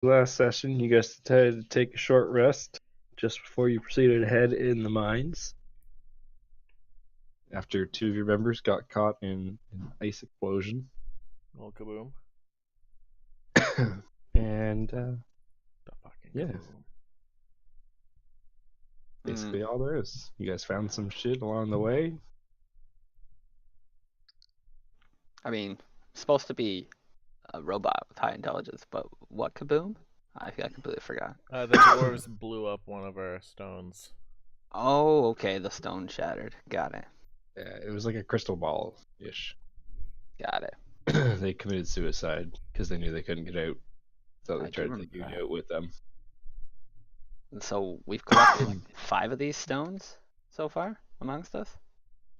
Last session, you guys decided to take a short rest just before you proceeded ahead in the mines. After two of your members got caught in an ice explosion. Well, kaboom. And The fucking yeah, kaboom. basically all there is. You guys found some shit along the way. I mean, supposed to be a robot with high intelligence, but what kaboom? I completely forgot. The dwarves blew up one of our stones. Oh, okay, the stone shattered. Got it. Yeah, it was like a crystal ball ish. Got it. They committed suicide because they knew they couldn't get out, so they I do tried to remember take you that. out with them. And so we've collected 5 of these stones so far amongst us?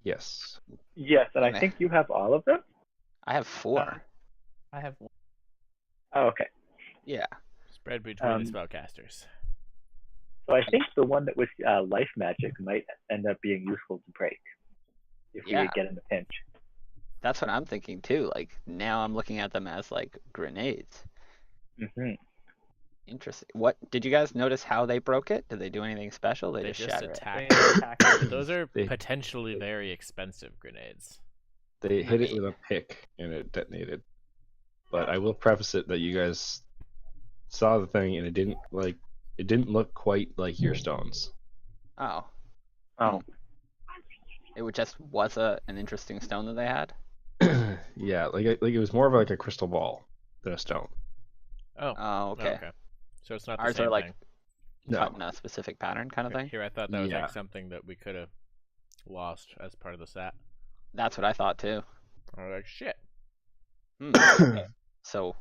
Yes. Yes, and I Okay. think you have all of them? I have 4. I have one. Oh, okay. Yeah. Spread between the spellcasters. So I think the one that was life magic might end up being useful to break if we Yeah. get in a pinch. That's what I'm thinking too. Like, now I'm looking at them as like grenades. Hmm Interesting. What did you guys notice how they broke it? Did they do anything special? They just shatter it. attacked. They attacked it. Those are They- potentially very expensive grenades. They hit it with a pick and it detonated. But I will preface it that you guys saw the thing and it didn't look quite like your stones. Oh. Oh, It just was an interesting stone that they had? Yeah, like it was more of like a crystal ball than a stone. Oh. Oh, okay. Okay. So it's not the Ours same are like thing. cut in a specific pattern kind of thing? Here, I thought that was Yeah. like something that we could have lost as part of the set. That's what I thought too. I was like, shit. Okay. So,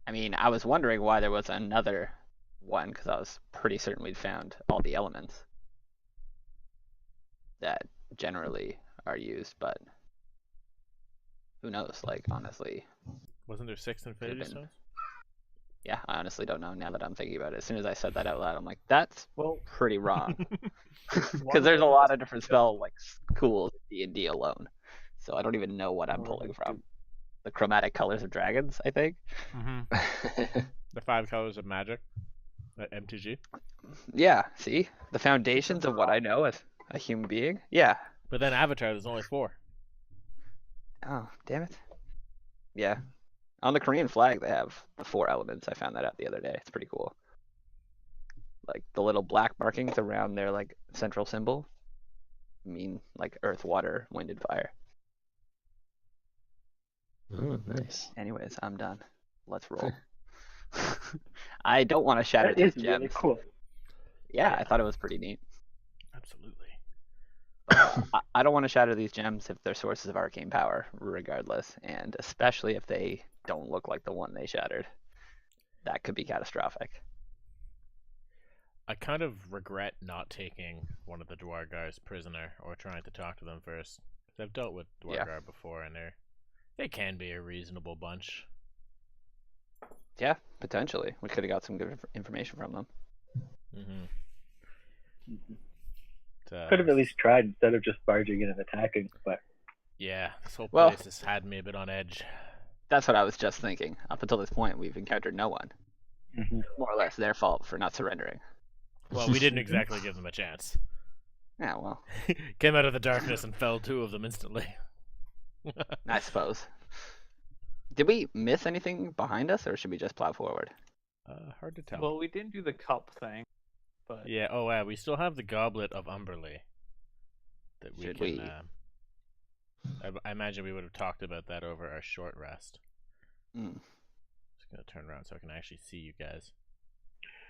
I mean, I was wondering why there was another one because I was pretty certain we'd found all the elements that generally are used, but who knows? Like, honestly, Wasn't there 6 Infinity been- Stones? yeah, I honestly don't know now that I'm thinking about it. As soon as I said that out loud, I'm like, that's Well, pretty wrong. One Because there's a of lot those- of different spell like schools in D&D alone. So I don't even know what I'm Or pulling like from. The chromatic colors of dragons, I think. Mm-hmm. The 5 colors of magic at MTG. Yeah, see? The foundations of what I know as a human being. Yeah. But then Avatar, there's only 4. Oh, damn it. Yeah. On the Korean flag, they have the 4 elements. I found that out the other day. It's pretty cool. Like the little black markings around their like central symbol mean like earth, water, wind, and fire. Oh, nice. Anyways, I'm done. Let's roll. I don't want to shatter that these is gems. really cool. Yeah, I thought it was pretty neat. Absolutely. I don't want to shatter these gems if they're sources of arcane power, regardless, and especially if they don't look like the one they shattered. That could be catastrophic. I kind of regret not taking one of the Dwargars prisoner or trying to talk to them first. Because I've dealt with Dwargar before, and they can be a reasonable bunch. Yeah, potentially. We could have got some good information from them. Mm-hmm. Could have at least tried instead of just barging in and attacking. But Yeah, this whole Well- place has had me a bit on edge. That's what I was just thinking. Up until this point, we've encountered no one. Mhm. More or less their fault for not surrendering. Well, we didn't exactly give them a chance. Yeah, well, Came out of the darkness and felled 2 of them instantly. I suppose. Did we miss anything behind us, or should we just plow forward? Hard to tell. well, we didn't do the cup thing, but Yeah, oh yeah, we still have the Goblet of Umberlee. That we Should can, we- I imagine we would have talked about that over our short rest. Mm. Just gonna turn around so I can actually see you guys.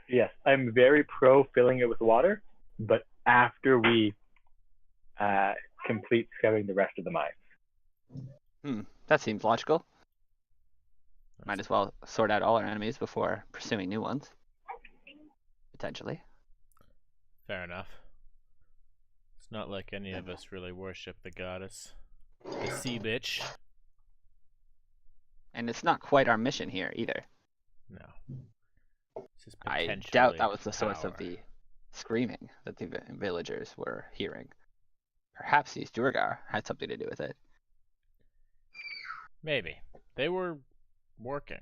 yes, I'm very pro filling it with water, but after we complete scouting the rest of the mines. That seems logical. Might as well sort out all our enemies before pursuing new ones. Potentially. Fair enough. It's not like any of us really worship the goddess. The sea bitch. And it's not quite our mission here either. No. This is I doubt potentially that was the source of power. the screaming that the villagers were hearing. Perhaps these Durgar had something to do with it. Maybe. They were working.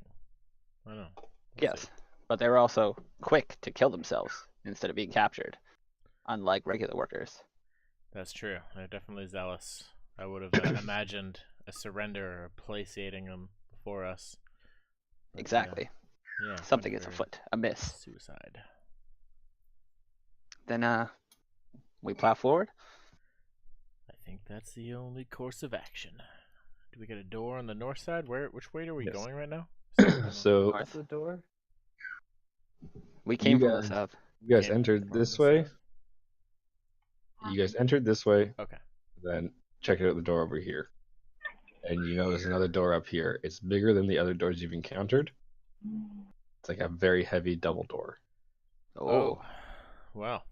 I don't know. We'll Yes. see. but they were also quick to kill themselves instead of being captured, unlike regular workers. That's true. They're definitely zealous. I would have imagined a surrender or placating them before us. But, Exactly. yeah. Something went is for afoot, amiss. Suicide. Then we plow forward. I think that's the only course of action. Do we get a door on the north side? Which way are we Yes. going right now? So North. The door. We came from the guys- south. you guys Came entered from this the way. south. You guys entered this way. Okay. Then check out the door over here. And you know there's another door up here. It's bigger than the other doors you've encountered. It's like a very heavy double door. Oh, Wow.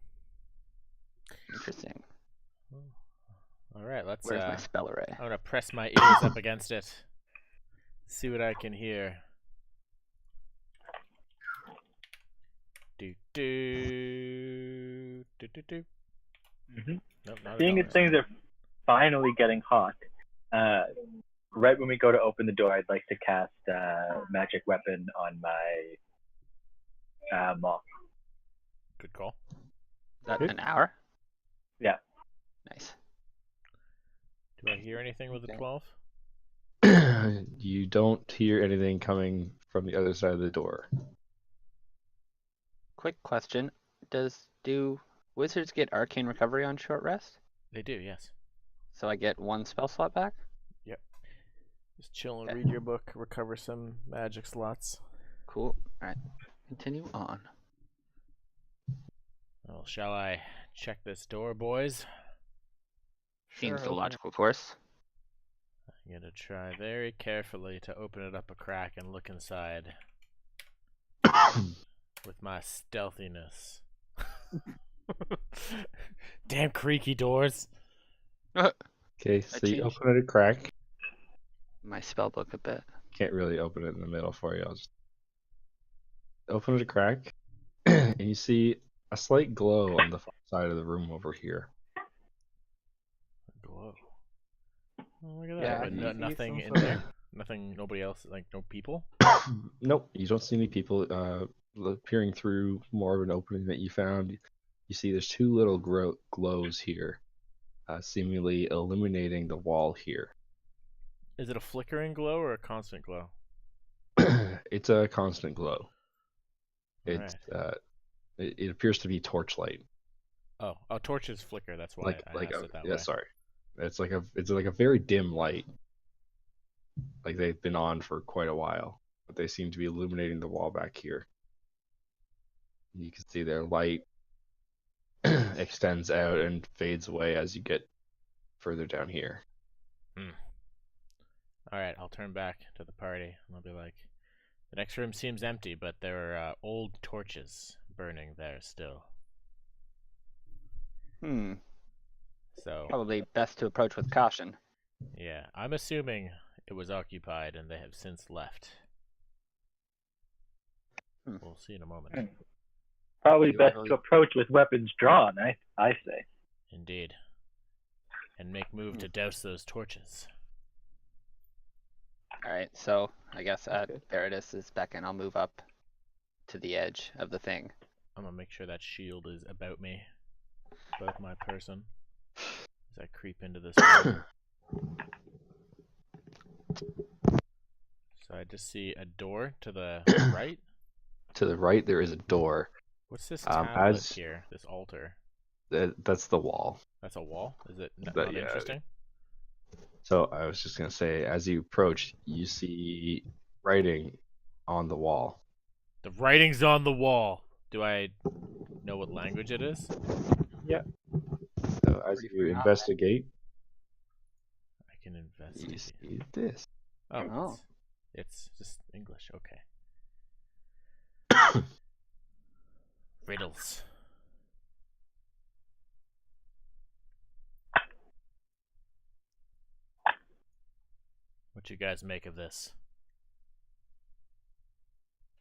interesting. All right, let's. Where's my spell array? I'm gonna press my ears up against it. See what I can hear. Do do do do do. Mm-hmm. Nope, not Seeing at as all. things are finally getting hot, right when we go to open the door, I'd like to cast magic weapon on my moth. Good call. Is that an hour? Yeah. Nice. Do I hear anything with the Okay. 12? You don't hear anything coming from the other side of the door. Quick question: do wizards get arcane recovery on short rest? They do, yes. So I get one spell slot back. Just chill and Okay. read your book, recover some magic slots. Cool. All right. Continue on. Well, shall I check this door, boys? Seems Sure, the open it. logical course. I'm gonna try very carefully to open it up a crack and look inside with my stealthiness. Damn creaky doors. Okay, so you changed. open it a crack. My spell book a bit. Can't really open it in the middle for you. I'll just open it a crack, and you see a slight glow on the far side of the room over here. Glow. Oh, look at that. Yeah, But you see nothing some in sort of- there. Nothing. Nobody else. Like no people. Nope, you don't see any people peering through more of an opening that you found. You see there's two little glows here, seemingly illuminating the wall here. Is it a flickering glow or a constant glow? It's a constant glow. Alright. It appears to be torchlight. Oh, torches flicker. That's why I asked it that yeah, way. sorry. It's like a very dim light. Like they've been on for quite a while, but they seem to be illuminating the wall back here. You can see their light extends out and fades away as you get further down here. All right, I'll turn back to the party and I'll be like, the next room seems empty, but there are old torches burning there still. So Probably best to approach with caution. yeah, I'm assuming it was occupied and they have since left. We'll see in a moment. Probably You best really- to approach with weapons drawn, I say. Indeed. And make move to douse those torches. All right. So I guess Veritas is back in. I'll move up to the edge of the thing. I'm gonna make sure that shield is about me, about my person, as I creep into this room. So I just see a door to the right. To the right, there is a door. What's this Um, tablet as- here? This altar? That's the wall. That's a wall? Is it not Yeah. interesting? So I was just gonna say, as you approach, you see writing on the wall. The writing's on the wall. Do I know what language it is? So as you investigate, I can you investigate. see this. Oh, Oh. it's just English. Okay. Riddles. What you guys make of this?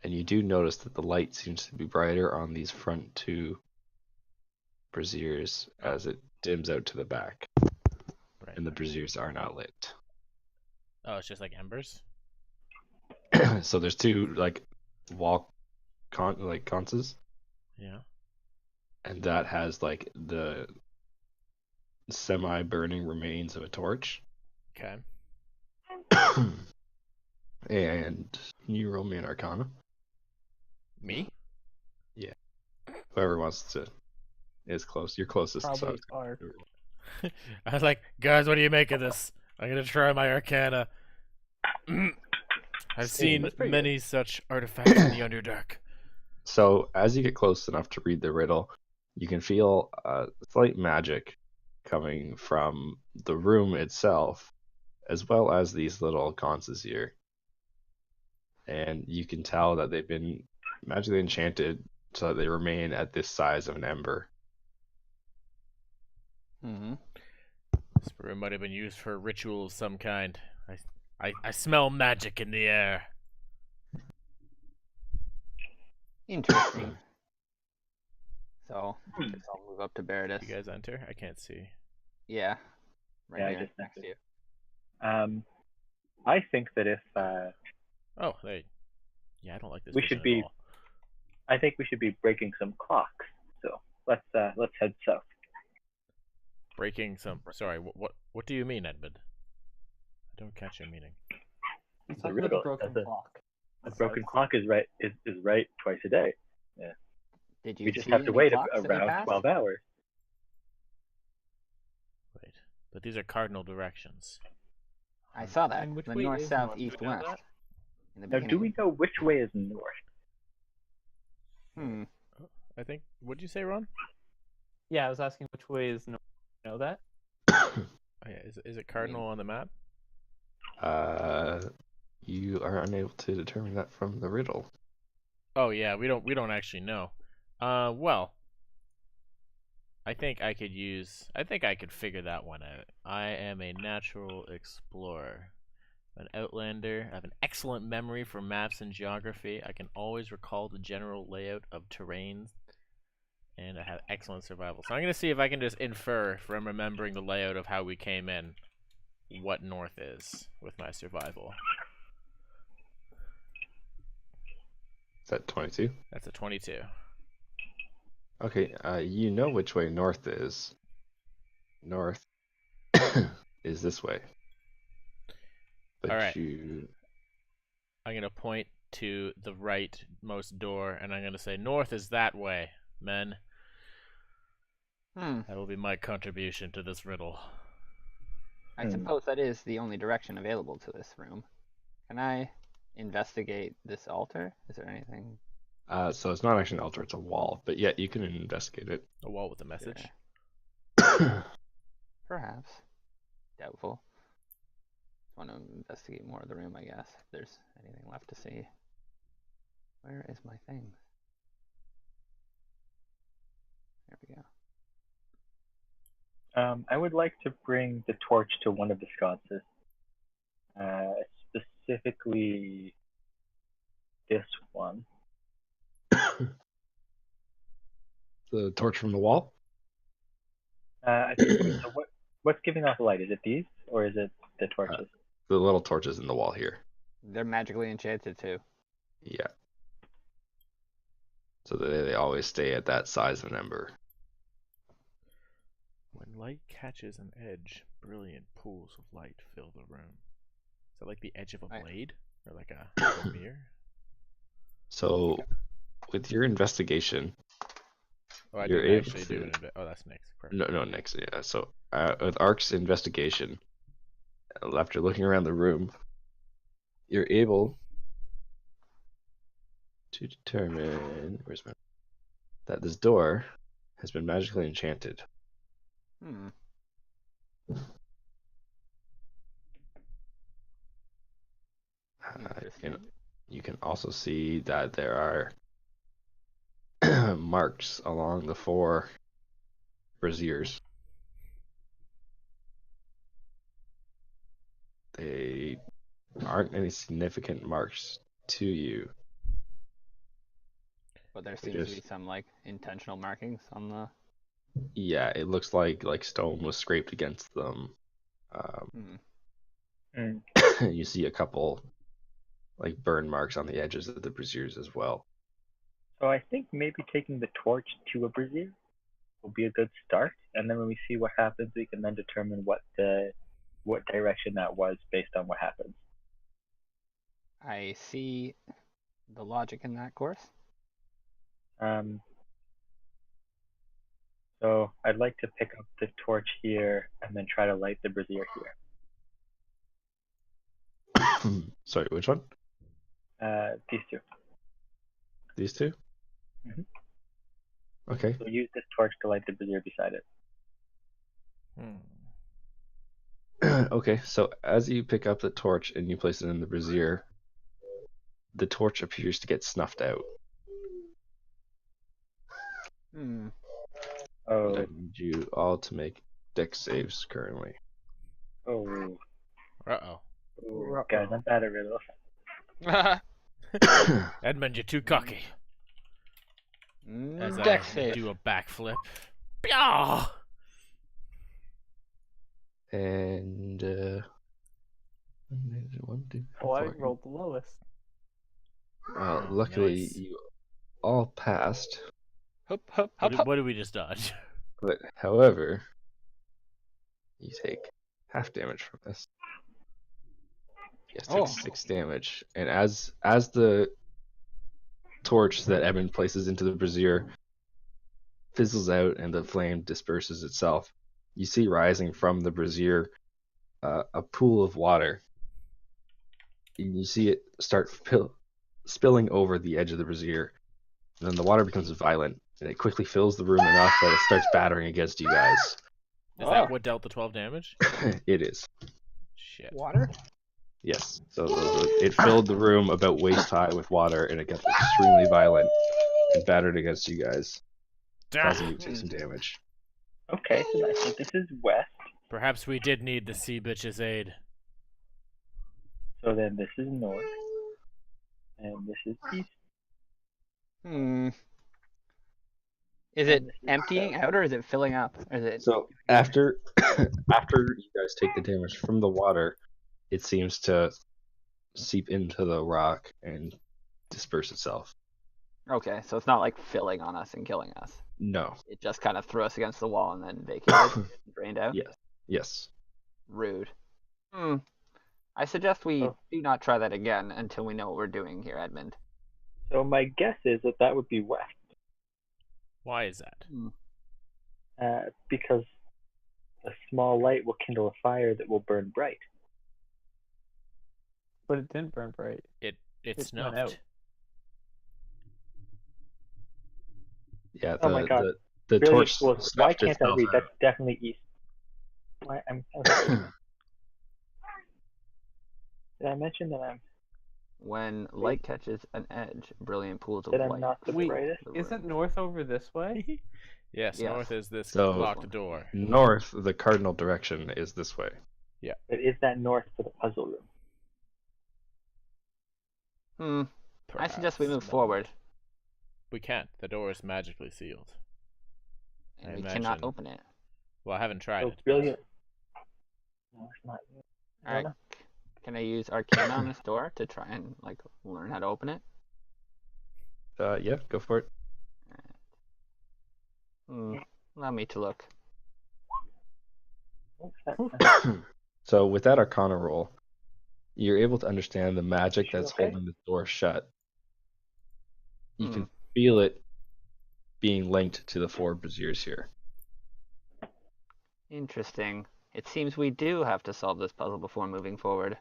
And you do notice that the light seems to be brighter on these front two braziers as it dims out to the back, Right. and the braziers are not lit. Oh, it's just like embers. So there's two like wall conches, Yeah. and that has like the semi-burning remains of a torch. Okay. And you roll me an Arcana. Me? Whoever wants to is close. You're closest. Probably So Ark. I was like, guys, what do you make of this? I'm gonna try my Arcana. I've seen That's pretty many such artifacts in the Underdark. So as you get close enough to read the riddle, you can feel slight magic coming from the room itself, as well as these little conches here. And you can tell that they've been magically enchanted so that they remain at this size of an ember. Mm-hmm. This room might have been used for a ritual of some kind. I smell magic in the air. Interesting. So, I guess I'll move up to Beridus. You guys enter? I can't see. Yeah. Right Yeah, I here, just next to you. I think that if Oh, hey. Yeah, I don't like this. We vision should at be- all. I think we should be breaking some clocks. So let's head south. Breaking some. Sorry, what do you mean, Edmund? I don't catch your meaning. He's The talking about riddle, the broken that's clock. A broken clock is right twice a day. Did you We just see have to any wait clocks in the around past? 12 hours. Wait, but these are cardinal directions. I saw that. And which The way north, is south, north? Do east, we know west. that? In the Now, do beginning. we know which way is north? Hmm. I think. What'd you say, Ron? Yeah, I was asking which way is north. You know that? Oh, yeah, is it cardinal on the map? You are unable to determine that from the riddle. Oh yeah, we don't actually know. Well, I think I could figure that one out. I am a natural explorer, an outlander. I have an excellent memory for maps and geography. I can always recall the general layout of terrains, and I have excellent survival. So I'm gonna see if I can just infer from remembering the layout of how we came in what north is with my survival. Is that 22? That's a 22. Okay, you know which way north is. North is this way. But Alright. you... I'm gonna point to the rightmost door, and I'm gonna say, "North is that way, men." Hmm. That will be my contribution to this riddle. I suppose that is the only direction available to this room. Can I investigate this altar? Is there anything? So it's not actually an altar, it's a wall. But yeah, you can investigate it. A wall with a message. Perhaps. Doubtful. Just want to investigate more of the room, I guess. If there's anything left to see. Where is my thing? There we go. I would like to bring the torch to one of the sconces. Specifically this one. The torch from the wall? I think, so what's giving off the light? Is it these or is it the torches? The little torches in the wall here. They're magically enchanted too. Yeah. So they always stay at that size of an ember. When light catches an edge, brilliant pools of light fill the room. Is that like the edge of a Right. blade? Or like a mirror? So with your investigation, Oh, I You're didn't able actually do to- it. Oh, that's next. Perfect. no, next, yeah. So with Ark's investigation, after looking around the room, you're able to determine that this door has been magically enchanted. Hmm. Interesting. You can also see that there are marks along the four braziers. They aren't any significant marks to you. But there They seems to be just- some like intentional markings on the. Yeah, it looks like stone was scraped against them. You see a couple like burn marks on the edges of the braziers as well. So I think maybe taking the torch to a brazier will be a good start, and then when we see what happens, we can then determine what direction that was based on what happens. I see the logic in that course. So I'd like to pick up the torch here and then try to light the brazier here. Sorry, which one? These two. These two? Mhm. Okay. So use this torch to light the brazier beside it. Okay, so as you pick up the torch and you place it in the brazier, the torch appears to get snuffed out. Oh, I need you all to make dex saves currently. oh, Uh-oh. guys, I'm bad at riddles. Edmund, you're too cocky. As Dex I save. do a backflip. Pyah! And one, two, Oh, I four. rolled the lowest. Oh, Luckily, nice. you all passed. Hup, hup, What hup, did, hup. what did we just dodge? But however, you take half damage from this. Yes, take Oh. 6 damage. And as the torch that Evan places into the brazier fizzles out and the flame disperses itself, you see rising from the brazier a pool of water. And you see it start spilling over the edge of the brazier. And then the water becomes violent, and it quickly fills the room enough that it starts battering against you guys. Is that what dealt the 12 damage? It is. Shit. Water? Yes. So it filled the room about waist high with water, and it got extremely violent and battered against you guys, causing you to take some damage. Okay, so I think this is west. Perhaps we did need the sea bitch's aid. So then this is north. And this is east. Is it emptying out or is it filling up? Or is it? So after you guys take the damage from the water, it seems to seep into the rock and disperse itself. Okay, so it's not like filling on us and killing us. No. It just kind of threw us against the wall and then vacated, drained out. Yes. Yes. Rude. I suggest we do not try that again until we know what we're doing here, Edmund. So my guess is that would be west. Why is that? Because a small light will kindle a fire that will burn bright. But it didn't burn bright. It It went out. snuffed. Yeah. Oh my God. The Really? torch. Well, why snuffed can't I itself read? out. That's definitely east. Why, did I mention that I'm When light catches an edge, brilliant pools of that I'm light. not the Wait, brightest? Isn't north over this way? Yes, Yes. north is this So- locked door. North, the cardinal direction is this way. But is that north for the puzzle room? I suggest we Perhaps move not. forward. We can't. The door is magically sealed. And I we cannot imagine- open it. Well, I haven't tried So it. brilliant. No, it's not. Alright. Can I use Arcana on this door to try and learn how to open it? Yeah, go for it. Allow me to look. What's that? So with that Arcana roll, you're able to understand the magic You that's okay? holding the door shut. You Hmm. can feel it being linked to the 4 braziers here. Interesting. It seems we do have to solve this puzzle before moving forward.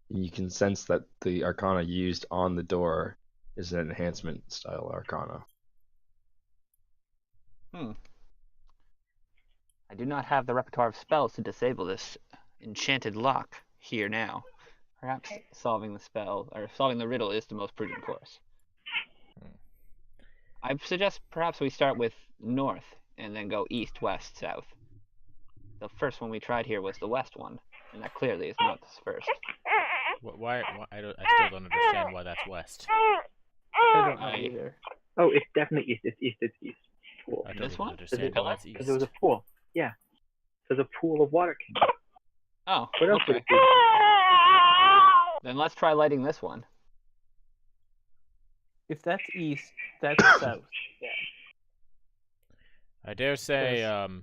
You can sense that the Arcana used on the door is an enhancement style Arcana. I do not have the repertoire of spells to disable this enchanted lock here now. Perhaps solving the spell or solving the riddle is the most prudent course. I suggest perhaps we start with north and then go east, west, south. The first one we tried here was the west one, and that clearly is north first. Why I still don't understand why that's west. I don't know I- either. Oh, it's definitely east. It's east. It's east. Pool. I don't This even one? understand Pillar? why that's Because east. there was a pool. Yeah. There's a pool of water. Oh, What else would okay. it be? Then let's try lighting this one. If that's east, that's south. Yeah. I dare say, Because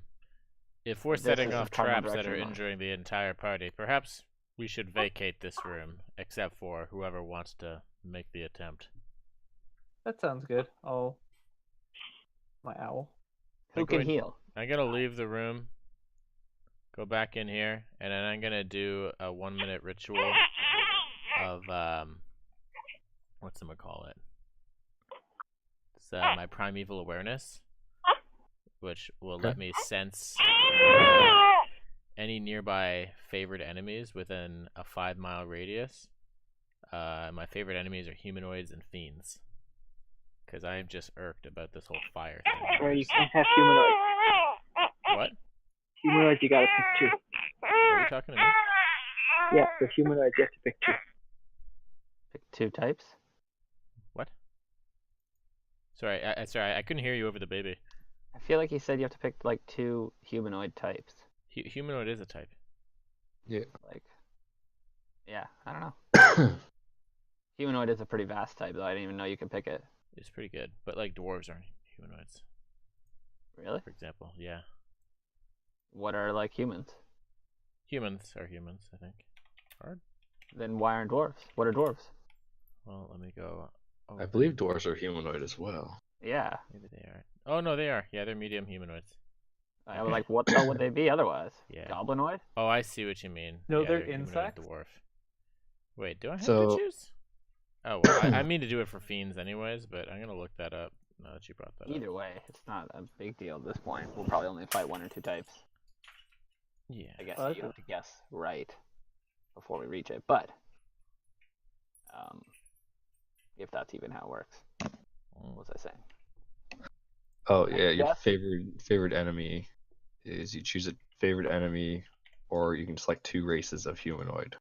if we're This setting is off the cardinal traps that are direction. injuring the entire party, perhaps we should vacate this room, except for whoever wants to make the attempt. that sounds good. My owl. Who can heal? I'm gonna leave the room, go back in here, and then I'm gonna do a 1-minute ritual of whatchamacallit? It's my primeval awareness, which will let me sense any nearby favored enemies within a 5-mile radius. My favorite enemies are humanoids and fiends, because I am just irked about this whole fire thing. Or you can't have humanoids. What? Humanoids, you gotta pick 2. Are you talking to me? Yeah, for humanoids, you have to pick 2. Pick 2 types. What? Sorry, I couldn't hear you over the baby. I feel like he said you have to pick like 2 humanoid types. Humanoid is a type. Like, yeah, I don't know. Humanoid is a pretty vast type, though. I didn't even know you could pick it. It's pretty good, but like dwarves aren't humanoids, Really? for example. Yeah, What are like humans? humans are humans, I think. Hard. Then why aren't dwarves? What are dwarves? Well, let me go. I believe dwarves are humanoid as well. Yeah. Maybe they are. Oh no, they are. Yeah, they're medium humanoids. I was like, what the hell would they be otherwise? Yeah. Goblinoid? Oh, I see what you mean. No, Yeah, they're humanoid insects? Dwarf. Wait, do I have So- to choose? Oh, well, I mean to do it for fiends anyways, but I'm gonna look that up now that you brought that up. Either way, it's not a big deal at this point. We'll probably only fight 1 or 2 types. Yeah. I guess Okay. you have to guess right before we reach it, but if that's even how it works. What was I saying? Oh yeah, your Yes. favorite enemy is you choose a favorite enemy, or you can select 2 races of humanoid.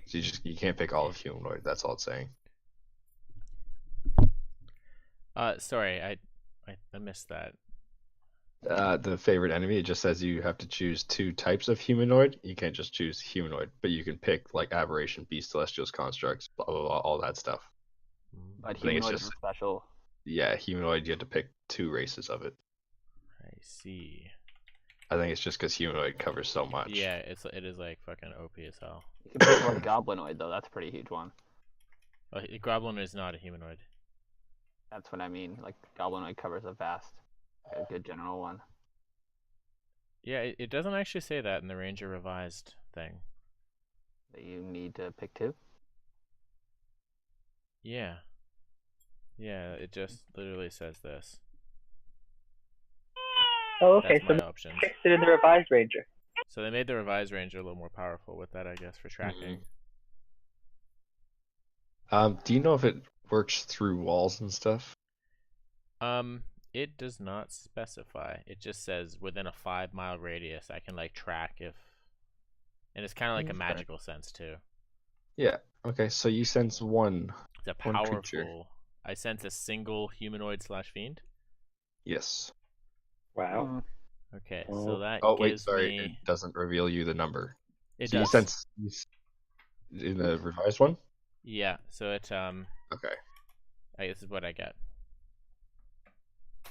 So you can't pick all of humanoid. That's all it's saying. Sorry, I missed that. The favorite enemy, it just says you have to choose 2 types of humanoid. You can't just choose humanoid, but you can pick like aberration, beast, celestials, constructs, blah blah blah, all that stuff. But I think it's humanoid is just- a special. Yeah, humanoid, you have to pick 2 races of it. I see. I think it's just because humanoid covers so much. Yeah, it is like fucking OP as hell. You can pick like goblinoid though. That's a pretty huge one. Oh, Goblin is not a humanoid. That's what I mean. Like goblinoid covers a good general one. Yeah, it doesn't actually say that in the Ranger Revised thing. That you need to pick 2. Yeah. Yeah, it just literally says this. Oh, okay, That's so my they options. fixed it in the revised Ranger. So they made the Revised Ranger a little more powerful with that, I guess, for tracking. Do you know if it works through walls and stuff? It does not specify. It just says within a 5-mile radius, I can like track if, and it's kind of like a That's fair. magical sense too. Yeah. Okay, so you sense 1. It's a One creature. powerful. I sense a single humanoid / fiend. Yes. Wow. Okay, Oh. so that Oh wait, gives sorry, me. it doesn't reveal you the number. It So does. you sense in the revised one? Yeah. So it Okay. this is what I get.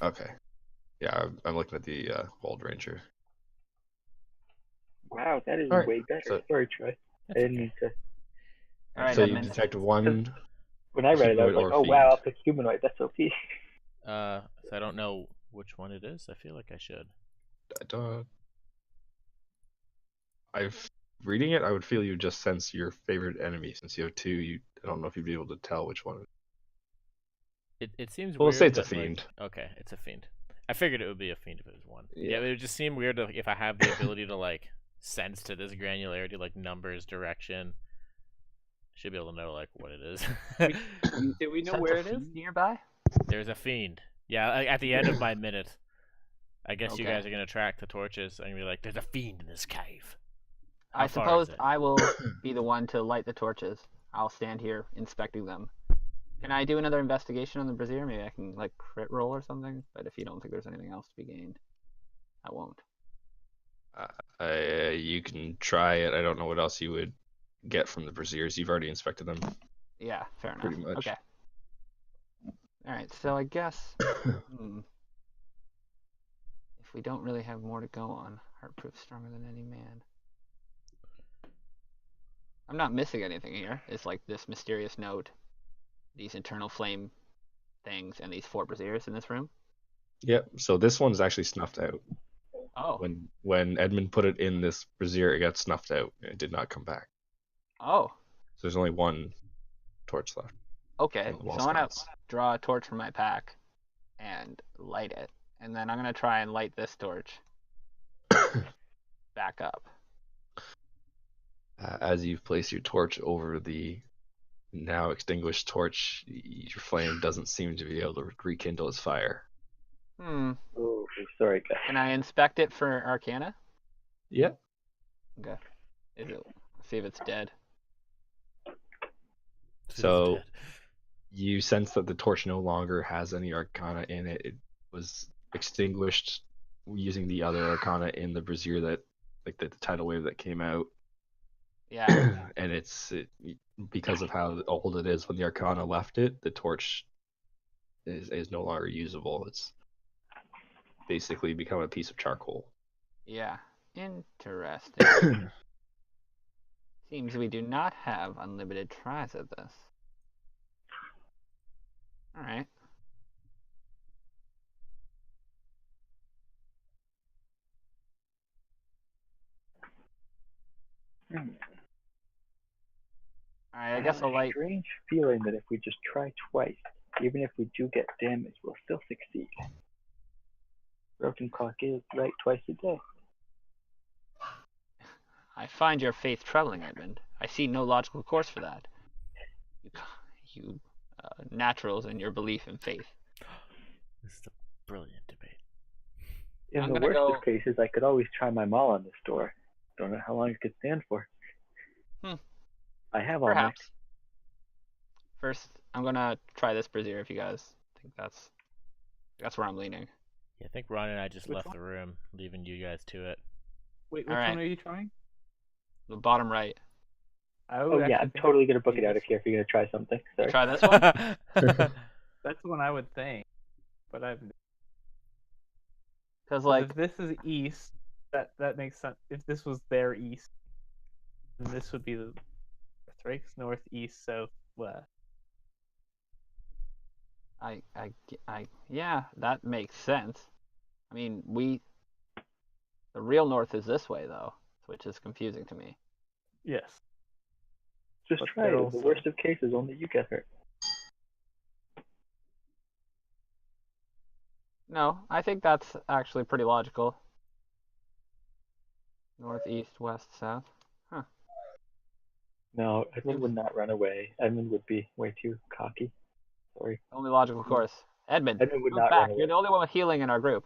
Okay. Yeah, I'm looking at the Walled Ranger. Wow, that is Alright, way better. so- Sorry, Troy. I That's didn't okay. need to. Alright, So you Edmund. detect 1. When I read it, I was Humanoid like, or oh fiend. wow, I'll pick humanoid. That's OP. So I don't know which one it is. I feel like I should. I've reading it. I would feel you just sense your favorite enemy since you have 2. I don't know if you'd be able to tell which one. It seems Well, weird. let's say it's a that, like- fiend. okay, it's a fiend. I figured it would be a fiend if it was 1. Yeah. Yeah, it would just seem weird if I have the ability to like sense to this granularity, like numbers, direction. I should be able to know like what it is. Do we know Sense where a it is? fiend nearby? There's a fiend. Yeah, at the end of my minute. I guess you Okay. guys are gonna track the torches and be like, "There's a fiend in this cave." I How far suppose is it? I will be the one to light the torches. I'll stand here inspecting them. Can I do another investigation on the brazier? Maybe I can like crit roll or something. But if you don't think there's anything else to be gained, I won't. You can try it. I don't know what else you would get from the braziers. You've already inspected them. Yeah, fair enough. Pretty much. Okay. All right, so I guess if we don't really have more to go on, heartproof stronger than any man. I'm not missing anything here. It's like this mysterious note, these internal flame things, and these 4 braziers in this room. Yep. So this one's actually snuffed out. Oh. When Edmund put it in this brazier, it got snuffed out. It did not come back. Oh. So there's only one torch left. Okay. on the wall So I'm gonna sconce. draw a torch from my pack and light it, and then I'm gonna try and light this torch back up. As you've placed your torch over the now extinguished torch, your flame doesn't seem to be able to rekindle its fire. Oh, sorry, guys. Can I inspect it for Arcana? Yep. Okay. See if it's dead. So you sense that the torch no longer has any arcana in it. It was extinguished using the other arcana in the brazier that, like the tidal wave that came out. Yeah. And because of how old it is when the arcana left it, the torch is no longer usable. It's basically become a piece of charcoal. Yeah. Interesting. Seems we do not have unlimited tries at this. Alright. Alright, I guess I'll light. Strange feeling that if we just try twice, even if we do get damage, we'll still succeed. Broken clock is right twice a day. I find your faith troubling, Edmund. I see no logical course for that. You naturals and your belief in faith. This is a brilliant debate. In I'm the gonna worst go- of cases, I could always try my maul on this door. Don't know how long it could stand for. I have all Perhaps. First, I'm gonna try this brazier if you guys think that's where I'm leaning. Yeah, I think Ron and I just Which left one? the room, leaving you guys to it. Wait, which Alright. one are you trying? The bottom right. I Oh would yeah, actually I'm think totally gonna book it maybe out of here if you're gonna try something. Sorry. Try this one? that's the one I would think, but I've. Because Like, like if this is east, that makes sense. If this was their east, then this would be the north, right? 'Cause north, east, south, west. yeah, that makes sense. I mean, the real north is this way though, which is confusing to me. Yes. Just But try it. they're In the also- worst of cases, only you get hurt. No, I think that's actually pretty logical. North, east, west, south. No, Edmund would not run away. Edmund would be way too cocky. Sorry. Only logical course. Edmund, Edmund would move not back. run You're away. the only one with healing in our group.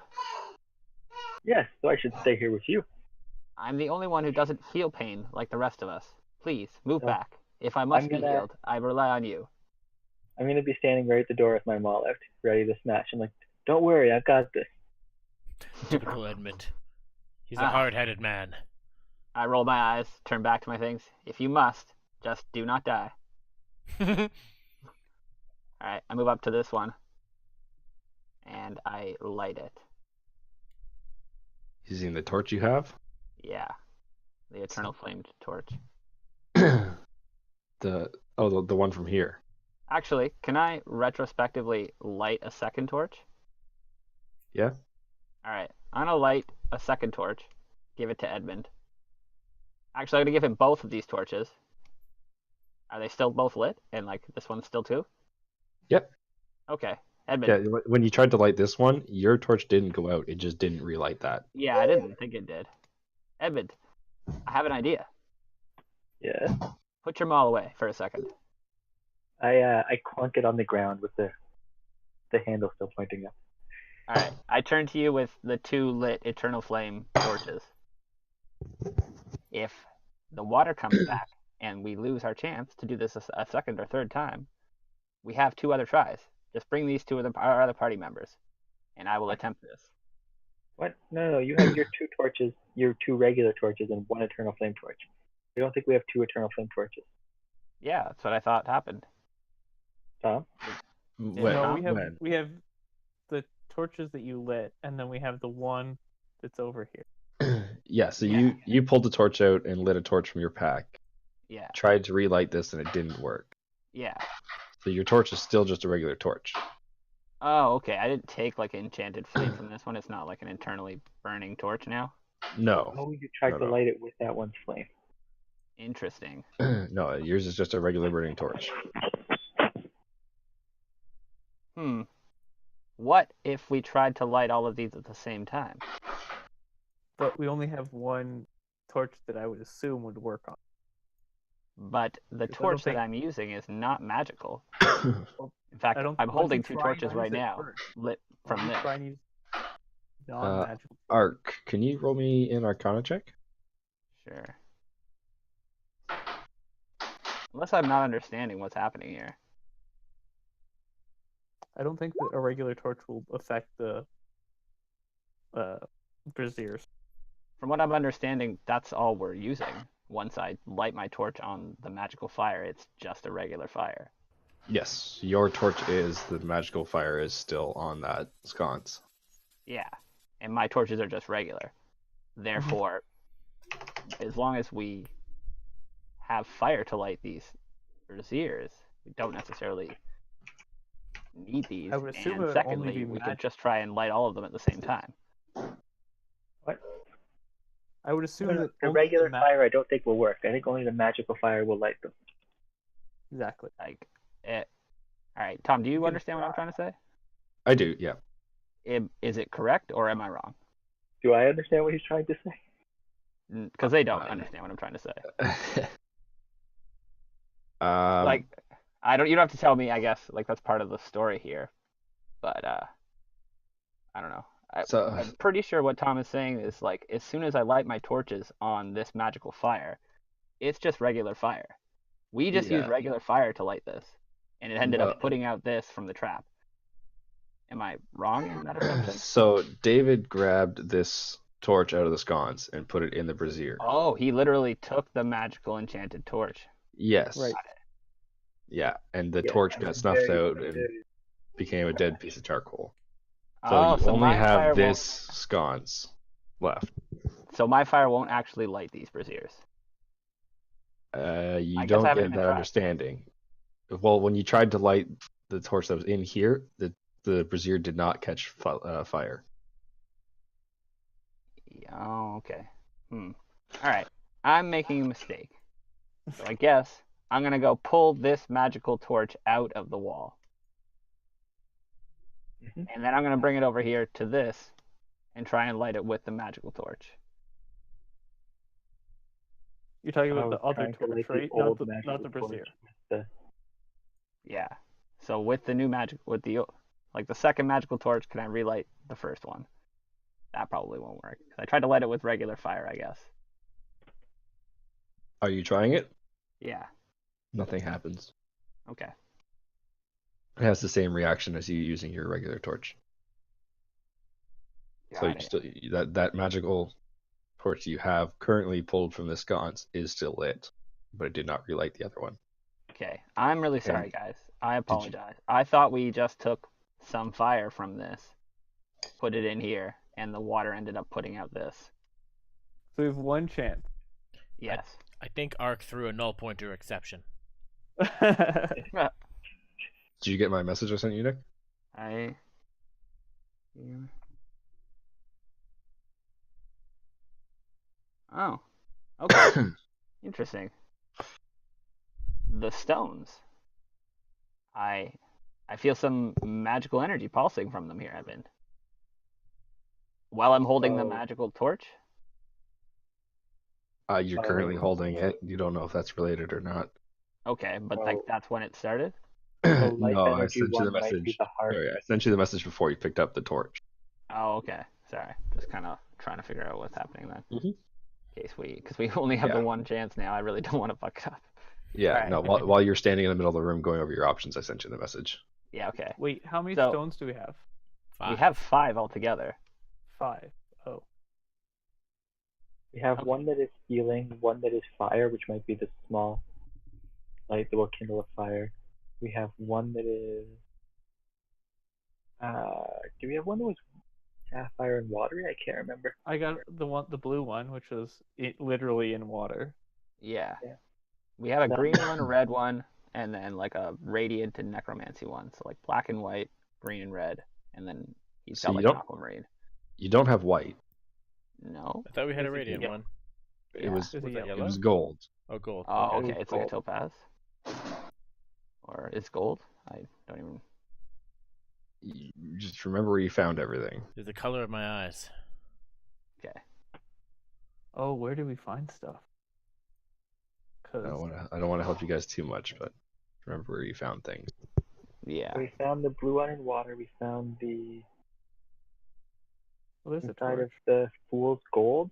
Yes, so I should stay here with you. I'm the only one who doesn't feel pain like the rest of us. Please, move No. back. If I must I'm be gonna- healed, I rely on you. I'm gonna be standing right at the door with my maul out, ready to smash. I'm like, don't worry, I've got this. Typical Edmund. He's a Ah. hard-headed man. I roll my eyes, turn back to my things. If you must, just do not die. Alright, I move up to this one. And I light it. Using the torch you have. Yeah. The eternal flamed torch. the one from here. Actually, can I retrospectively light a second torch? Yeah. Alright, I'm gonna light a second torch. Give it to Edmund. Actually, I'm gonna give him both of these torches. Are they still both lit? And like this one's still too? Yep. Okay. Edmund. Yeah. When you tried to light this one, your torch didn't go out. It just didn't relight that. Yeah, I didn't think it did. Edmund, I have an idea. Yeah. Put your maul away for a second. I clunk it on the ground with the handle still pointing up. Alright, I turn to you with the 2 lit eternal flame torches. If the water comes back and we lose our chance to do this a second or third time, we have 2 other tries. Just bring these 2 of our other party members, and I will attempt this. What? No, you have your 2 torches, your 2 regular torches, and 1 eternal flame torch. I don't think we have 2 eternal flame torches. Yeah, that's what I thought happened. Tom? When? No, When? we have the torches that you lit, and then we have the one that's over here. Yeah, so Yeah. you pulled the torch out and lit a torch from your pack. Yeah. Tried to relight this and it didn't work. Yeah. So your torch is still just a regular torch. Oh, okay. I didn't take like enchanted flame from this one. It's not like an internally burning torch now. No. Oh, you tried to No. light it with that one's flame. Interesting. No, yours is just a regular burning torch. What if we tried to light all of these at the same time? But we only have one torch that I would assume would work on. But the Because I don't torch that think- I'm using is not magical. I In fact, don't. I'm why don't holding you two try torches and right use it now, first? lit Why from don't you this. try and use non-magical. Ark, can you roll me an Arcana check? Sure. Unless I'm not understanding what's happening here. I don't think that a regular torch will affect the braziers. From what I'm understanding, that's all we're using. Once I light my torch on the magical fire, it's just a regular fire. Yes, your torch is, the magical fire is still on that sconce. Yeah. And my torches are just regular. Therefore, as long as we have fire to light these braziers, we don't necessarily need these. I would assume it And would secondly, only be we could magic. just try and light all of them at the same time. What? I would assume that A only regular the fire I don't think will work. I think only the magical fire will light them. Exactly. Like, all right, Tom, do you can understand what I'm trying to say? I do, yeah. Is it correct or am I wrong? Do I understand what he's trying to say? Because they don't understand what I'm trying to say. Like, I don't. You don't have to tell me. I guess like that's part of the story here, but I don't know. I'm pretty sure what Tom is saying is like as soon as I light my torches on this magical fire, it's just regular fire. We just used regular fire to light this, and it ended up putting out this from the trap. Am I wrong in that assumption? So David grabbed this torch out of the sconce and put it in the brazier. Oh, he literally took the magical enchanted torch. Yes. Right. Yeah, and the torch got snuffed out and became a dead piece of charcoal. So Oh, you so only my fire have won't- this sconce left. So my fire won't actually light these braziers. You I guess I don't haven't get even that tried. understanding. Well, when you tried to light the torch that was in here, the brazier did not catch fire. Oh, okay. All right. I'm making a mistake. So I guess I'm going to go pull this magical torch out of the wall. Mhm. And then I'm going to bring it over here to this and try and light it with the magical torch. You're talking I about the was other trying to light torch, the right? Not old the magical brazier. torch with Yeah. So with the new magic, with the second magical torch, can I relight the first one? That probably won't work. 'Cause I tried to light it with regular fire, I guess. Are you trying it? Yeah. Nothing happens. Okay. It has the same reaction as you using your regular torch. So you Got it. still, that magical torch you have currently pulled from the sconce is still lit, but it did not relight the other one. Okay. I'm really sorry, guys. I apologize. I thought we just took some fire from this, put it in here, and the water ended up putting out this. So we have one chance. Yes. I think Ark threw a null pointer exception. Did you get my message I sent you, Nick? I. Oh. Okay. Interesting. The stones. I feel some magical energy pulsing from them here, Evan. While I'm holding the Oh. magical torch? You're currently holding it. You don't know if that's related or not. Okay, but like Oh. that's when it started? life No, I energy sent you the one might be message. the heart. Sorry, I sent you the message before you picked up the torch. Oh, okay. Sorry. Just kind of trying to figure out what's happening then. Mhm. Because we only have the Yeah. one chance now. I really don't want to fuck it up. Yeah, Alright. no. While you're standing in the middle of the room going over your options, I sent you the message. Yeah, okay. Wait, how many So- stones do we have? We have 5 altogether. 5. Oh. We have Okay. one that is healing, one that is fire, which might be the small light that will kindle a fire, We have one that is. Do we have one that was sapphire and watery? I can't remember. I got the blue one, which was literally in water. Yeah. Yeah. We have a That- green one, a red one, and then like a radiant and necromancy one. So like black and white, green and red, and then he's So got you like an don't- aquamarine. You don't have white. No. I thought we had a There's a radiant yellow. one. It Yeah. was There's a Was that yellow. it yellow? was gold. Oh, gold. Oh, Okay. okay. It's like a Gold. topaz. Or it's gold. I don't even. You just remember where you found everything. It's the color of my eyes. Okay. Oh, where do we find stuff? I don't want to help you guys too much, but remember where you found things. Yeah. We found the blue one in water. We found the Well, there's a inside torch. of the fool's gold.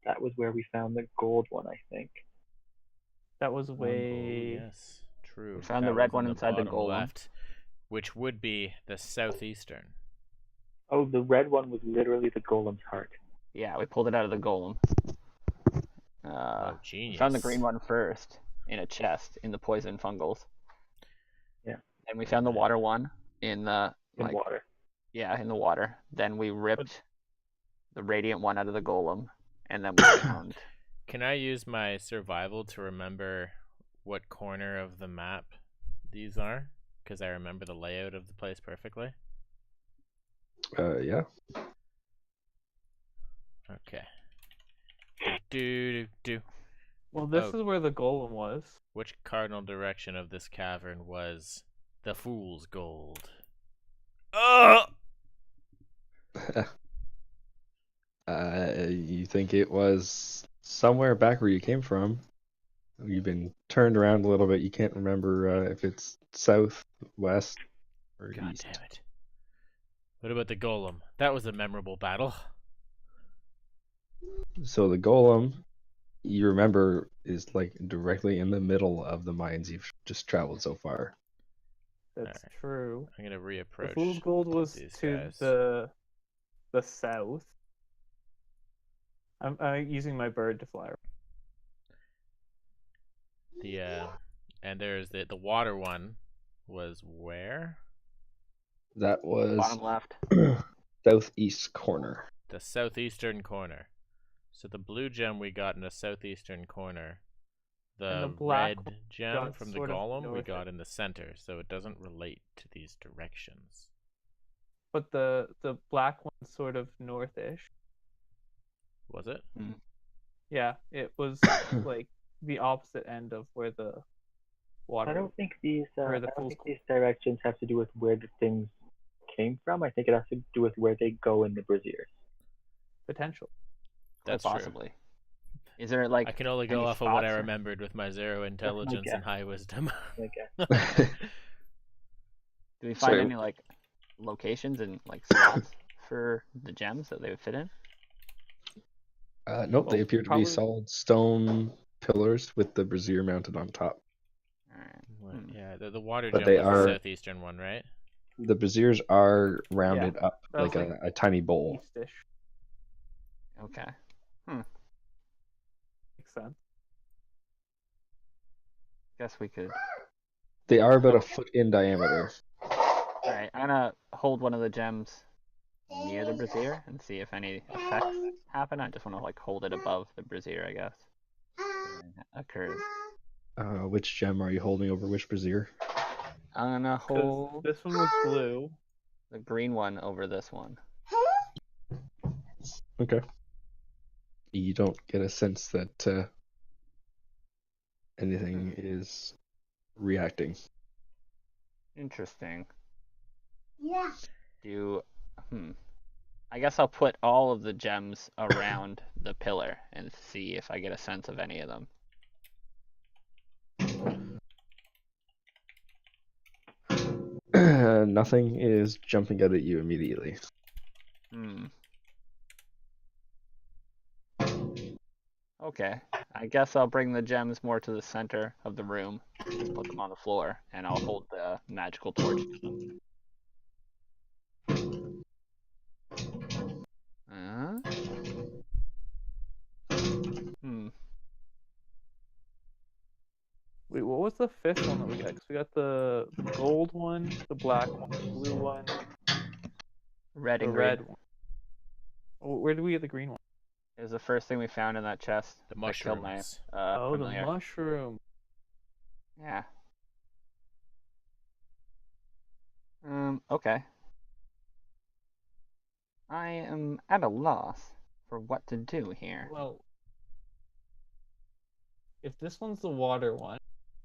That was where we found the gold one, I think. That was Oh, way. yes. True. We found the That red was in one inside the bottom golem. left, which would be the southeastern. Oh, the red one was literally the golem's heart. Yeah, we pulled it out of the golem. Oh, We genius. found the green one first in a chest in the poison fungals. Yeah. And we found the water one in the In water. yeah, in the water. Then we ripped the radiant one out of the golem, and then we found. Can I use my survival to remember what corner of the map these are? Because I remember the layout of the place perfectly. Yeah. Okay. Do. Well, this Oh. is where the golem was. Which cardinal direction of this cavern was the fool's gold? Oh! You think it was somewhere back where you came from? You've been turned around a little bit. You can't remember if it's south, west, or God east. damn it. What about the golem? That was a memorable battle. So the golem, you remember, is like directly in the middle of the mines you've just traveled so far. That's Alright. true. I'm gonna The reapproach. fool's gold was these to guys. the south. I'm using my bird to fly. And there's the water one was where? That was Bottom left. southeast corner. The southeastern corner. So the blue gem we got in the southeastern corner. And The the black red one gem got from the sort of golem we north got of- in the center, so it doesn't relate to these directions. But the black one's sort of northish. Was it? Yeah, it was like the opposite end of where the water. I don't think these Or the fool's these directions have to do with where the things came from. I think it has to do with where they go in the braziers. potential. That's Quite true. possibly. Is there like I can only go any off of what I spots or- remembered with my 0 intelligence guess. and high wisdom. I guess. do we find So- any like locations and like spots for the gems that they would fit in? Nope, they Well, appear to probably- be solid stone pillars with the brazier mounted on top. Alright. What- Yeah, the water But gem they was are- the southeastern one, right? The braziers are rounded up that was like like a tiny bowl. Eastish. Okay. Makes sense. Guess we could. They are about a foot in diameter. Alright, I'm gonna hold one of the gems near the brazier and see if any effects happen. I just want to like hold it above the brazier, I guess. Something occurs. Which gem are you holding over which brazier? I'm gonna 'Cause hold this one was blue. the green one over this one. Okay. You don't get a sense that anything is reacting. Interesting. I guess I'll put all of the gems around the pillar and see if I get a sense of any of them. Nothing is jumping out at you immediately. Okay. I guess I'll bring the gems more to the center of the room. Just put them on the floor, and I'll hold the magical torch to them. Wait, what was the fifth one that we got? 'Cause we got the gold one, the black one, the blue one, Red the and green. red one. Where did we get the green one? It was the first thing we found in that chest. The that killed my mushrooms. Oh, familiar. the mushroom. Yeah. Okay. I am at a loss for what to do here. Well, if this one's the water one,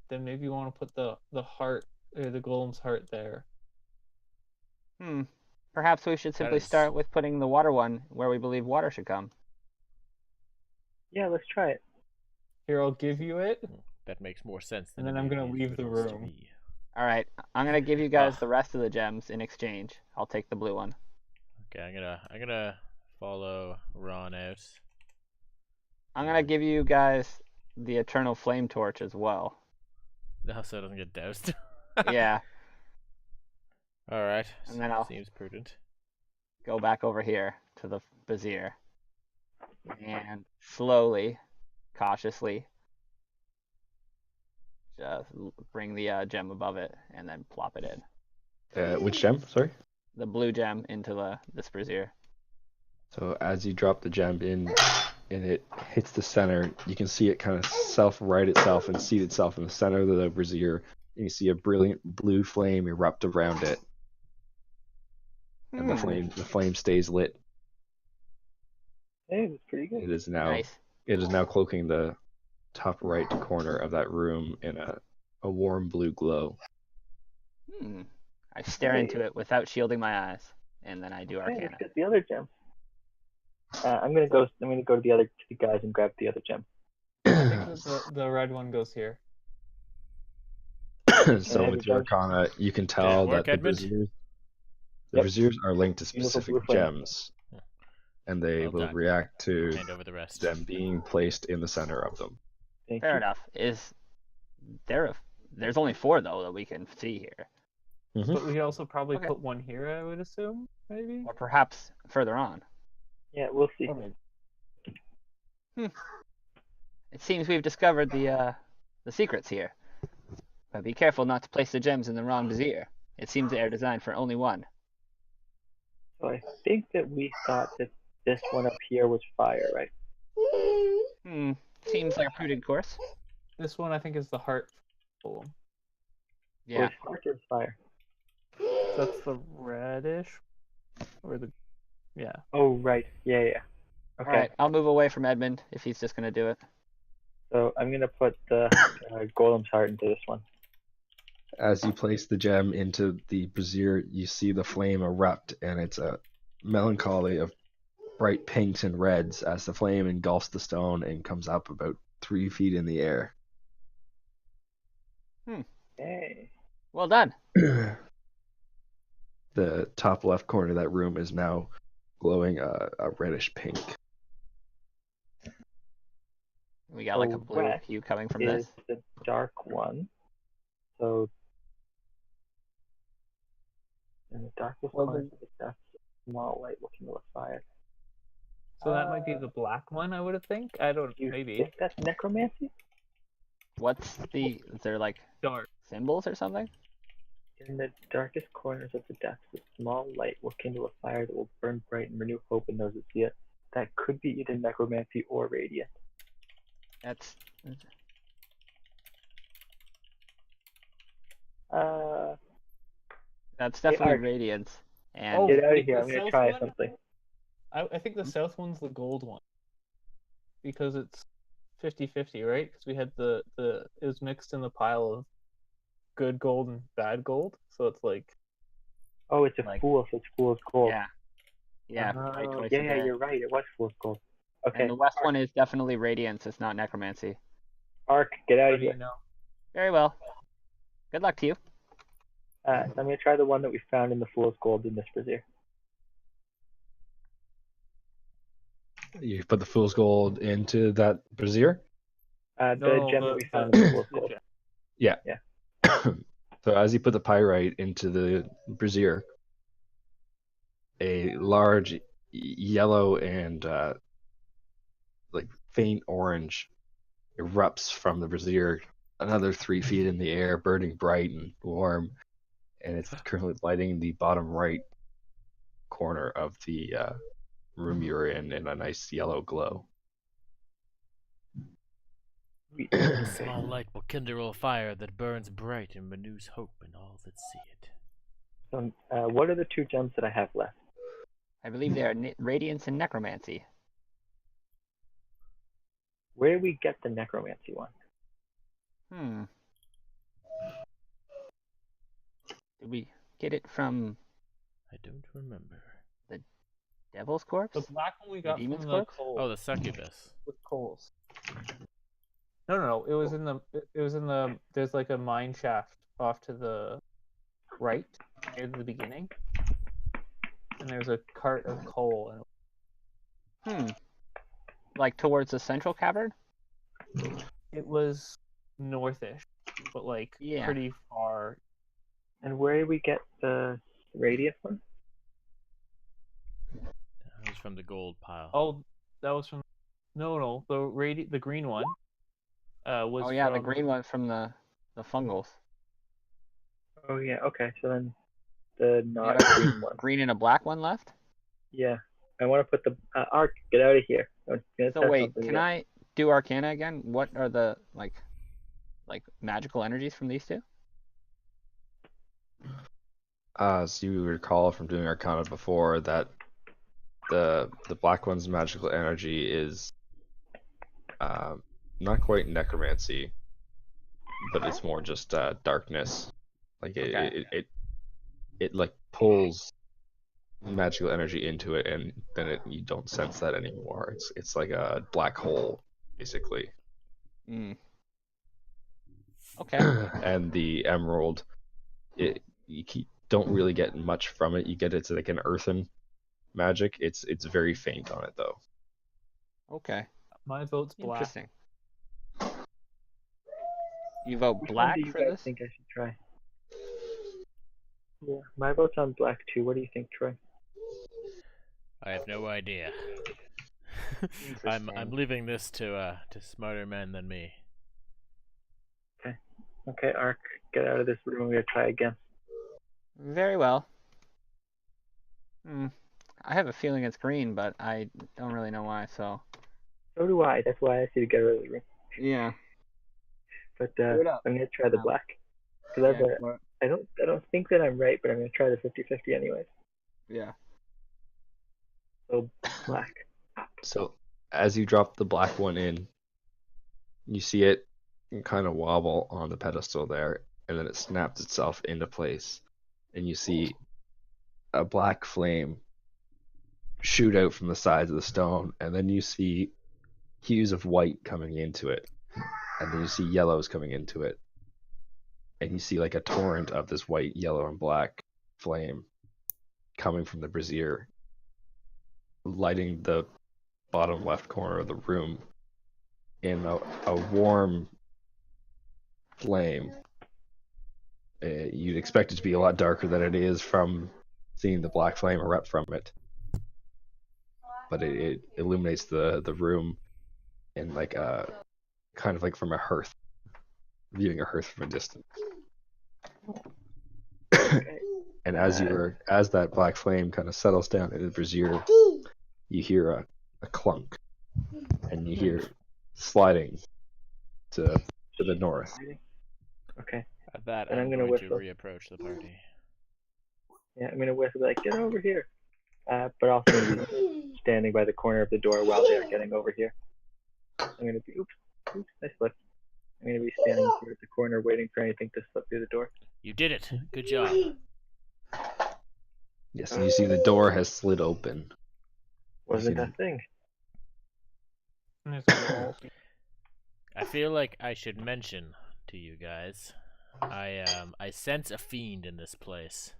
then maybe you want to put the heart or the golem's heart there. Perhaps we should simply is- start with putting the water one where we believe water should come. Yeah, let's try it. Here, I'll give you it. That makes more sense. And than then I'm gonna any leave the riddles to room. me. All right, I'm gonna give you guys Ah. the rest of the gems in exchange. I'll take the blue one. Okay, I'm gonna follow Ron out. I'm gonna give you guys the eternal flame torch as well. No, so it doesn't get doused. Yeah. All right. And then I'll- Seems prudent. Go back over here to the brazier. And slowly, cautiously, just bring the gem above it and then plop it in. Which gem? Sorry. The blue gem into this brazier. So as you drop the gem in and it hits the center, you can see it kind of self-right itself and seat itself in the center of the brazier. And you see a brilliant blue flame erupt around it, and the flame stays lit. Hey, that's pretty good. It is now Nice. cloaking the top right corner of that room in a warm blue glow. I stare into it without shielding my eyes, and then I do Hey, Arcana. let's get the other gem. I'm gonna go to the other two guys and grab the other gem. I think the red one goes here. So with your Arcana, you can tell work, that Edmund. the Yep. braziers are linked to Beautiful specific blue flame. gems, and they Well will done. react to Hand over the rest. them being placed in the center of them. Thank Fair you. enough. There's only 4 though that we can see here, But we could also probably Okay. put one here, I would assume, maybe. or perhaps further on. Yeah, we'll see. Or maybe. It seems we've discovered the secrets here. But be careful not to place the gems in the wrong brazier. It seems they are designed for only one. So I think that we thought that this one up here was fire, right? Seems like a prudent course. This one I think is the heart golem. Yeah. Or heart or fire? So that's the reddish, or the yeah. Oh, right. Yeah. Okay. Alright, I'll move away from Edmund if he's just gonna do it. So I'm gonna put the golem's heart into this one. As you place the gem into the brazier, you see the flame erupt, and it's a melancholy of bright pinks and reds as the flame engulfs the stone and comes up about 3 feet in the air. Hey. Well done. The top left corner of that room is now glowing a reddish pink. We got like a So blue red hue coming from Is this. the dark one. So in the darkest Well, corners of the depths, a small light will kindle a fire. So that might be the black one, I would think. I don't You maybe think that's necromancy? What's is there like dark. symbols or something? In the darkest corners of the depths, a small light will kindle a fire that will burn bright and renew hope in those that see it. That could be either necromancy or radiant. That's Uh, definitely Arch. radiance. And Oh, get out wait, of here! the I'm gonna south try one? something. I think the south one's the gold one. Because it's 50-50, right? Because we had the it was mixed in the pile of good gold and bad gold. So it's like Oh, it's a Like- fool, so it's fool's gold. yeah, Oh, right choice yeah, there. you're right. It was fool's gold. Okay, And the west one is definitely radiance. It's not necromancy. Ark, get out how of do you here. know? Very well. Good luck to you. So I'm gonna try the one that we found in the fool's gold in this brazier. You put the fool's gold into that brazier. The No, gem that we found in the fool's gold. gem. So as you put the pyrite into the brazier, a large yellow and like faint orange erupts from the brazier, another 3 feet in the air, burning bright and warm, and it's currently lighting the bottom right corner of the room you're in a nice yellow glow. A small light will kindle a fire that burns bright and renews hope in all that see it. So, what are the 2 gems that I have left? I believe they are Radiance and Necromancy. Where do we get the necromancy one? Did we get it from I don't remember. Devil's Corpse? The black one we got from Demon's the Corpse? coal. Oh, the succubus. With coals. No. It was in the. There's like a mine shaft off to the right near the beginning, and there's a cart of coal. And Like towards the central cavern? it was northish, but like Yeah. pretty far. And where do we get the radius one? That was from the gold pile. Oh, that was from. No. The green one. Was. Oh yeah, the from- green one from the fungals. Oh yeah, okay. So then the not Yeah. green one. Green and a black one left? Yeah. I want to put the Ark. Get out of here. So wait, can I do Arcana again? What are the like magical energies from these 2? So you recall from doing Arcana before that the black one's magical energy is not quite necromancy, but it's more just darkness. Like it like pulls magical energy into it, and then you don't sense that anymore. It's like a black hole, basically. Okay. And the emerald, don't really get much from it. You get it's like an earthen magic. It's very faint on it though. Okay. My vote's black. Interesting. You vote Which one black do you for guys this? think I should try? Yeah, my vote's on black too. What do you think, Troy? I have no idea. I'm Interesting. leaving this to smarter men than me. Okay, Ark, get out of this room. We're gonna try again. Very well. I have a feeling it's green, but I don't really know why. So. So do I. That's why I asked you to get out of the room. Yeah. But it up. I'm gonna try the Um, black. Cause I don't think that I'm right, but I'm gonna try the 50-50 anyways. Yeah. So black. So as you drop the black one in, you see it kind of wobble on the pedestal there, and then it snaps itself into place, and you see a black flame shoot out from the sides of the stone, and then you see hues of white coming into it, and then you see yellows coming into it, and you see like a torrent of this white, yellow, and black flame coming from the brazier, lighting the bottom left corner of the room in a warm flame. You'd expect it to be a lot darker than it is from seeing the black flame erupt from it, but it illuminates the room in like a kind of like from a hearth, viewing a hearth from a distance. And as that black flame kind of settles down into the brazier, you hear a clunk, and you hear sliding to the north. Okay. At that, And I'm I'm gonna going to whistle. reapproach the party. Yeah, I'm gonna whistle like, get over here. But also gonna be standing by the corner of the door while they're getting over here. I'm gonna be oops, I slipped. I'm gonna be standing here at the corner waiting for anything to slip through the door. You did it. Good job. Yes, and you see the door has slid open. Wasn't see- a thing. And there's a wall. I feel like I should mention to you guys, I sense a fiend in this place.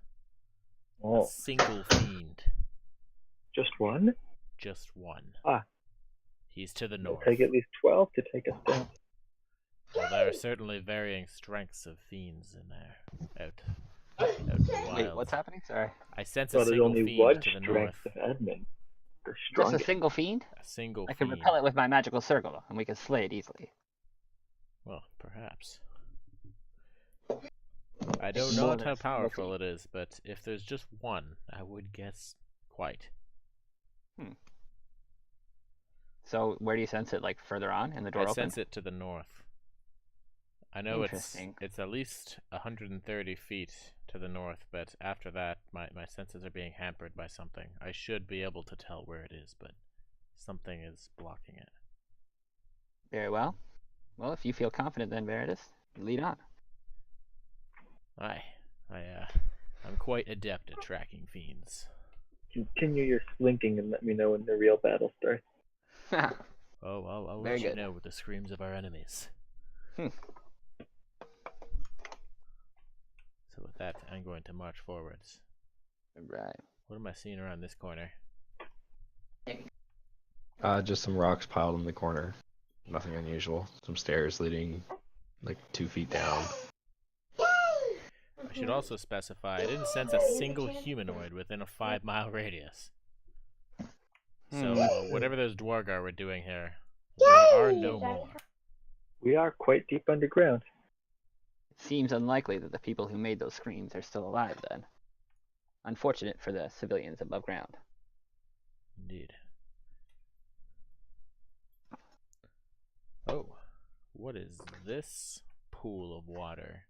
A Oh, single fiend. just one? Just one. Ah. He's to the It'll north. take at least 12 to take us down. Well, there are certainly varying strengths of fiends in there. Out in the wild. Wait, what's happening? Sorry. I sense Well, a there's single only fiend one to the strength north. of admin. The Just a strongest. single fiend? A single I can fiend. repel it with my magical circle, and we can slay it easily. Well, perhaps. I know It's more not than how a single powerful feat. it is, but if there's just one, I would guess quite. So where do you sense it? Like further on, and the I door open? sense it to the north. I know Interesting. it's at least 130 feet to the north, but after that, my senses are being hampered by something. I should be able to tell where it is, but something is blocking it. Very well. Well, if you feel confident, then Veritas, lead on. Aye, I'm quite adept at tracking fiends. Continue your slinking and let me know when the real battle starts. Oh, I'll Very let you good. know with the screams of our enemies. Hmm. So with that, I'm going to march forwards. Right. What am I seeing around this corner? Just some rocks piled in the corner. Nothing unusual. Some stairs leading like 2 feet down. I should also specify I didn't sense a single humanoid within a 5-mile radius. So whatever those Dwargar were doing here, there are no more. We are quite deep underground. It seems unlikely that the people who made those screams are still alive then. Unfortunate for the civilians above ground. Indeed. Oh, what is this pool of water?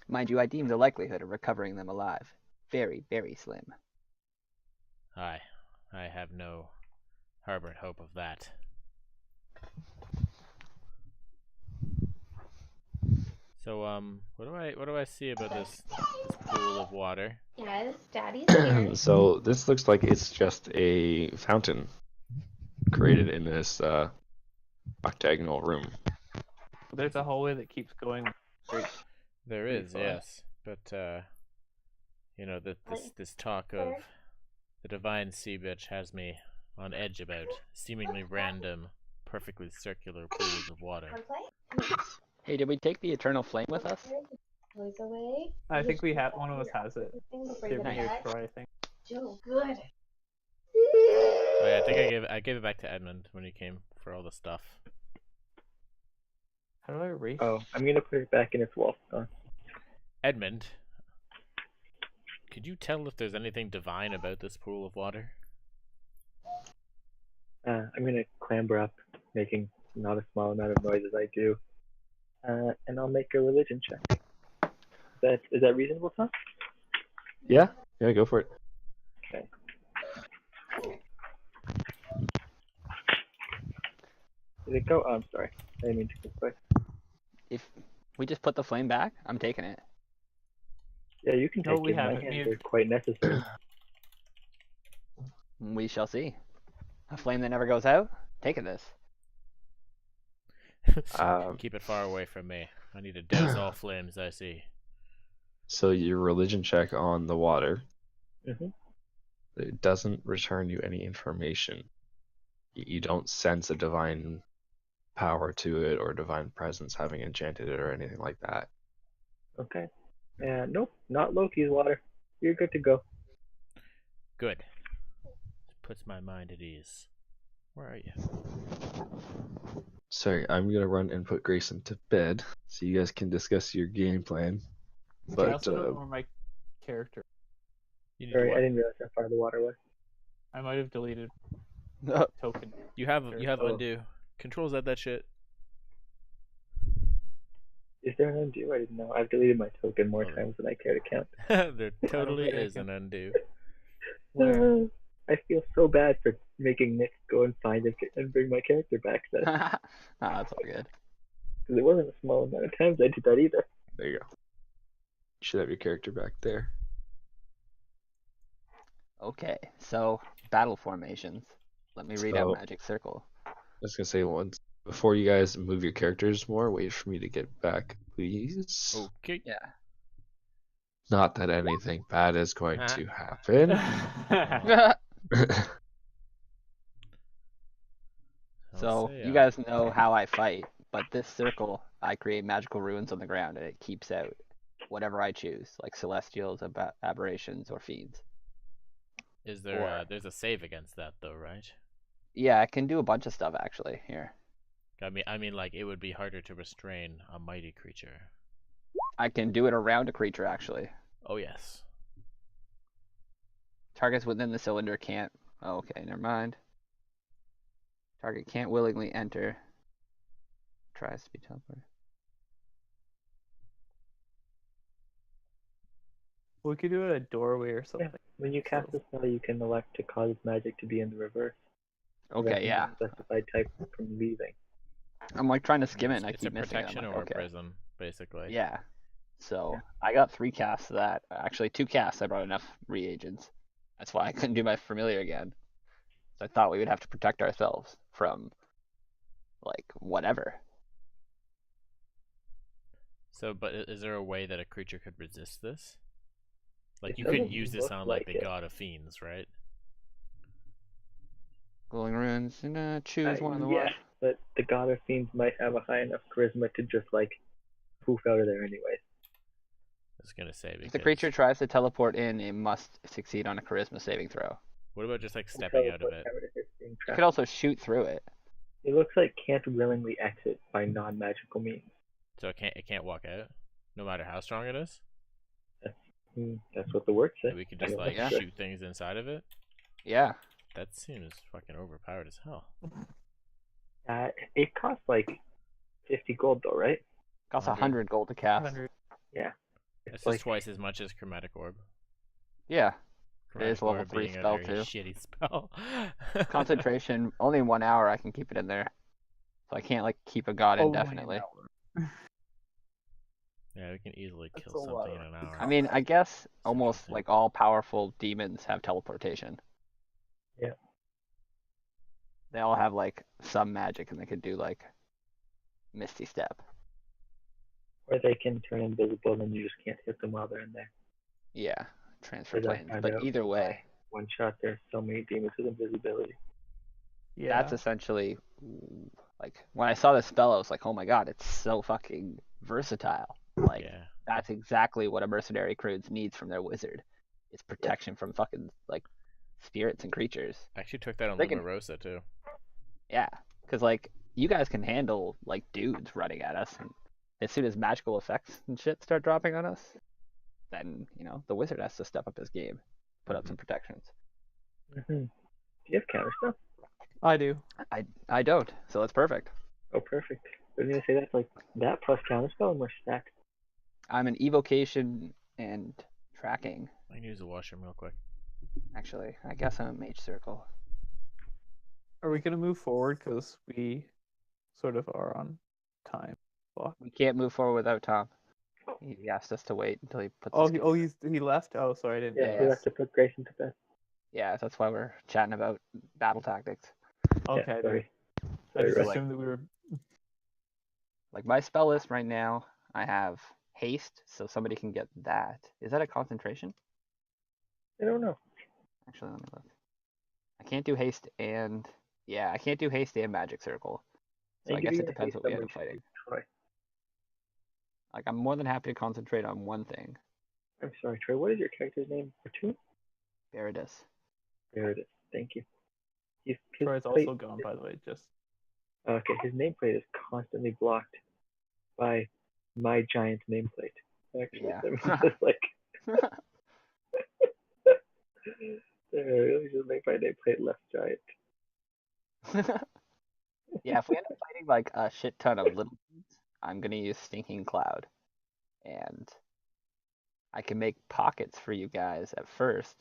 Mind you, I deem the likelihood of recovering them alive very, very slim. Aye, I have no harbored hope of that. So, what do I see about this pool of water? Yes, Daddy's here. So this looks like it's just a fountain created in this octagonal room. There's a hallway that keeps going straight. There Pretty is, far. yes, but you know that this talk of the divine sea bitch has me on edge about seemingly random, perfectly circular pools of water. Hey, did we take the eternal flame with us? Toys away. I think we have one of us has it. Before Here, you go to here, bed. Troy, I think. Joe, good. Oh yeah, I think I gave it back to Edmund when he came for all the stuff. How do I erase? Oh, I'm gonna put it back in its wall. Edmund, could you tell if there's anything divine about this pool of water? I'm gonna clamber up, making not a small amount of noise as I do, and I'll make a religion check. Is that reasonable, Tom? Yeah, go for it. Okay. Did it go? Oh, I'm sorry. I didn't mean to click quick. If we just put the flame back, I'm taking it. Yeah, you can No, take we it. My haven't. hands are quite necessary. We shall see. A flame that never goes out? Taking this. Keep it far away from me. I need to douse all flames I see. So your religion check on the water, Mm-hmm. it doesn't return you any information. You don't sense a divine power to it or divine presence having enchanted it or anything like that. Okay. Nope, not Loki's water. You're good to go. Good. Puts my mind at ease. Where are you? Sorry, I'm gonna run and put Grayson to bed so you guys can discuss your game plan. I But also don't know where my character. You need Sorry, to I what? didn't realize how far the water was. I might have deleted token. You have Oh. undo. Control Z that shit. Is there an undo? I didn't know. I've deleted my token more Oh. times than I care to count. There totally think I is can- an undo. Where? I feel so bad for making Nick go and find it and bring my character back then. That's all good. Because it wasn't a small amount of times I did that either. there you go. You should have your character back there. Okay, so battle formations. Let me read out So- Magic Circle. I was gonna say once before you guys move your characters more, wait for me to get back, please. Okay. Yeah. Not that anything bad is going to happen. So you guys know how I fight, but this circle, I create magical ruins on the ground, and it keeps out whatever I choose, like celestials, aberrations, or fiends. Is there or- there's a save against that though, right? Yeah, I can do a bunch of stuff actually here. I mean like it would be harder to restrain a mighty creature. I can do it around a creature actually. Oh yes. Targets within the cylinder can't. Oh, okay, never mind. Target can't willingly enter. Tries to be teleported. We could do it at a doorway or something. When you cast So- a spell, you can elect to cause magic to be in the reverse. Okay, preventing yeah. the specified type from leaving. I'm like trying to skim it and I It's keep a missing it. I'm protection like, or okay. a prism, basically. Yeah. So I got 3 casts of that. Actually, 2 casts. I brought enough reagents. That's why I couldn't do my familiar again. So I thought we would have to protect ourselves from, like, whatever. So, but is there a way that a creature could resist this? Like, It you couldn't doesn't use this look on, like, like the it. God of Fiends, right? Glowing runes. And choose one of the yeah, ones. but the God of Fiends might have a high enough charisma to just like poof out of there anyways. I was gonna say, because... If the creature tries to teleport in, it must succeed on a charisma saving throw. What about just, like, stepping out of it? You could also shoot through it. It looks like can't willingly exit by non-magical means. So it can't walk out? No matter how strong it is? That's what the word says. And we could just, I don't like, know. shoot things inside of it? Yeah. That seems fucking overpowered as hell. It costs like 50 gold though, right? Costs 100. 100 gold to cast. 100. Yeah. That's It's just like twice as much as Chromatic Orb. Yeah. Chromatic is level Orb 3 being spell, a very too. shitty spell. Concentration, only 1 hour I can keep it in there. So I can't, like, keep a god Only an indefinitely. hour. Yeah, we can easily That's kill a lot something in of- an hour. I mean, I guess almost interesting. like all powerful demons have teleportation. Yeah. They all have like some magic and they could do like Misty Step. or they can turn invisible and you just can't hit them while they're in there. Yeah, transfer As I planes. found But out either in way, my one shot, there's so many demons with invisibility. Yeah. that's essentially like when I saw this spell, I was like, oh my god, it's so fucking versatile. Like Yeah. that's exactly what a mercenary crew needs from their wizard. It's protection from fucking like spirits and creatures. I actually took that on They can- Lumarosa too. Yeah, because like you guys can handle like dudes running at us, and as soon as magical effects and shit start dropping on us, then you know the wizard has to step up his game, put up some protections. Mm-hmm. Do you have counter stuff? I do. I don't, so it's perfect. Oh, perfect. I was gonna say that's like that plus counter spell and we're stacked. I'm an evocation and tracking. I can use the washroom real quick. Actually, I guess I'm a mage circle. Are we gonna move forward because we sort of are on time clock? We can't move forward without Tom. He asked us to wait until he puts. Oh, his he left. Oh, sorry, I didn't. Yeah, Yeah, we yes. have to put Grayson to bed. Yeah, that's why we're chatting about battle tactics. Okay, Yeah, then. sorry. I just Sorry, assumed that we were. Like my spell list right now, I have haste, so somebody can get that. Is that a concentration? I don't know. Actually, let me look. I can't do haste and I can't do haste and magic circle. So I Maybe guess it I depends hate what we end up somebody fighting. Troy. Like I'm more than happy to concentrate on one thing. I'm sorry, Troy. What is your character's name? Fortune? Veridus. There it is. Thank you. His Troy's plate- also gone, by the way. Just Okay, his nameplate is constantly blocked by my giant nameplate. Actually, Yeah. let me just like let me just make my nameplate less giant. Yeah, if we end up fighting like a shit ton of little dudes, I'm gonna use Stinking Cloud. And I can make pockets for you guys at first.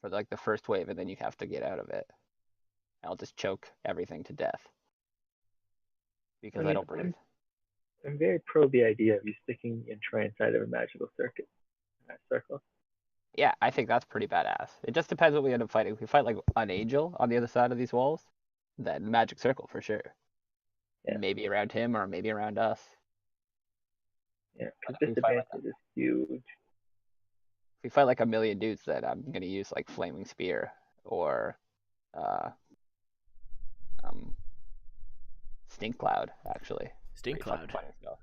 For like the first wave, and then you have to get out of it. I'll just choke everything to death. Because I mean, don't breathe. I'm very pro the idea of you sticking and Troy inside of a magical circle. Yeah, I think that's pretty badass. It just depends what we end up fighting. If we fight like an angel on the other side of these walls, then magic circle for sure. Yeah. Maybe around him or maybe around us. Yeah, because If we fight like disadvantage is huge. If we fight like a million dudes, then I'm gonna use like flaming spear or stink cloud actually. Stink Pretty fucking Cloud. funny stuff.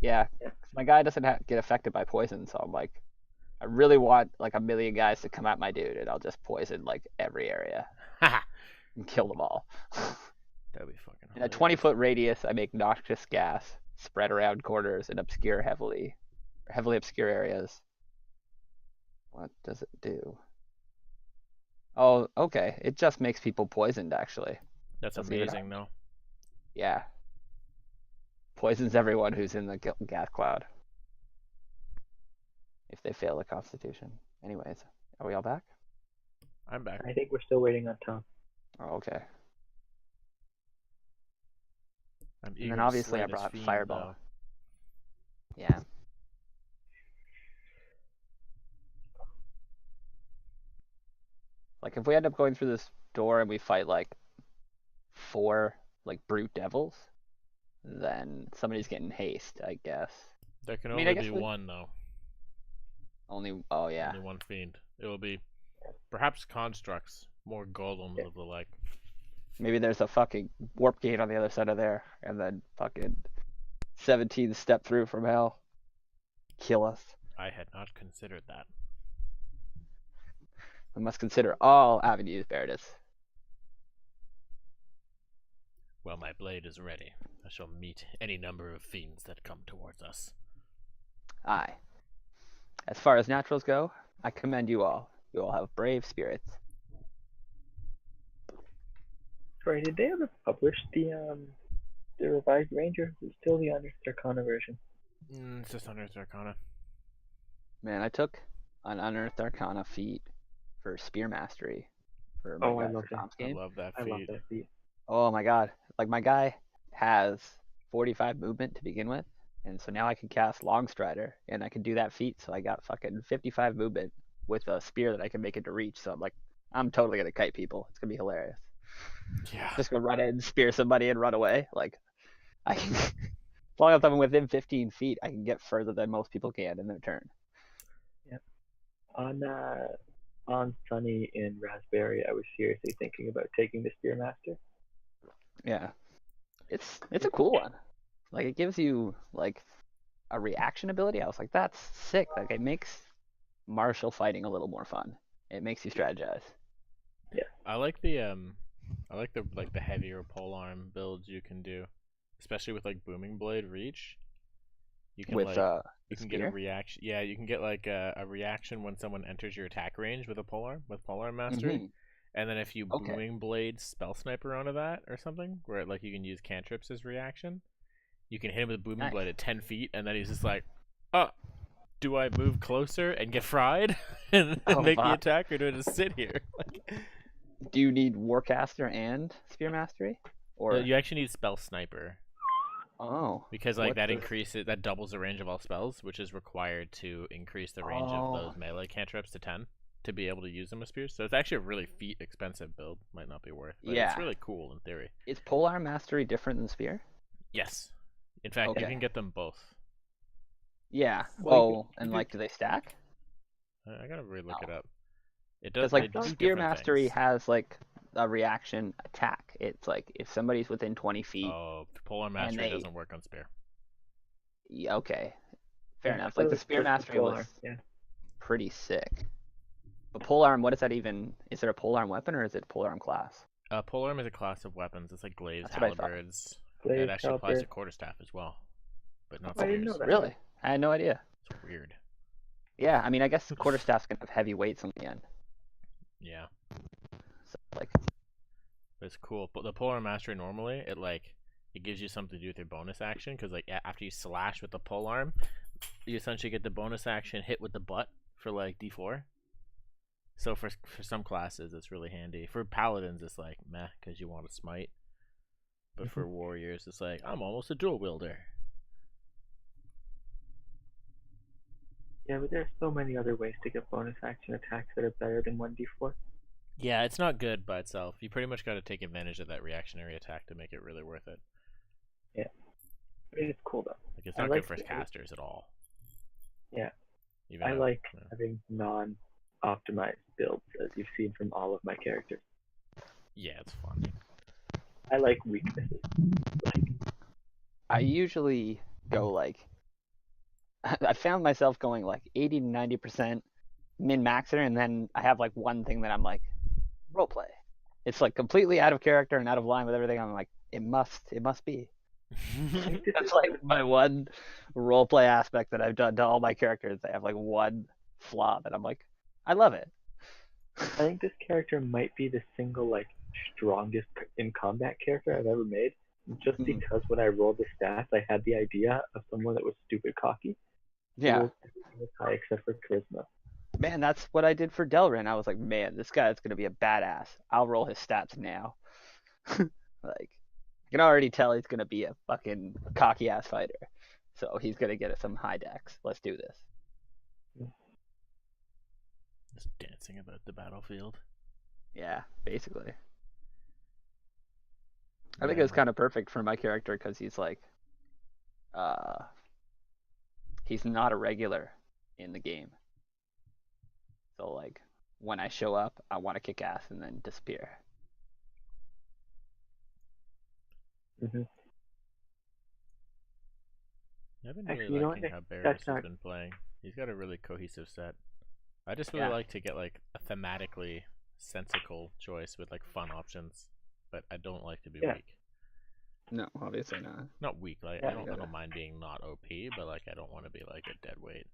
Yeah, Yeah. 'cause my guy doesn't get affected by poison, so I'm like, I really want like a million guys to come at my dude, and I'll just poison like every area Haha. and kill them all. That'd be fucking In a hilarious. 20-foot radius, I make noxious gas spread around corners in heavily obscure areas. What does it do? Oh, okay. It just makes people poisoned, actually. That's Doesn't even amazing, though. Yeah. Poisons everyone who's in the gas cloud. If they fail the Constitution. Anyways, are we all back? I'm back. I think we're still waiting on Tom. Oh, okay. I'm And then obviously I brought Fireball. Yeah. Like if we end up going through this door and we fight like 4 like brute devils, then somebody's getting haste, I guess. There can I mean, only I guess be we- one, though. Oh yeah. Only one fiend. It will be perhaps constructs, more golems of the like. Maybe there's a fucking warp gate on the other side of there, and then fucking 17 step through from hell. Kill us. I had not considered that. We must consider all avenues, Veritas. Well, my blade is ready. I shall meet any number of fiends that come towards us. Aye. As far as naturals go, I commend you all. You all have brave spirits. Sorry, did they ever publish the revised Ranger? It's still the Unearthed Arcana version. It's just Unearthed Arcana. Man, I took an Unearthed Arcana feat for Spear Mastery for my Oh, I guy love for that. Tom's I game. love that I love feat. that feat. Oh my god. Like my guy has 45 movement to begin with, and so now I can cast Longstrider and I can do that feat, so I got fucking 55 movement with a spear that I can make it to reach. So I'm like, I'm totally gonna kite people. It's gonna be hilarious. Yeah. Just gonna run in, spear somebody, and run away. Like I can as long as I'm within 15 feet, I can get further than most people can in their turn. On Sunny in Raspberry, I was seriously thinking about taking the Spearmaster. Yeah. It's a cool one. Like it gives you like a reaction ability. I was like, that's sick. Like it makes martial fighting a little more fun. It makes you strategize. I like the the heavier polearm builds you can do, especially with like booming blade reach. You can With you can get a spear? reaction. Yeah, you can get like a reaction when someone enters your attack range with a polearm mastery. Mhm. And then if you Okay. booming blade spell sniper onto that or something, where like you can use cantrips as reaction, you can hit him with a booming Nice. blade at 10 feet, and then he's just like, oh, do I move closer and get fried and Oh, make the fuck. attack, or do I just sit here? Like, Do you need Warcaster and Spear Mastery? Or you actually need spell sniper oh, because like what that the- that doubles the range of all spells, which is required to increase the range of those melee cantrips to 10 to be able to use them as spears. So it's actually a really feat expensive build. Might not be worth, but Yeah. it's really cool in theory. Is Polearm Mastery different than Spear? Yes, in fact, you Okay. can get them both. Yeah. Well, And like, do they stack? I gotta really look it Oh. up. It does. Because like they do Spear different Mastery things. has like a reaction attack. It's like if somebody's within 20 feet. Oh, polar mastery they- doesn't work on spear. Yeah, okay. Fair Yeah, enough. so Like the it's Spear just the Mastery was polearm, yeah. pretty sick. But polearm, what is that even? Is it a polearm weapon or is it polearm class? Polearm is a class of weapons. It's like glaives, That's what I thought. halberds. Glaive, It actually applies to halberd. quarterstaff as well, but not I didn't spears. know that. Really? I had no idea. It's weird. Yeah, I mean, I guess quarterstaff's gonna have heavy weights on the end. Yeah, So like, but it's cool. But the polar mastery normally it gives you something to do with your bonus action because like after you slash with the polearm, you essentially get the bonus action hit with the butt for like D4. So for some classes it's really handy. For paladins it's like meh because you want to smite, but for warriors it's like I'm almost a dual wielder. Yeah, but there's so many other ways to get bonus action attacks that are better than 1d4. Yeah, it's not good by itself. You pretty much got to take advantage of that reactionary attack to make it really worth it. I mean, it's cool though. Like it's I not like good for the- casters at all. Yeah. Even I though- like yeah. having non-optimized builds, as you've seen from all of my characters. Yeah, it's fun. I like weaknesses. Like, I usually go like, I found myself going like 80 to 90% min-maxer, and then I have like one thing that I'm like, roleplay. It's like completely out of character and out of line with everything. I'm like, it must be. That's like my one roleplay aspect that I've done to all my characters. They have like one flaw that I'm like, I love it. I think this character might be the single like strongest in combat character I've ever made. Just because when I rolled the stats, I had the idea of someone that was stupid cocky. Yeah. High except for charisma. Man, that's what I did for Delrin. I was like, man, this guy's gonna be a badass. I'll roll his stats now. Like, I can already tell he's gonna be a fucking cocky ass fighter. So he's gonna get us some high decks. Let's do this. Just dancing about the battlefield. Yeah, basically. I think it was kind of perfect for my character because he's like, he's not a regular in the game. So like, when I show up, I want to kick ass and then disappear. Mm-hmm. I've been really Actually, liking how Barris has been playing. He's got a really cohesive set. I just really like to get like a thematically sensical choice with like fun options, but I don't like to be weak. No, obviously not. Not weak. Like I don't mind being not OP, but like I don't want to be like a dead weight.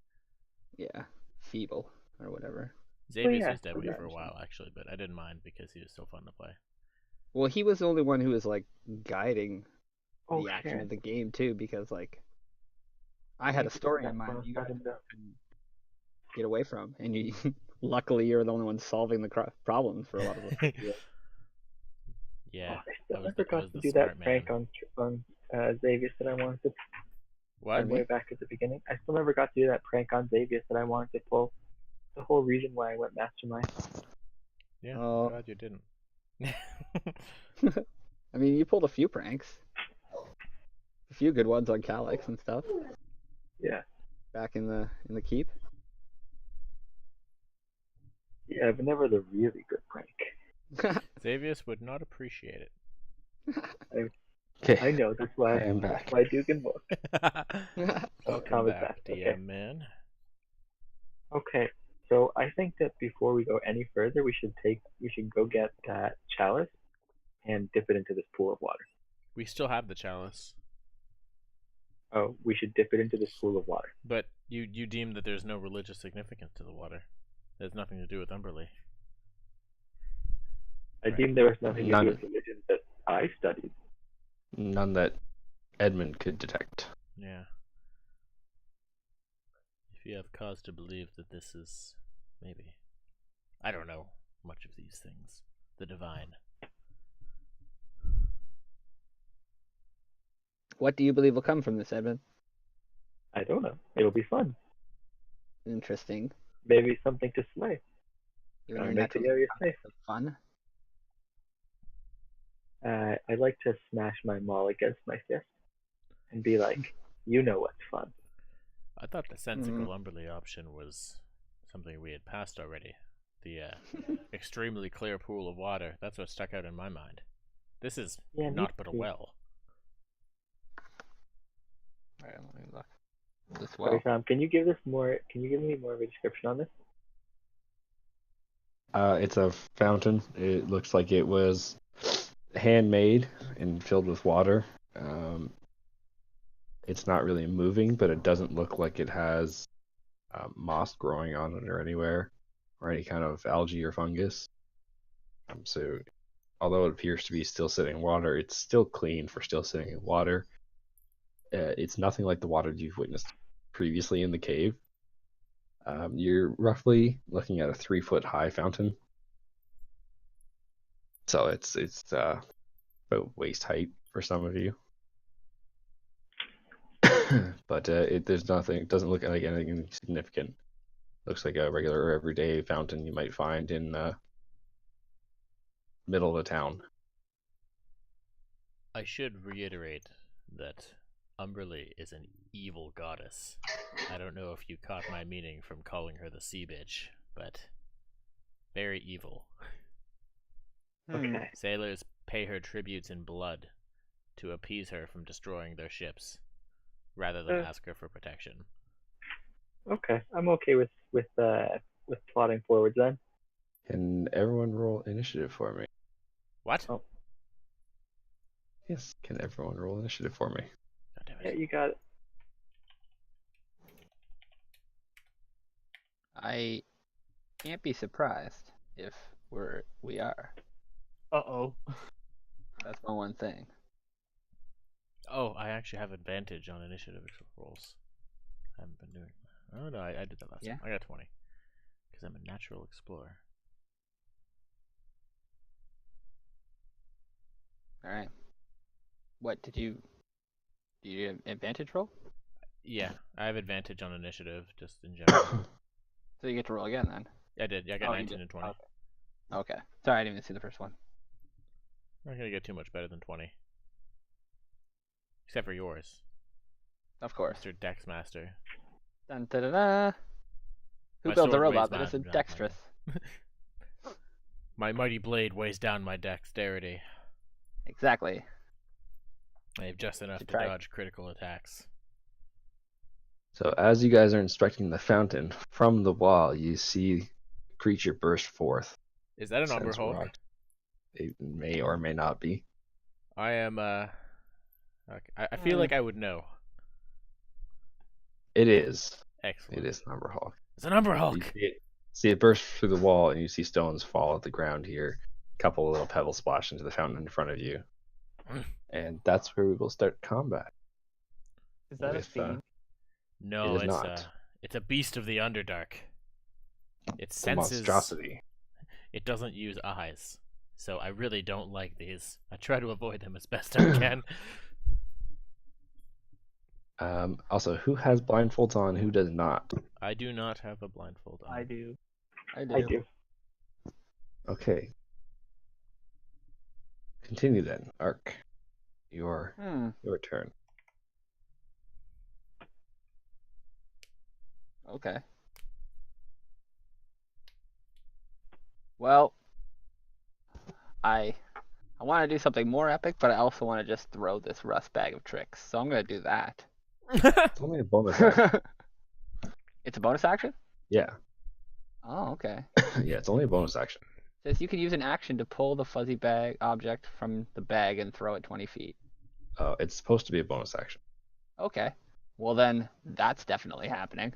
Yeah, feeble or whatever. Xavius was dead weight for a while actually, but I didn't mind because he was so fun to play. Well, he was the only one who was like guiding the action of the game too, because like I had a story in mind you guys couldn't get away from, and you luckily you're the only one solving the problems for a lot of them. Yeah. I forgot to do that prank on Xavius that I wanted to. What? Way back at the beginning, I still never got to do that prank on Xavius that I wanted to pull. The whole reason why I went mastermind. Yeah, I'm glad you didn't. I mean, you pulled a few pranks, a few good ones on Calyx and stuff. Yeah. Back in the keep. Yeah, but never the really good prank. Xavius would not appreciate it. I know, that's why I'm back. That's why Duke and Book. Welcome back, DM man. Okay, so I think that before we go any further, we should go get that chalice and dip it into this pool of water. We still have the chalice. Oh, we should dip it into this pool of water. But you deem that there's no religious significance to the water. There's nothing to do with Umberlee. I deem there was nothing to do with religion that I studied. None that Edmund could detect. Yeah. If you have cause to believe that this is, maybe, I don't know much of these things, the divine. What do you believe will come from this, Edmund? I don't know. It'll be fun. Interesting. Maybe something to slay. You want to make the area safe? Fun. I'd like to smash my maul against my fist and be like, you know what's fun. I thought the sensical Umberlee option was something we had passed already. The extremely clear pool of water. That's what stuck out in my mind. This is not but a well. Alright, let me look. This well. Sorry, Tom, can you give me more of a description on this? It's a fountain. It looks like it was handmade and filled with water. It's not really moving, but it doesn't look like it has moss growing on it or anywhere, or any kind of algae or fungus. So, although it appears to be still sitting in water, it's still clean for still sitting in water. It's nothing like the water you've witnessed previously in the cave. You're roughly looking at a 3-foot high fountain. So it's about waist height for some of you. But there's nothing. It doesn't look like anything significant. Looks like a regular everyday fountain you might find in the middle of the town. I should reiterate that Umberlee is an evil goddess. I don't know if you caught my meaning from calling her the sea bitch, but very evil. Okay. Sailors pay her tributes in blood to appease her from destroying their ships, rather than ask her for protection. Okay, I'm okay with plotting forward then. Can everyone roll initiative for me? What? Oh. Yes. Can everyone roll initiative for me? God damn Yeah, it. you got it. I can't be surprised if we are. Uh-oh. That's my one thing. Oh, I actually have advantage on initiative rolls. I haven't been doing that. Oh no, I did that last time. I got 20. Because I'm a natural explorer. Alright. What did you have advantage roll? Yeah, I have advantage on initiative, just in general. So you get to roll again then. I did. Yeah, I got Oh, you 19 did. and 20. Okay. Sorry, I didn't even see the first one. I'm not gonna get too much better than 20. Except for yours, Of course. Mr. Dexmaster. Dun, da, da, da. Who My builds a sword robot weighs that mad- isn't mad- dexterous? My mighty blade weighs down my dexterity. Exactly. I have just enough Should to try. dodge critical attacks. So as you guys are inspecting the fountain, from the wall you see a creature burst forth. Is that an Umber Sends Hulk? rocks. It may or may not be. I am, okay. I feel like I would know. It is. Excellent. It is an Umber Hulk. It's an Umber You Hulk! see it burst through the wall, and you see stones fall at the ground here. A couple of little pebbles splash into the fountain in front of you. And that's where we will start combat. Is that a With, fiend? No, It is it's not. it's a beast of the Underdark. It It's a senses. monstrosity. It doesn't use eyes, so I really don't like these. I try to avoid them as best I can. Also, who has blindfolds on? Who does not? I do not have a blindfold on. I do. I I do. Okay. Continue then, Ark. Your turn. Okay. Well, I want to do something more epic, but I also want to just throw this rust bag of tricks. So I'm going to do that. It's only a bonus action. It's a bonus action? Yeah. Oh, okay. Yeah, it's only a bonus action. Says you can use an action to pull the fuzzy bag object from the bag and throw it 20 feet. It's supposed to be a bonus action. Okay. Well then, that's definitely happening.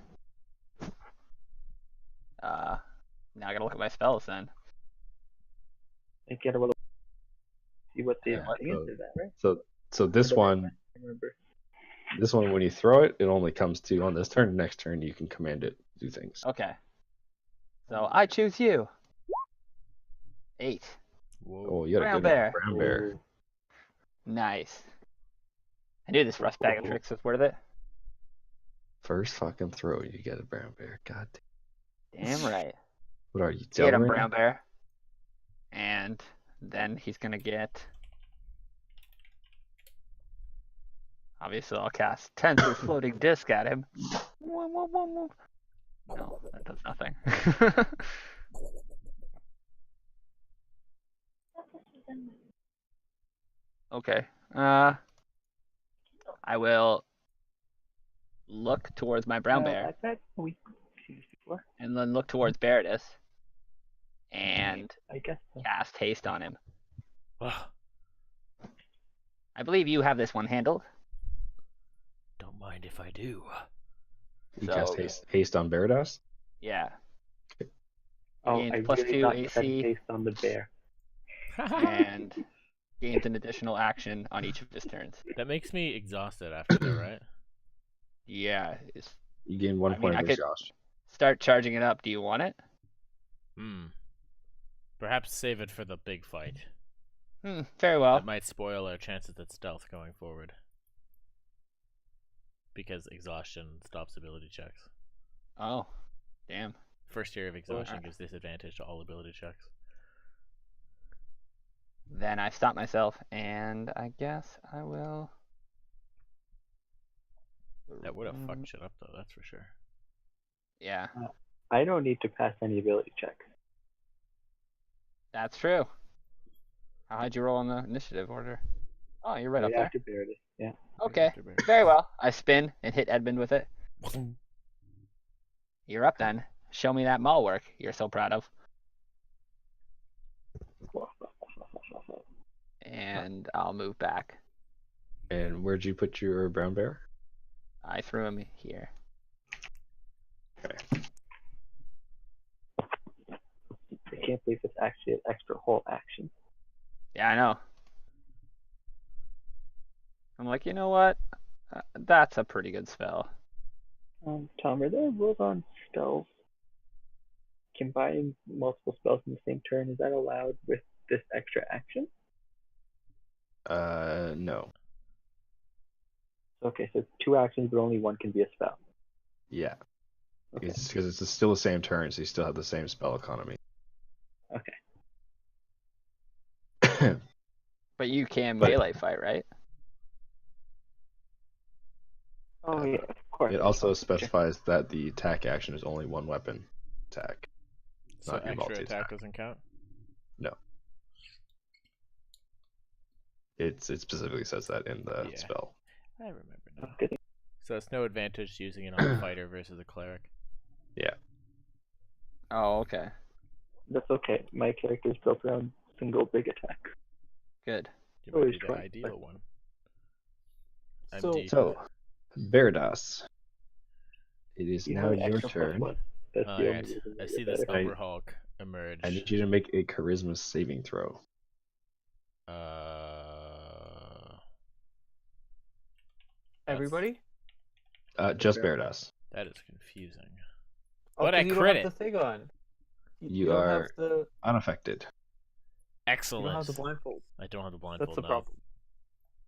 Now I gotta look at my spells then. I get a little. See what the Yeah, thing is to that, right? So this one, I remember. when you throw it, it only comes to on this turn. Next turn, you can command it to do things. Okay. So I choose you. 8. Whoa. Oh, you got a Brown good bear. brown bear. Nice. I knew this rust bag of tricks was worth it. First fucking throw, you get a brown bear. God damn. Damn right. What are you Get him, telling me? brown bear. And then he's gonna get. Obviously, I'll cast Tensor Floating Disc at him. No, that does nothing. Okay. I will look towards my brown bear I bet we seen this before. and then look towards Beardus and I guess so. cast haste on him. Ugh. I believe you have this one handled. Don't mind if I do. You So- cast haste on Baradas? Yeah. Oh, Gains I plus really 2 thought you said AC. based on the bear. And gains an additional action on each of his turns. That makes me exhausted after that, right? Yeah. You gain one I mean, point I of could- exhaustion. Start charging it up. Do you want it? Perhaps save it for the big fight. Very well. That might spoil our chances at stealth going forward. Because exhaustion stops ability checks. Oh, damn. First tier of exhaustion Alright. gives disadvantage to all ability checks. Then I stop myself, and I guess I will. That would have fucked shit up though, that's for sure. Yeah, I don't need to pass any ability checks. that's true. How'd you roll in the initiative order? Oh, you're right up there. After Beardus, yeah. Okay, very well. I spin and hit Edmund with it. You're up then. Show me that mall work you're so proud of. and I'll move back. And where'd you put your brown bear? I threw him here. Okay. I can't believe it's actually an extra whole action. Yeah, I know. I'm like, you know what? That's a pretty good spell. Tom, are there rules on spells? Combining multiple spells in the same turn, is that allowed with this extra action? No. Okay, so 2 actions, but only one can be a spell. Yeah. Okay. It's because it's still the same turn, so you still have the same spell economy. Okay. But you can But- melee fight, right? Oh yeah, of course. It also specifies that the attack action is only one weapon attack. So Not your extra multi-attack. attack doesn't count? No. It specifically says that in the Yeah. spell. I remember now. Good. So it's no advantage using it on a fighter versus a cleric. Yeah. Oh, okay. That's okay. My character is built around single big attack. Good. You might Always be the try. ideal one. I'm So- deep. So, Veritas, it is You now have your extra turn. +1. That's the only Alright, reason why I you're see this better. Umber Hulk emerge. I need you to make a charisma saving throw. Everybody? Just Veritas. That is confusing. Oh, But 'cause I you crit don't have it. the thing on. You don't are- have the Unaffected. you Excellent. don't have the blindfold. I don't have the blindfold. That's the no. problem.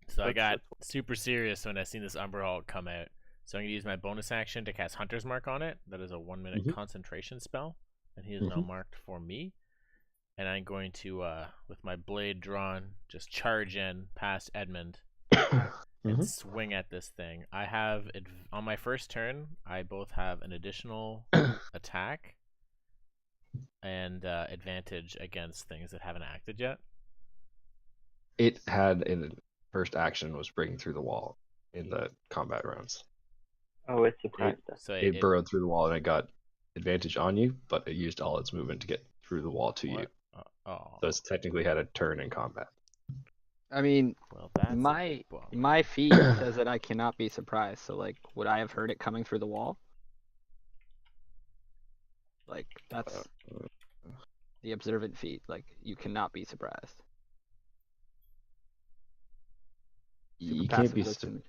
So I got That's- super serious when I seen this Umber Hulk come out. So I'm gonna use my bonus action to cast Hunter's Mark on it. That is a 1-minute Mhm. concentration spell, and he is now marked for me. And I'm going to, with my blade drawn, just charge in past Edmund and Mhm. swing at this thing. I have on my first turn. I both have an additional attack and advantage against things that haven't acted yet. It had in first action was breaking through the wall in the combat rounds. Oh, it's surprised us. So It burrowed through the wall and it got advantage on you, but it used all its movement to get through the wall to you. What? Oh, So it's technically had a turn in combat. I mean, well, that's a my bummer. my feat says that I cannot be surprised. So, like, would I have heard it coming through the wall? Like, that's the observant feat. Like, you cannot be surprised. You Super can't passive be wisdom.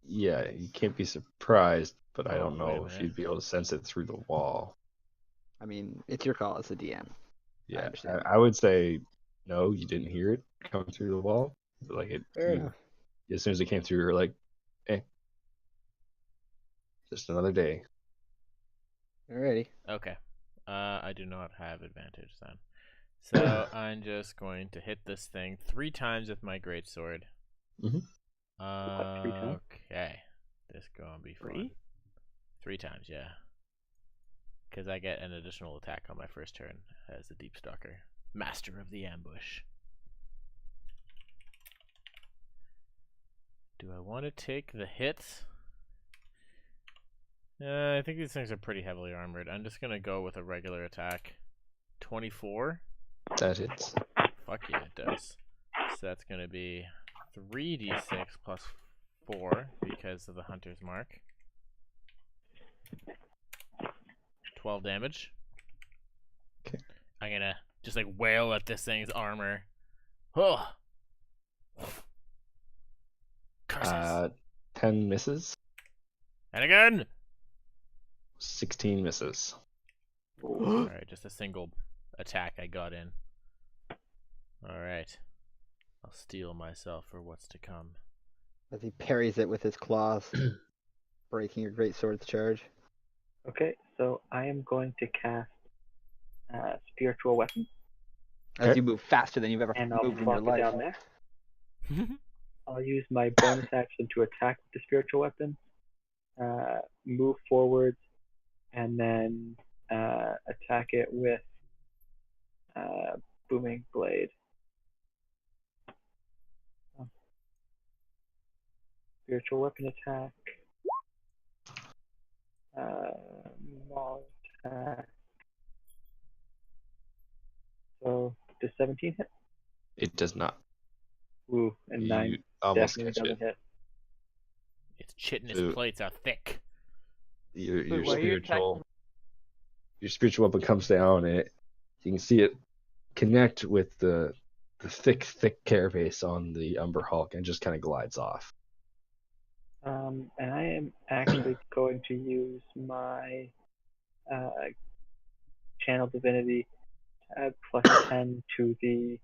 Yeah, you can't be surprised, but I Oh, don't wait a know if minute. you'd be able to sense it through the wall. I mean, it's your call as a DM. Yeah, understand. I would say no, you didn't hear it come through the wall. But like Fair enough. as soon as it came through, you're like, just another day. Alrighty. Okay. I do not have advantage then. So I'm just going to hit this thing 3 times with my greatsword. Mhm. What, 3 times? Okay. This gonna be fun. 3? 3 times, yeah. Because I get an additional attack on my first turn as the Deep Stalker. Master of the Ambush. Do I want to take the hit? I think these things are pretty heavily armored. I'm just going to go with a regular attack. 24? That hits. Fuck yeah, it does. So that's going to be 3d6 plus 4 because of the Hunter's Mark. 12 damage. Okay. I'm going to just like wail at this thing's armor. Oh! Curses. 10 misses, And again! 16 misses. Alright, just a single attack I got in. Alright. I'll steel myself for what's to come. As he parries it with his claws, breaking your great sword's charge. Okay, so I am going to cast Spiritual Weapon, As Okay. you move faster than you've ever and I'll moved in your plop it life. down there. I'll use my bonus action to attack with the Spiritual Weapon, move forward, and then attack it with Booming Blade. Spiritual Weapon attack. Maul attack. So, does 17 hit? It does not. Ooh, and 9 You almost definitely catch it. doesn't hit. Its chitinous So- plates are thick. Your Wait, why are you spiritual weapon comes down, and you can see it connect with the thick carapace on the Umber Hulk, and just kind of glides off. And I am actually going to use my Channel Divinity to add +10 to the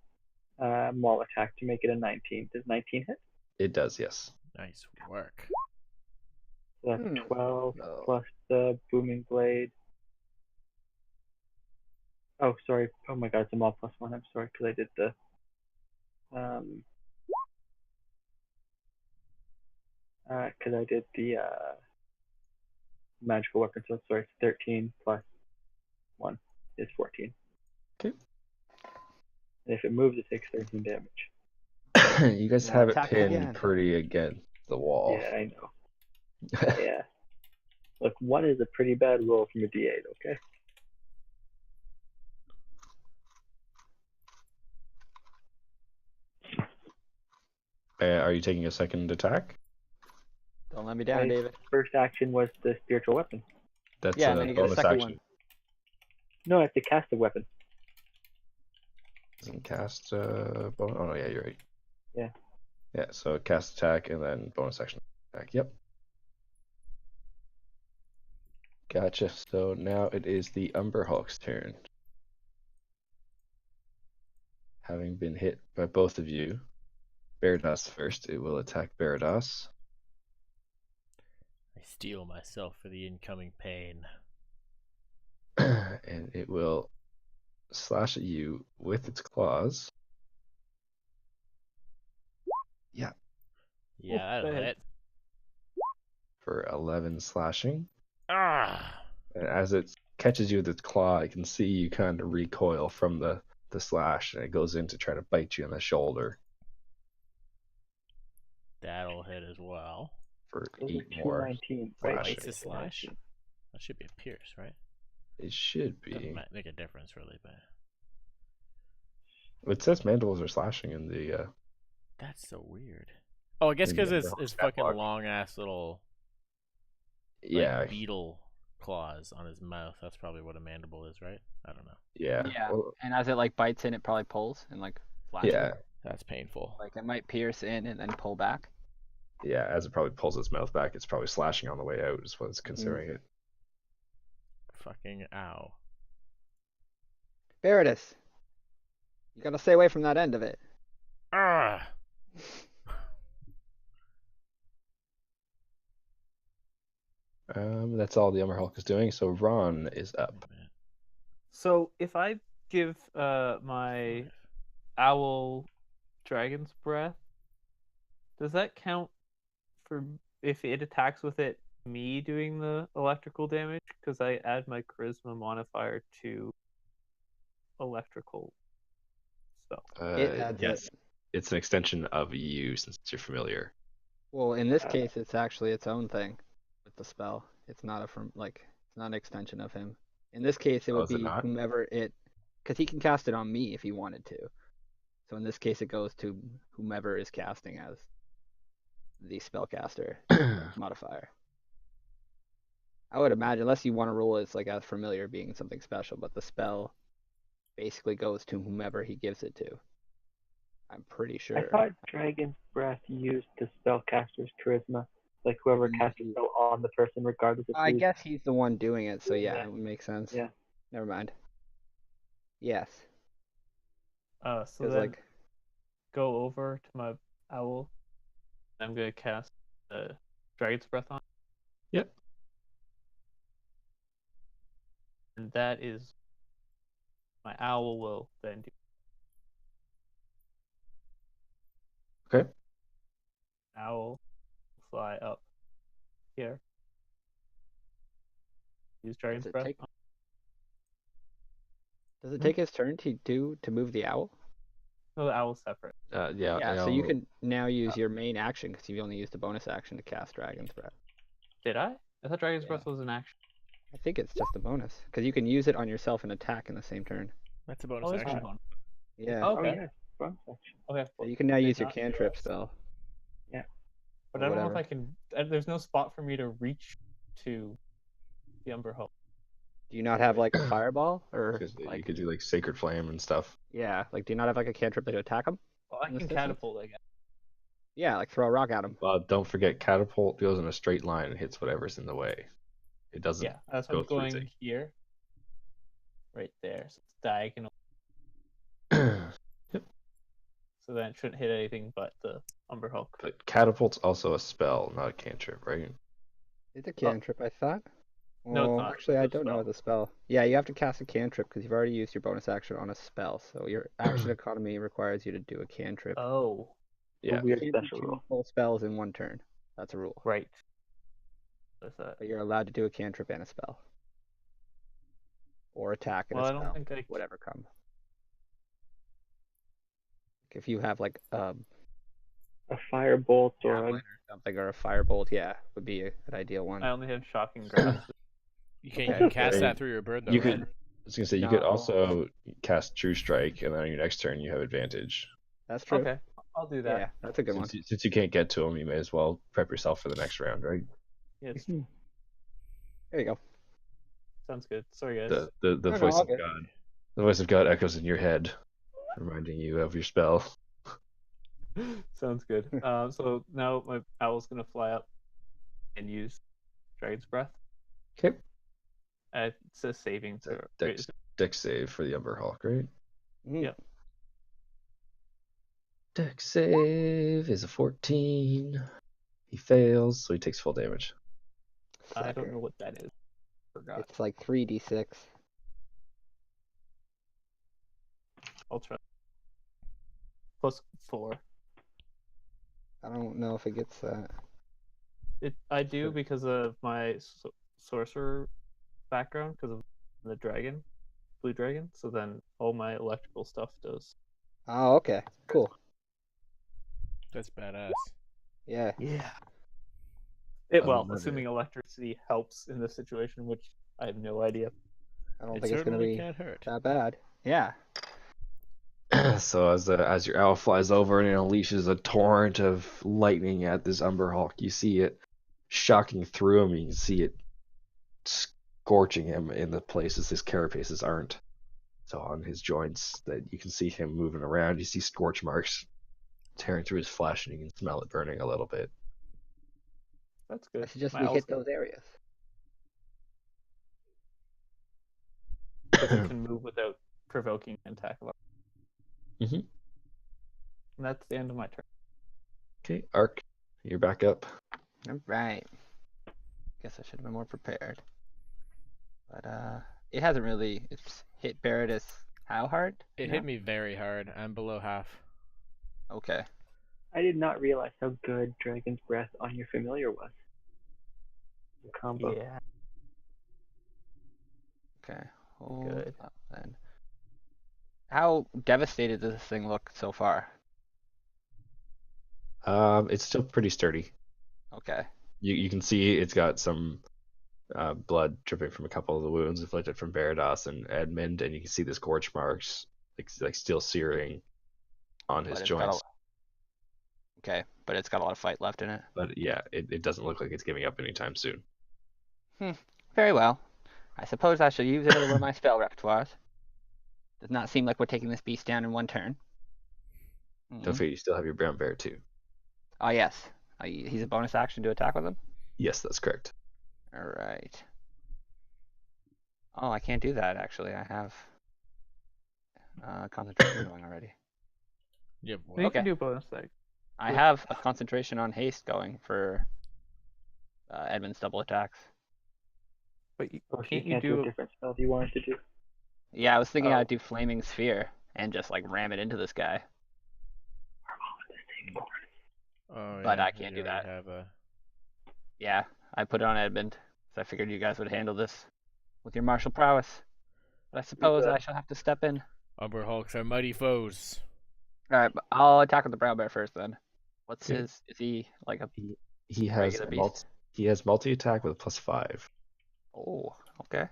maul attack to make it a 19. Does 19 hit? It does, yes. Nice work. So that's 12 No. plus the booming blade. Oh, sorry. Oh my god, it's a maul +1. I'm sorry, because I did the magical weapon. So sorry, it's 13 plus 1 is 14. Okay. And if it moves, it takes 13 damage. You guys Yeah, have it attack pinned again. pretty against the wall. Yeah, I know. Yeah. Look, 1 is a pretty bad roll from a D8, okay? Are you taking a second attack? Don't let me down, My David. first action was the spiritual weapon. That's Yeah, a and then you get a bonus second action. one. No, I have to cast a weapon. Doesn't cast bonus. Oh, yeah, you're right. Yeah. Yeah, so cast attack and then bonus action attack. Yep. Gotcha. So now it is the Umber Hulk's turn. Having been hit by both of you, Baradas first. It will attack Baradas. I steel myself for the incoming pain. And it will slash at you with its claws. Yeah. Yeah, that'll that hit. For 11 slashing. Ah! And as it catches you with its claw, I can see you kind of recoil from the slash, and it goes in to try to bite you on the shoulder That'll hit as well. for Those 8 are two more. 19, right? slashing. Bites a slash? That should be a pierce, right? It should be. Doesn't make a difference really, but It says mandibles are slashing in the. that's so weird. Oh, I guess In because the it's stat fucking block. long ass little like, Yeah, beetle claws on his mouth. That's probably what a mandible is, right? I don't know. yeah. Yeah. Well, And as it like bites in, it probably pulls and like flashes. yeah, That's painful. Like it might pierce in and then pull back. yeah. As it probably pulls its mouth back, it's probably slashing on the way out, is what it's considering it. Fucking ow. Baradas, you gotta stay away from that end of it. Ah! That's all the Umber Hulk is doing. So Ron is up. So if I give my owl dragon's breath, does that count for if it attacks with it me doing the electrical damage? Because I add my charisma modifier to electrical spell. It adds Yes, it. it's an extension of you since you're familiar. Well, in this case, it's actually its own thing with the spell. It's not it's not an extension of him. In this case, it Oh, would is it be not? whomever because he can cast it on me if he wanted to. So in this case, it goes to whomever is casting as the spellcaster modifier. I would imagine, unless you want to rule it as familiar being something special, but the spell basically goes to whomever he gives it to. I'm pretty sure. I thought Dragon's Breath used the spellcaster's charisma, like whoever casts a spell on the person, regardless of I who's- guess he's the one doing it, so yeah, Yeah. it would make sense. Yeah. Never mind. Yes. So 'Cause, then go over to my owl. I'm gonna cast dragon's breath on. Yep. And that is my owl will then do. Okay. Owl fly up here. Use dragon's Does it breath. take- Does it take his turn to move the owl? No, the owl's separate. Yeah. Yeah, so you can now use your main action because you only used the bonus action to cast Dragon's Breath. Did I? I thought dragon's Yeah. breath was an action. I think it's just a bonus because you can use it on yourself and attack in the same turn. That's a bonus Oh, it's action. one. Yeah. Oh, Oh okay. yeah. bonus action. Okay. So well, you can now did use your not- cantrip spell. But or I don't know if whatever. I can. There's no spot for me to reach to the Umber Hulk. Do you not have like a fireball or Because you like could do like Sacred Flame and stuff. yeah, like do you not have like a cantrip to attack him? Well, I In this can distance? catapult, I guess. Yeah, like throw a rock at him. Don't forget, Catapult goes in a straight line and hits whatever's in the way. It doesn't Yeah, that's go I'm through going here. Right there. So it's diagonal. things. So then it shouldn't hit anything but the Umber Hulk. But Catapult's also a spell, not a cantrip, right? It's a cantrip, I thought. No, it's Oh, not. actually, I It's a don't know spell. the spell. Yeah, you have to cast a cantrip because you've already used your bonus action on a spell. So your action economy requires you to do a cantrip. Oh, Yeah. A weird You can't do special two rule. full spells in one turn. That's a rule. right. What's that? But you're allowed to do a cantrip and a spell. Or attack and Well, a I don't spell. think I. Whatever comes. If you have like A firebolt or javelin or something or a firebolt, yeah, would be an ideal one. I only have shocking grasp. You can, Okay. you can cast Right. that through your bird, though, You right? could. I was gonna say you could No. also cast True Strike, and then on your next turn you have advantage. That's true. Okay, I'll do that. Yeah, that's a good one. Since you can't get to them, you may as well prep yourself for the next round, right? Yes, There you go. sounds good. Sorry, guys. The No, voice all of good. God, the voice of God echoes in your head, reminding you of your spell. Sounds good. So now my owl's gonna fly up and use Dragon's Breath. Okay. It says saving throw. Dex save for the Umber Hulk, right? Mhm. Yep. Dex save is a 14. He fails, so he takes full damage. I don't Sucker. know what that is. Forgot. It's like 3d6. I'll try. +4. I don't know if it gets that. I do because of my sorcerer background, because of the dragon, blue dragon. So then all my electrical stuff does. Oh, okay. Cool. That's badass. Yeah. Yeah. I Well, love assuming electricity helps in this situation, which I have no idea. I don't It think it's going to certainly be can't hurt. that bad. Yeah. So as your owl flies over and it unleashes a torrent of lightning at this Umber Hulk, you see it shocking through him. You can see it scorching him in the places his carapaces aren't. So on his joints, that you can see him moving around. You see scorch marks tearing through his flesh, and you can smell it burning a little bit. That's good. I suggest My we owl's hit good, those areas. because it can move without provoking an attack. Mhm. And that's the end of my turn. Okay, Ark, you're back up. All right. Guess I should have been more prepared. But it hasn't really. It's hit Barrettus how hard? It No? hit me very hard. I'm below half. Okay. I did not realize how good Dragon's Breath on your familiar was. The combo. Yeah. Okay. Hold Good. up then. How devastated does this thing look so far? It's still pretty sturdy. Okay. You can see it's got some blood dripping from a couple of the wounds inflicted from Barados and Edmund, and you can see the scorch marks like still searing on his But it's got joints. Okay, but it's got a lot of fight left in it. But yeah, it doesn't look like it's giving up anytime soon. Very well. I suppose I shall use it over my spell repertoires. Does not seem like we're taking this beast down in one turn. Don't forget, you still have your brown bear too. Oh, yes. He's a bonus action to attack with him? Yes, that's correct. Alright. Oh, I can't do that, actually. I have concentration going already. Yeah, You well, Okay. can do bonus attack. I have a concentration on haste going for Edmund's double attacks. But Oh, so you can't you can't do do a different spell if you wanted to do. Yeah, I was thinking Oh. I'd do Flaming Sphere and just like ram it into this guy. oh, But yeah, I can't you do already that. Have a... Yeah, I put it on Edmund, so I figured you guys would handle this with your martial prowess. But I suppose I shall have to step in. Umber Hulks are mighty foes. Alright, but I'll attack with the brown bear first then. What's Okay. his? Is he like a? He has Regular beast? he has multi attack with a +5. Oh, okay.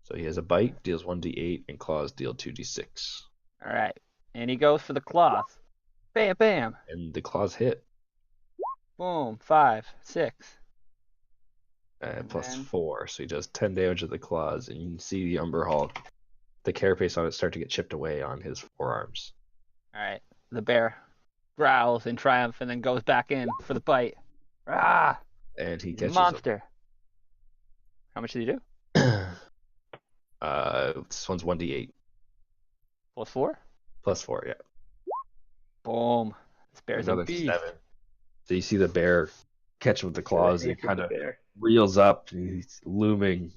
So he has a bite, deals 1d8, and claws deal 2d6. Alright. And he goes for the claws. Bam, bam. And the claws hit. Boom. 5, 6. Plus then- 4, so he does 10 damage with the claws, and you can see the Umber Hulk, the carapace on it start to get chipped away on his forearms. All right. The bear growls in triumph and then goes back in for the bite. Ah! And he He's a catches monster. How much did he do? him. This one's 1d8. Plus 4? Plus 4, yeah. Boom. This bear's Another a beast. 7. So you see the bear catch him with the claws, and he kind of Bear. reels up, and he's looming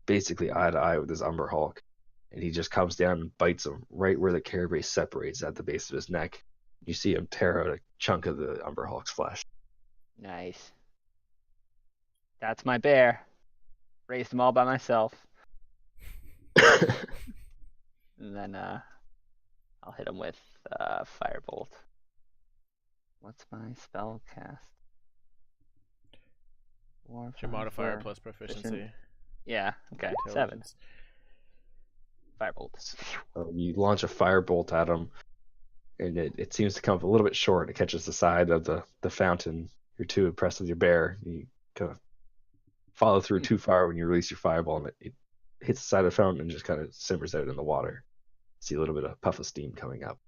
basically eye to eye with his Umber Hulk. And he just comes down and bites him right where the carapace separates at the base of his neck. You see him tear out a chunk of the Umber Hulk's flesh. Nice. That's my bear. Raised them all by myself. And then I'll hit him with Firebolt. What's my spell cast? What's your modifier plus proficiency? Yeah, okay. 7. Intelligence. Firebolt. You launch a firebolt at him, and it seems to come up a little bit short. It catches the side of the fountain. You're too impressed with your bear. You kind of follow through too far when you release your fireball, and it hits the side of the fountain and just kind of simmers out in the water. See a little bit of puff of steam coming up.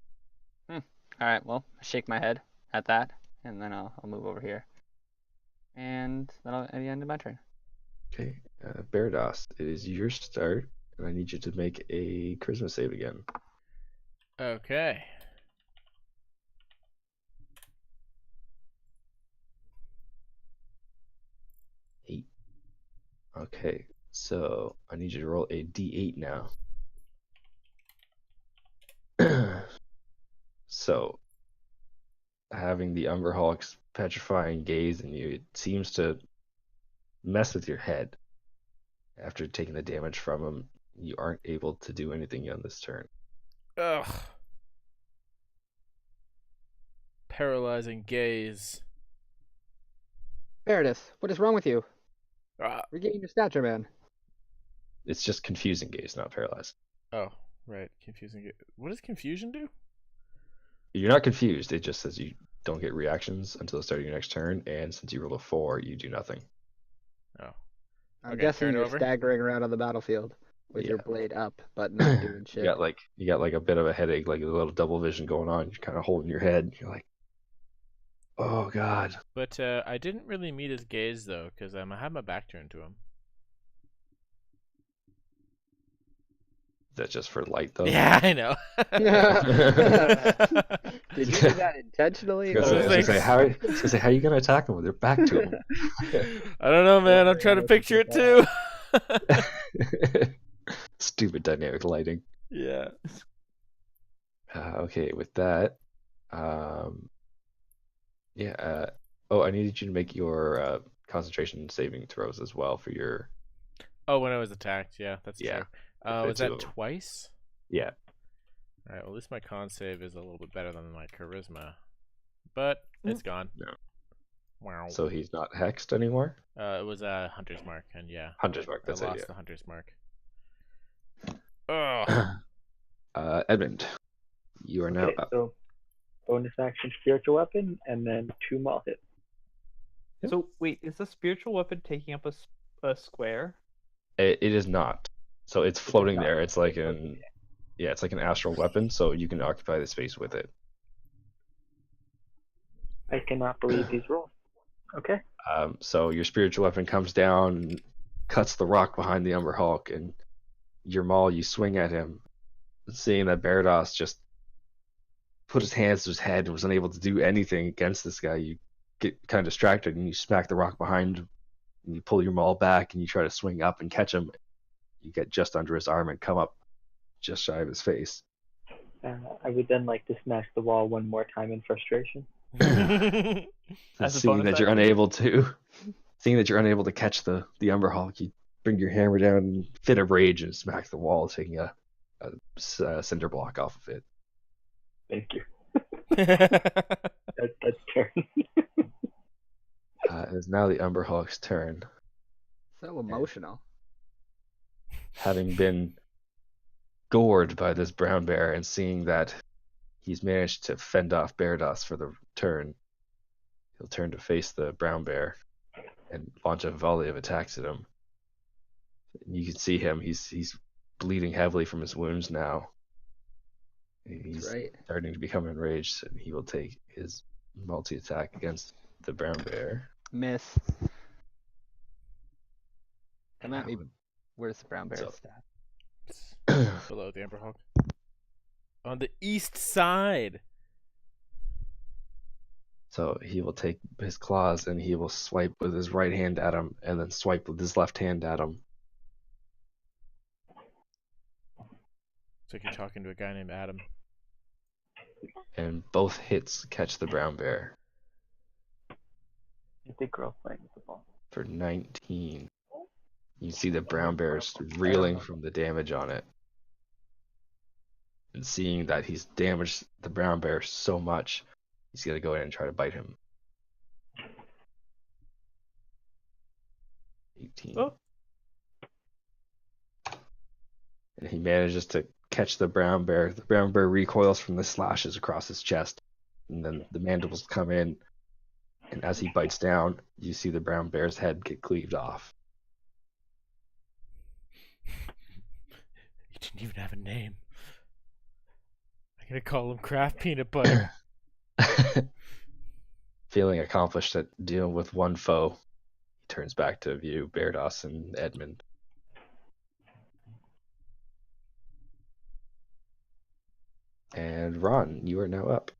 Alright, well, I shake my head at that, and then I'll move over here. And that'll be the end of my turn. Okay, Barados, it is your start, and I need you to make a charisma save again. Okay. Okay, so I need you to roll a d8 now. So, having the Umber Hulk's petrifying gaze in you, it seems to mess with your head. After taking the damage from him, you aren't able to do anything on this turn. Ugh. Paralyzing gaze. Meredith, what is wrong with you? Ah. Regain your stature, man. It's just confusing gaze, not paralyzed. Oh, right. Confusing gaze. What does confusion do? You're not confused, it just says you don't get reactions until the start of your next turn, and since you rolled a 4, you do nothing. Oh. I'm Okay, guessing turn you're over. staggering around on the battlefield with your Yeah. blade up, but not doing shit. You got like a bit of a headache, like a little double vision going on. You're kind of holding your head. You're like, oh god. But I didn't really meet his gaze, though, because I had my back turned to him. That's just for light, though. Yeah, I know. Did you do that intentionally? I was gonna say, how are you gonna attack him with your back to him? I don't know, man. I'm trying to picture it too. Stupid dynamic lighting. Yeah. Okay, with that, I needed you to make your concentration saving throws as well for your. Oh, when I was attacked, yeah, that's Yeah. true. The Was two that of 'em. twice? Yeah. Alright, well, at least my con save is a little bit better than my charisma. But it's gone. No. Wow. So he's not hexed anymore. It was a hunter's mark, and yeah, Hunter's mark. That's I it. lost Yeah. the hunter's mark. Ugh. Edmund, you are now Okay, up. so bonus action spiritual weapon, and then 2 maul hits. Yep. So wait, is the spiritual weapon taking up a square? It is not. So it's floating not. there. It's like it's like an astral weapon, so you can occupy the space with it. I cannot believe these rolls. Okay. So your spiritual weapon comes down and cuts the rock behind the Umber Hulk, and your maul, you swing at him, seeing that Barados just put his hands to his head and was unable to do anything against this guy. You get kind of distracted and you smack the rock behind him, and you pull your maul back and you try to swing up and catch him. You get just under his arm and come up just shy of his face. I would then like to smash the wall one more time in frustration. And As a seeing bonus that you're action? unable to catch the Umber Hulk, you bring your hammer down and fit of rage and smack the wall, taking a cinder block off of it. Thank you. That's turn. It is now the Umber Hulk's turn. So emotional. Having been gored by this brown bear and seeing that he's managed to fend off Beardos for the turn. He'll turn to face the brown bear and launch a volley of attacks at him. You can see him. He's bleeding heavily from his wounds now. He's right. starting to become enraged, and he will take his multi-attack against the brown bear. Miss. Come at me. Where's the brown bear So- stat? Below the Amber Hawk. On the east side. So he will take his claws and he will swipe with his right hand at him, and then swipe with his left hand at him. It's like you're talking to a guy named Adam. And both hits catch the brown bear I think girl playing with the ball. for 19. You see the brown bear is reeling from the damage on it. And seeing that he's damaged the brown bear so much, he's going to go in and try to bite him. 18. Oh. And he manages to catch the brown bear. The brown bear recoils from the slashes across his chest. And then the mandibles come in. And as he bites down, you see the brown bear's head get cleaved off. He didn't even have a name. I'm gonna call him Kraft Peanut Butter. Feeling accomplished at dealing with one foe, he turns back to view Beardos and Edmund. And Ron, you are now up.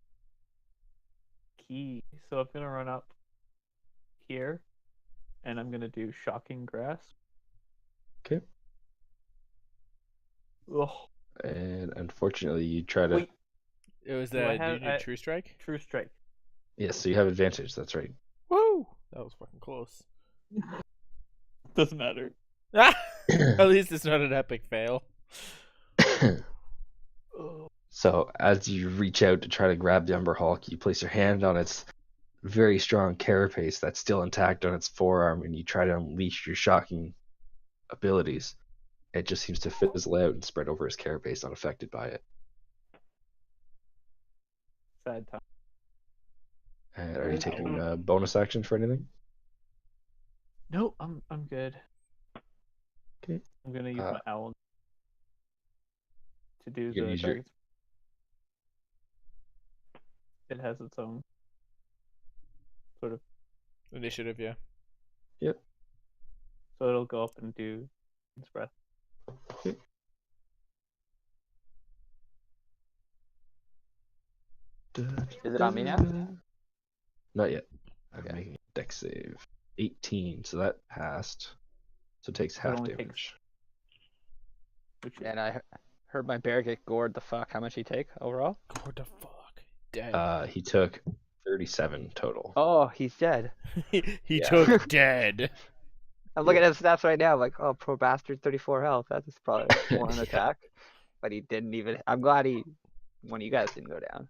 Key. So I'm gonna run up here, and I'm gonna do shocking grasp. Okay. Ugh. And unfortunately, you try to. Wait. It was Do I the have- Union True Strike? True strike. Yes, so you have advantage. That's right. Woo! That was fucking close. Doesn't matter. At least it's not an epic fail. So as you reach out to try to grab the Umber Hulk, you place your hand on its very strong carapace that's still intact on its forearm, and you try to unleash your shocking abilities. It just seems to fizzle out and spread over his carapace unaffected by it. Sad time. And are you taking a bonus action for anything? No, I'm good. Okay. I'm gonna use my owl to do You can the use your- target's- It has its own sort of, Initiative, yeah. so it'll go up and do its breath. Is it on me now? Not yet. Okay. I'm making a dex save. 18, so that passed. So it takes So it half only takes- damage. Which is And I heard my bear get gored the fuck. How much he take overall? What the fuck? Dead. He took 37 total. Oh, he's dead. he yeah. took dead. I'm looking at his stats right now. I'm like, oh, poor bastard, 34 health. That's probably one attack. But he didn't even. I'm glad one of you guys didn't go down.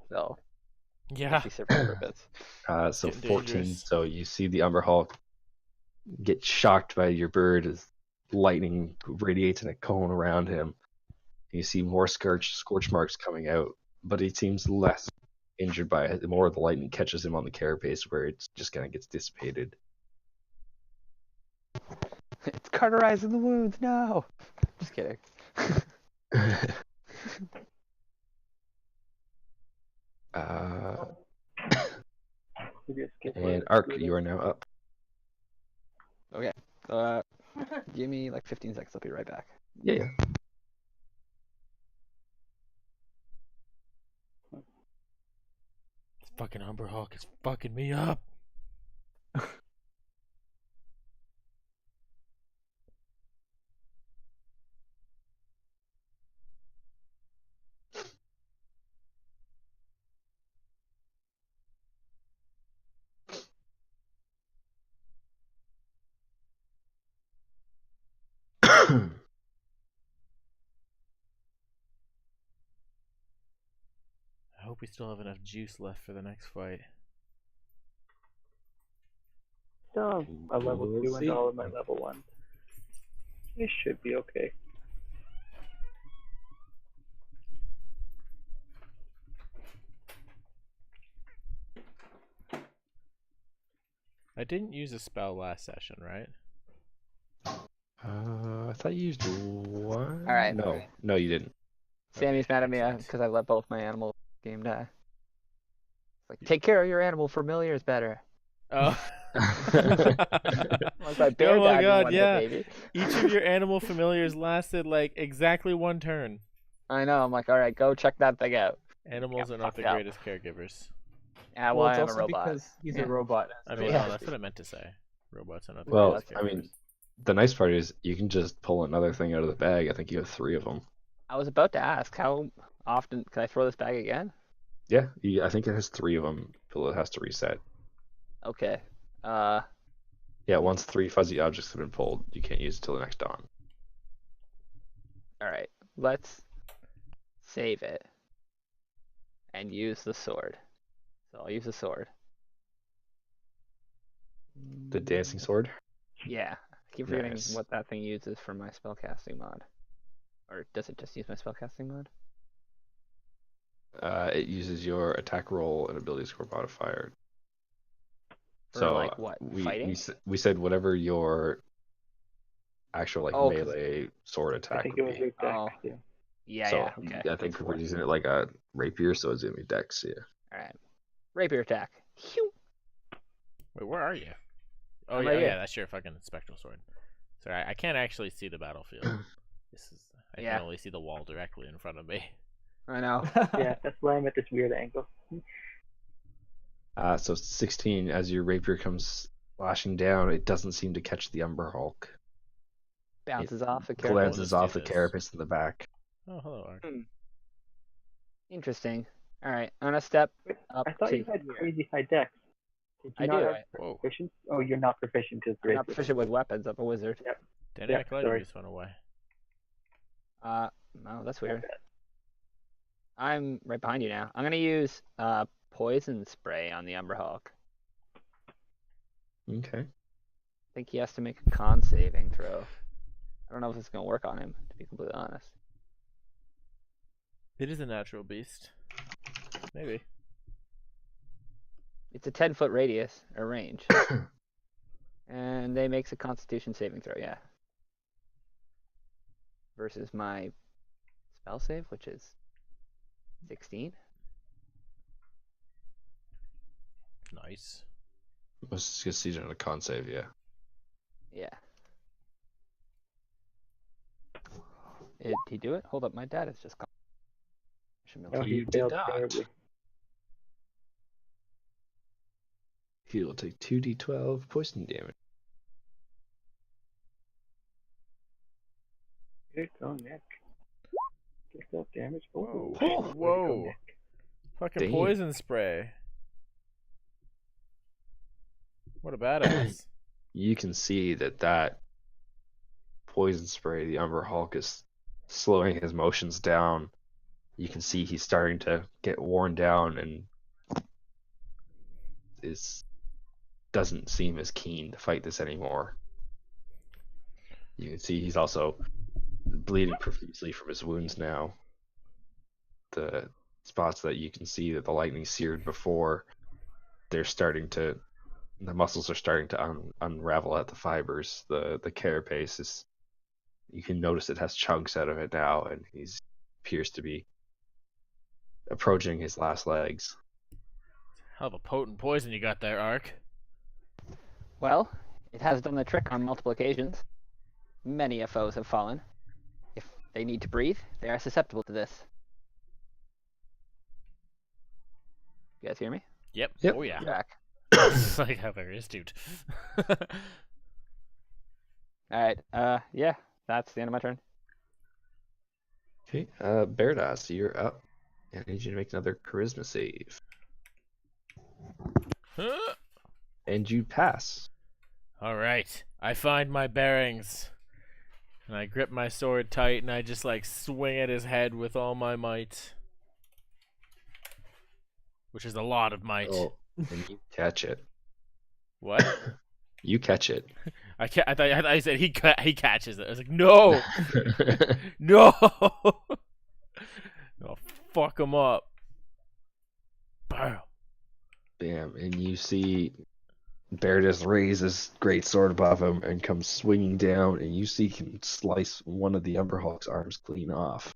So, Yeah. he survived for a bit. So Getting 14. dangerous. So you see the Umber Hulk get shocked by your bird as lightning radiates in a cone around him. You see more scorch marks coming out, but he seems less injured by it. The more the lightning catches him on the carapace, where it's just kind of gets dissipated. It's cauterizing the wounds. No. Just kidding. Maybe a skip And or- Ark, you are now up. Give me like 15 seconds. I'll be right back. Yeah. This fucking Umber Hawk is fucking me up. I hope we still have enough juice left for the next fight. Still have a level We'll 2 see. and all of my level 1. It should be okay. didn't use a spell last session, right? I thought you used one. All right. No, you didn't. Sammy's mad at me makes sense. because I let both my animal game die. Like, take care of your animal familiars better. Oh. Once my bear Oh my died in god, one hit, yeah. baby. Each of your animal familiars lasted like exactly one turn. I know. I'm like, all right, go check that thing out. Animals Yeah, are not the fucked up. greatest caregivers. Yeah, Well, well, it's I am a also robot. because he's Yeah. a robot. I mean, Yeah. oh, that's what I meant to say. Robots are not the Well, greatest I mean, caregivers. the nice part is you can just pull another thing out of the bag. I think you have 3 of them. I was about to ask, how often can I throw this bag again? Yeah, I think it has 3 of them until it has to reset. Okay. Yeah, once 3 fuzzy objects have been pulled, you can't use it till the next dawn. All right. Let's save it and use the sword. So I'll use the sword. The dancing sword. Yeah. I keep forgetting Nice. what that thing uses for my spellcasting mod. Or does it just use my spellcasting mod? It uses your attack roll and ability score modifier. For So like what? Fighting? we said whatever your actual like Oh, 'cause- melee sword I attack think it would was be. your deck. Oh. Yeah. Yeah, So yeah. Okay. I think we're using it like a rapier, so it's gonna be dex. Yeah. All right. Rapier attack. Phew. Wait, where are you? Oh, I'm yeah, right oh, here. yeah, that's your fucking spectral sword. Sorry, I can't actually see the battlefield. I Yeah. can only see the wall directly in front of me. I know. Yeah, that's why I'm at this weird angle. So 16, as your rapier comes slashing down, it doesn't seem to catch the Umber Hulk. Bounces off the We'll character. Glances just do off the this. carapace in the back. Oh, hello, Ark. Interesting. All right. I'm gonna step Wait, up I thought to you had here. crazy high decks. Did you I not do. have Whoa. proficient? Oh, you're not proficient as I'm great. not proficient with weapons. I'm a wizard. Dynamic lighting sorry. just went away. No, that's weird. I'm right behind you now. I'm gonna use poison spray on the Umber Hulk. Okay. I think he has to make a con saving throw. I don't know if it's gonna work on him, to be completely honest. It is a natural beast. Maybe. It's a 10-foot radius or range, and they makes a Constitution saving throw. Yeah. Versus my spell save, which is 16. Nice. Let's just see it on a con save, yeah. Yeah. Did he do it? Hold up, my dad is just. Oh, He he did failed not. terribly. He will take 2d12 poison damage. Good go, Nick. Get that damage. Whoa. Oh, Whoa. Nick. Fucking Damn. poison spray. What a badass. You can see that poison spray, the Umber Hulk, is slowing his motions down. You can see he's starting to get worn down and doesn't seem as keen to fight this anymore. You can see he's also bleeding profusely from his wounds now. The spots that you can see that the lightning seared before, the muscles are starting to unravel at the fibers. The carapace is, you can notice it has chunks out of it now, and he appears to be approaching his last legs. Hell of a potent poison you got there, Ark. Well, it has done the trick on multiple occasions. Many foes have fallen. If they need to breathe, they are susceptible to this. You guys hear me? Yep. Yep. Oh, yeah. Back. It's like how very astute. Alright, yeah, that's the end of my turn. Okay, Berdas, you're up. I need you to make another charisma save. And you pass. Alright. I find my bearings. And I grip my sword tight and I just like swing at his head with all my might. Which is a lot of might. Oh, and you catch it. What? You catch it. I thought I said he catches it. I was like, no! No! I'll fuck him up. Bam. Bam. And you see Bear just raises his great sword above him and comes swinging down, and you see him slice one of the Umberhawk's arms clean off.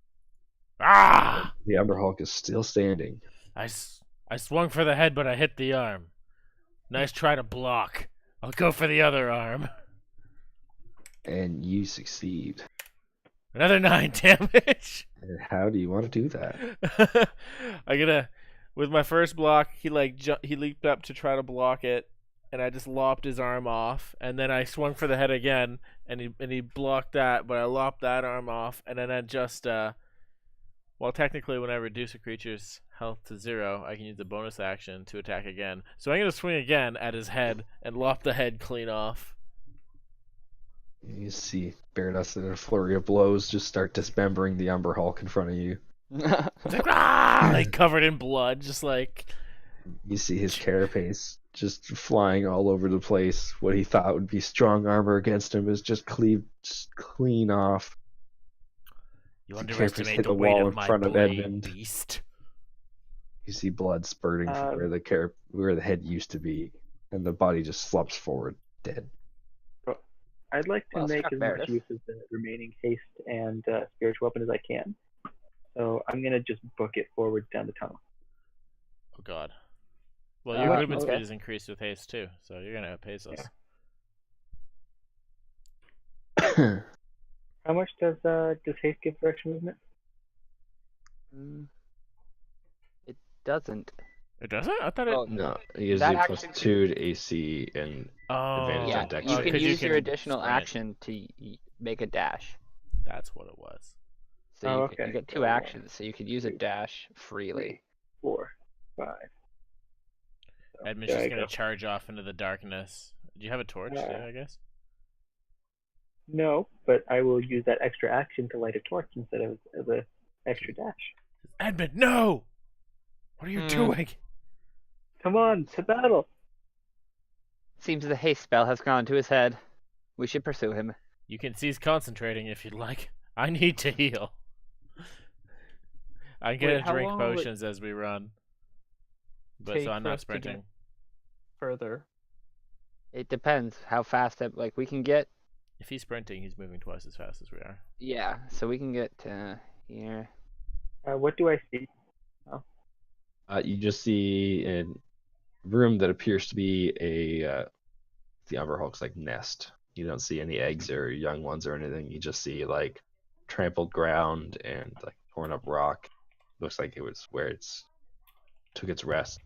Ah! The Umberhawk is still standing. I swung for the head, but I hit the arm. Nice try to block. I'll go for the other arm. And you succeed. Another 9 damage. And how do you want to do that? With my first block, he leaped up to try to block it, and I just lopped his arm off, and then I swung for the head again, and he blocked that, but I lopped that arm off, and then I just well, technically when I reduce a creature's health to 0, I can use the bonus action to attack again. So I'm gonna swing again at his head and lop the head clean off. You see Beardust in a flurry of blows just start dismembering the Umberhawk in front of you. It's like, ah! Like covered in blood, just like. You see his carapace just flying all over the place. What he thought would be strong armor against him is just cleaved clean off. You The underestimate hit the the weight wall of in my front of blade, Edmund. beast. You see blood spurting from where the head used to be, and the body just slumps forward, dead. I'd like to Well, make struck as much Meredith. use of the remaining haste and spiritual weapon as I can. So I'm gonna just book it forward down the tunnel. Oh god. Well, your movement okay. speed is increased with haste too, so you're gonna outpace us. Yeah. How much does haste give for extra movement? It doesn't. It doesn't? I thought it. Oh, No, he gives That you plus action- 2 to AC and Oh, advantage Yeah, on dex you saving. can 'cause use your can additional sprint. action to make a dash. That's what it was. So Oh, you, okay. you get 2 So, actions, so you could use a dash freely. 4, 5. So, Edmund's there just I gonna go. charge off into the darkness. Do you have a torch too, I guess? No, but I will use that extra action to light a torch instead of the extra dash. Edmund, no! What are you doing? Come on, to battle! Seems the haste spell has gone to his head. We should pursue him. You can cease concentrating if you'd like. I need to heal. I'm gonna Wait, how drink long will it potions as we run. But take so I'm for not us to get sprinting. further? It depends how fast like we can get. If he's sprinting, he's moving twice as fast as we are. Yeah, so we can get here. What do I see? You just see a room that appears to be the Umberhawk's like nest. You don't see any eggs or young ones or anything. You just see like trampled ground and like torn up rock. Looks like it was where it's took its rest.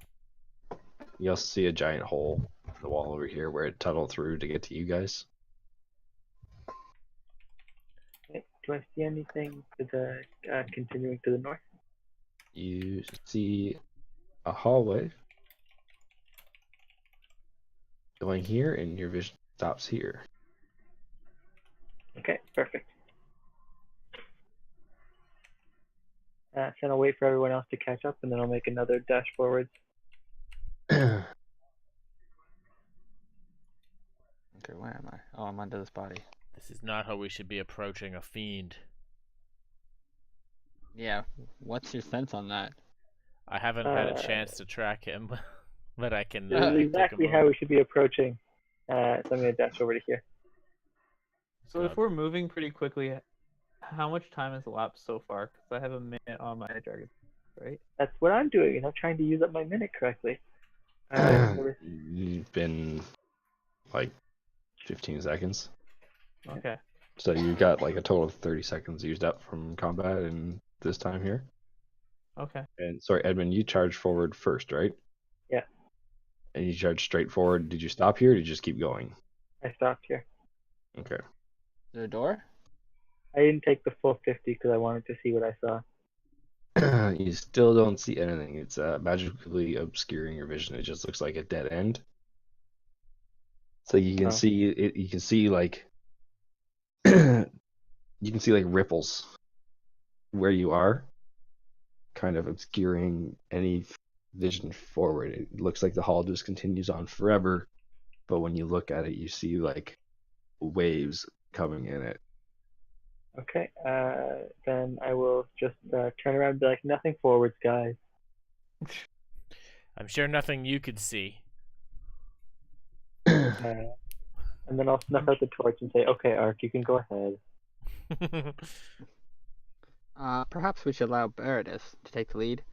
You also see a giant hole in the wall over here where it tunneled through to get to you guys. Okay, do I see anything to the continuing to the north? You see a hallway going here, and your vision stops here. Okay, perfect. So I'll wait for everyone else to catch up, and then I'll make another dash forwards. Okay, where am I? Oh, I'm under this body. This is not how we should be approaching a fiend. Yeah, what's your sense on that? I haven't had a chance to track him, but I can. This is take exactly him how over. we should be approaching. So I'm going to dash over to here. So if we're moving pretty quickly, how much time has elapsed so far? Because I have a minute on my dragon, right? That's what I'm doing, and I'm trying to use up my minute correctly. There You've been like 15 seconds. Okay. So you got like a total of 30 seconds used up from combat in this time here. Okay. And sorry, Edmund, you charged forward first, right? Yeah. And you charged straight forward. Did you stop here or did you just keep going? I stopped here. Okay. Is there a door? I didn't take the full 50 because I wanted to see what I saw. You still don't see anything. It's magically obscuring your vision. It just looks like a dead end. So you can see it. You can see like you can see like ripples where you are, kind of obscuring any vision forward. It looks like the hall just continues on forever, but when you look at it, you see like waves coming in it. Okay, then I will just turn around and be like, nothing forwards, guys. I'm sure nothing you could see. And then I'll snuff out the torch and say, "Okay, Ark, you can go ahead." Perhaps we should allow Baradis to take the lead.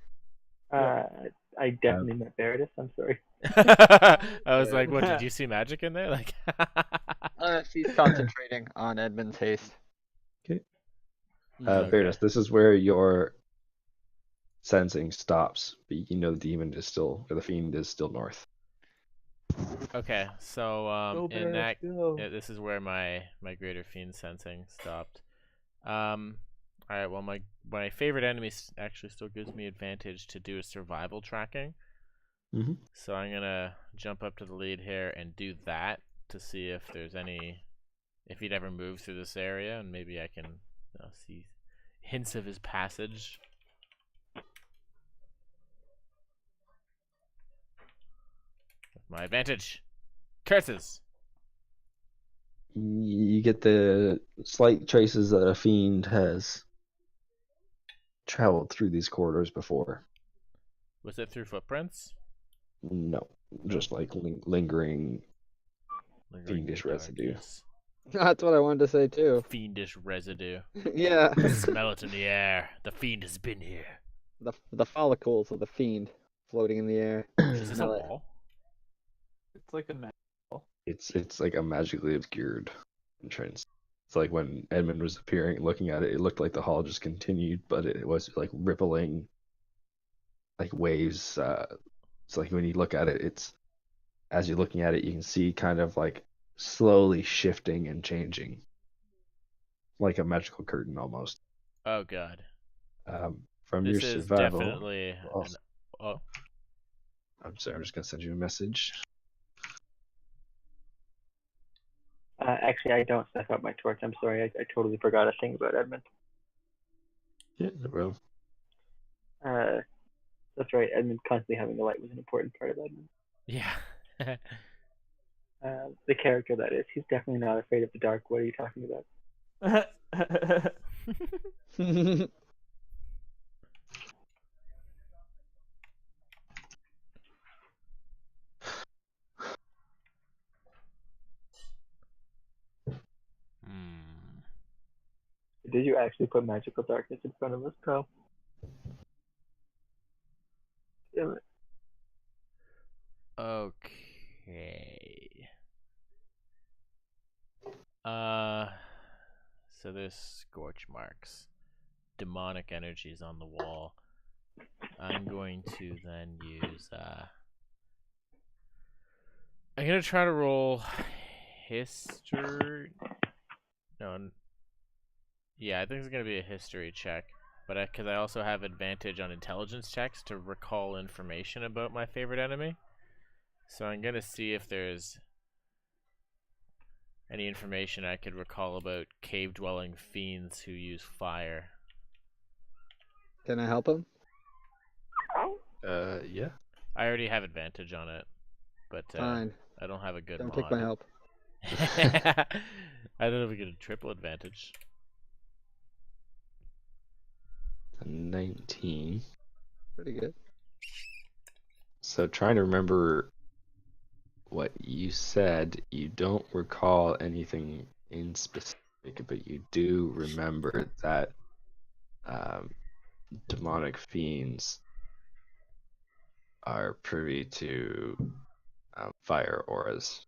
I definitely meant Veritas. I'm sorry. I was like, what, did you see magic in there? Like, She's concentrating on Edmund's haste. Okay. Okay. Beardus, this is where your sensing stops, but you know the demon is still, or the fiend is still north. Okay, so Go in Bears, that, go. this is where my greater fiend sensing stopped. All right. Well, my favorite enemy actually still gives me advantage to do a survival tracking. Mm-hmm. So I'm gonna jump up to the lead here and do that to see if there's if he'd ever moved through this area, and maybe I can see hints of his passage. With my advantage, curses. You get the slight traces that a fiend has traveled through these corridors before. Was it through footprints? No, just like lingering fiendish residue. darkness. That's what I wanted to say too. Fiendish residue. Yeah. Smell it in the air. The fiend has been here. The follicles of the fiend floating in the air. Is this a Smell it. wall? It's like a magic. It's like a magically obscured entrance. It's like when Edmund was appearing, looking at it, it looked like the hall just continued, but it was like rippling, like waves. It's like when you look at it, it's as you're looking at it, you can see kind of like slowly shifting and changing, like a magical curtain almost. Oh god. From This your is survival. definitely oh. I'm sorry, I'm just gonna send you a message. Actually, I don't snuff out my torch. I'm sorry. I totally forgot a thing about Edmund. Yeah, well. That's right. Edmund constantly having the light was an important part of Edmund. Yeah. The character that is. He's definitely not afraid of the dark. What are you talking about? Did you actually put magical darkness in front of us, bro? Damn it. Okay. So there's scorch marks, demonic energies on the wall. I'm going to then use I'm gonna try to roll history. Yeah, I think it's gonna be a history check, but because I also have advantage on intelligence checks to recall information about my favorite enemy. So I'm gonna see if there's any information I could recall about cave-dwelling fiends who use fire. Can I help him? Yeah. I already have advantage on it, but Fine. I don't have a good Don't mod. take my help. I don't know if we get a triple advantage. 19. Pretty good. So trying to remember what you said, you don't recall anything in specific, but you do remember that demonic fiends are privy to fire auras.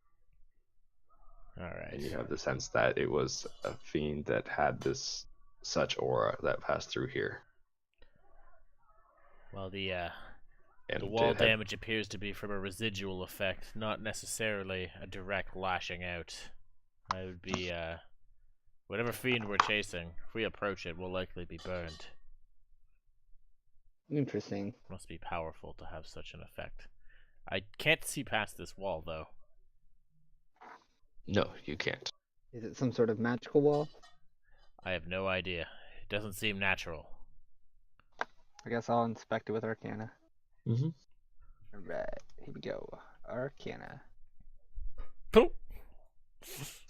Alright. And you have the sense that it was a fiend that had this such aura that passed through here. Well, the And wall it had- damage appears to be from a residual effect, not necessarily a direct lashing out. I would be, whatever fiend we're chasing, if we approach it, we'll likely be burned. Interesting. Must be powerful to have such an effect. I can't see past this wall, though. No, you can't. Is it some sort of magical wall? I have no idea. It doesn't seem natural. I guess I'll inspect it with Arcana. Mm-hmm. Alright, here we go. Arcana. Poop!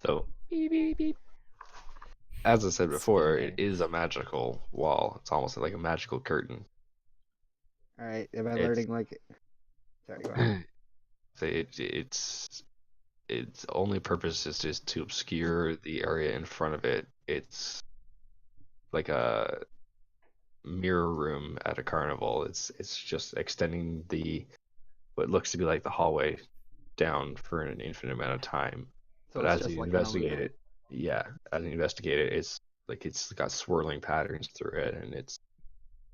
So, Beep, beep, beep. as I said before, it is a magical wall. It's almost like a magical curtain. Alright, am I It's- learning like... Sorry, go ahead. So it's its only purpose is just to obscure the area in front of it. It's like a mirror room at a carnival. It's just extending what looks to be like the hallway down for an infinite amount of time. So But it's as just you like an investigate illusion. it, yeah, as you investigate it, it's got swirling patterns through it, and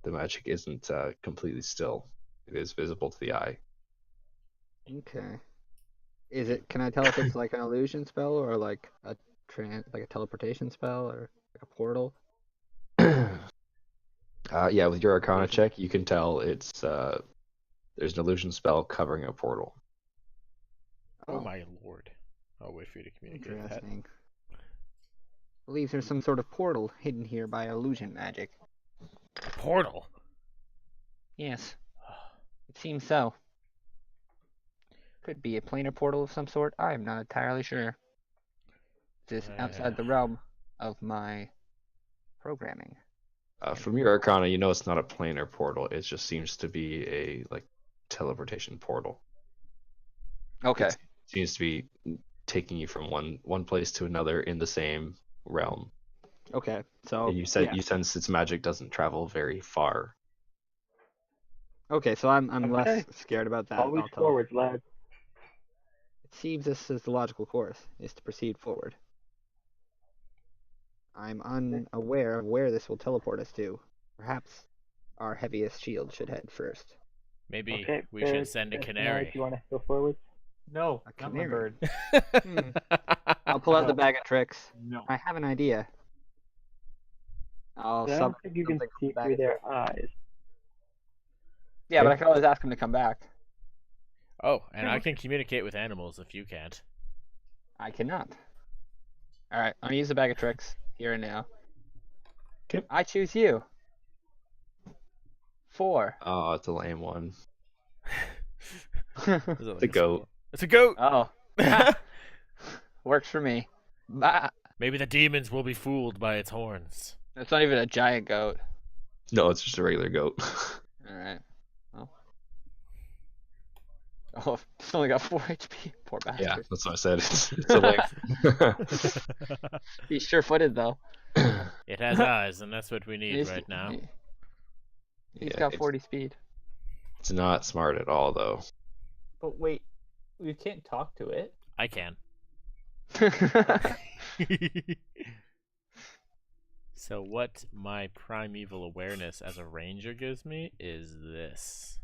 the magic isn't completely still. It is visible to the eye. Okay. Is it? Can I tell if it's like an illusion spell or like a teleportation spell or like a portal? Yeah, with your Arcana Illusion. check, you can tell there's an illusion spell covering a portal. Oh my lord. I'll wait for you to communicate that. Interesting. Believes there's some sort of portal hidden here by illusion magic. Portal. Yes, it seems so. Could be a planar portal of some sort. I am not entirely sure. This is outside the realm of my programming. From your Arcana, you know it's not a planar portal. It just seems to be a teleportation portal. Okay. It seems to be taking you from one place to another in the same realm. Okay. So And you said yeah. you sense its magic doesn't travel very far. Okay, so I'm Okay. less scared about that. Always I'll tell- forwards, lads. It seems this is the logical course, is to proceed forward. I'm unaware of where this will teleport us to. Perhaps our heaviest shield should head first. Maybe Okay, we should send a Do canary. you want to go forwards? No, A not my canary. bird. I'll pull out the No. bag of tricks. No. I have an idea. I'll I don't think you can something see back through to their eyes. Yeah, but I can always ask him to come back. Oh, and I can communicate with animals if you can't. I cannot. Alright, I'm gonna use the bag of tricks here and now. Okay. I choose you. 4. Oh, it's a lame one. It's a goat. It's a goat. Oh. Works for me. Bah. Maybe the demons will be fooled by its horns. It's not even a giant goat. No, it's just a regular goat. Alright. Well. Oh, it's only got 4 HP. Poor bastard. Yeah, that's what I said. It's a lame. He's sure-footed though. It has eyes, and that's what we need He's- right now. He's Yeah, got 40 speed. It's not smart at all, though. But wait, we can't talk to it. I can. So what my primeval awareness as a ranger gives me is this.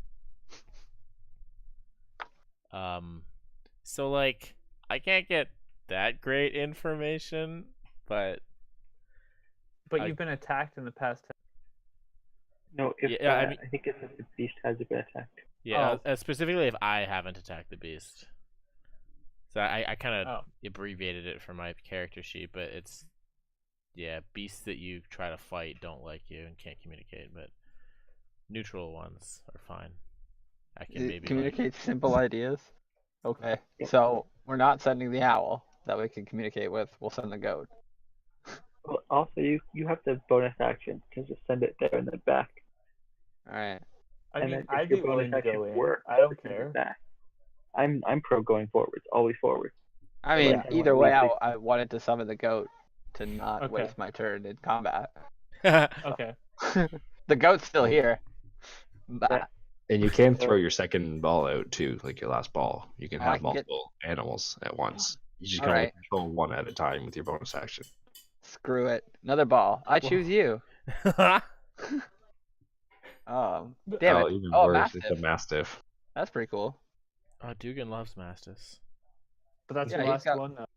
So like I can't get that great information, but But I- you've been attacked in the past. No, if Yeah, I mean- I think it's if the beast has been attacked. yeah, specifically if I haven't attacked the beast. So I kind of Oh. abbreviated it for my character sheet, but it's beasts that you try to fight don't like you and can't communicate, but neutral ones are fine. I can maybe Communicate simple ideas. Okay, Yeah. so we're not sending the owl that we can communicate with. We'll send the goat. Well, also, you have the bonus action to just send it there and then back. All right. I And mean, then if I'd your be willing to bonus go action in. works, I don't send it care. back. I'm pro going forwards, always forward. I mean, Yeah. either way, Yeah. I wanted to summon the goat to not Okay. waste my turn in combat. Okay. The goat's still here. Bah. Yeah. And you can throw your second ball out too, like your last ball. You can Oh, I have can get- multiple animals at once. You just can only Alright. control one at a time with your bonus action. Screw it. Another ball. I choose you. Damn Oh, it. even Oh, worse, it's a mastiff. mastiff. That's pretty cool. Oh, Dugan loves Mastis. But that's Yeah, the he's last got- one now.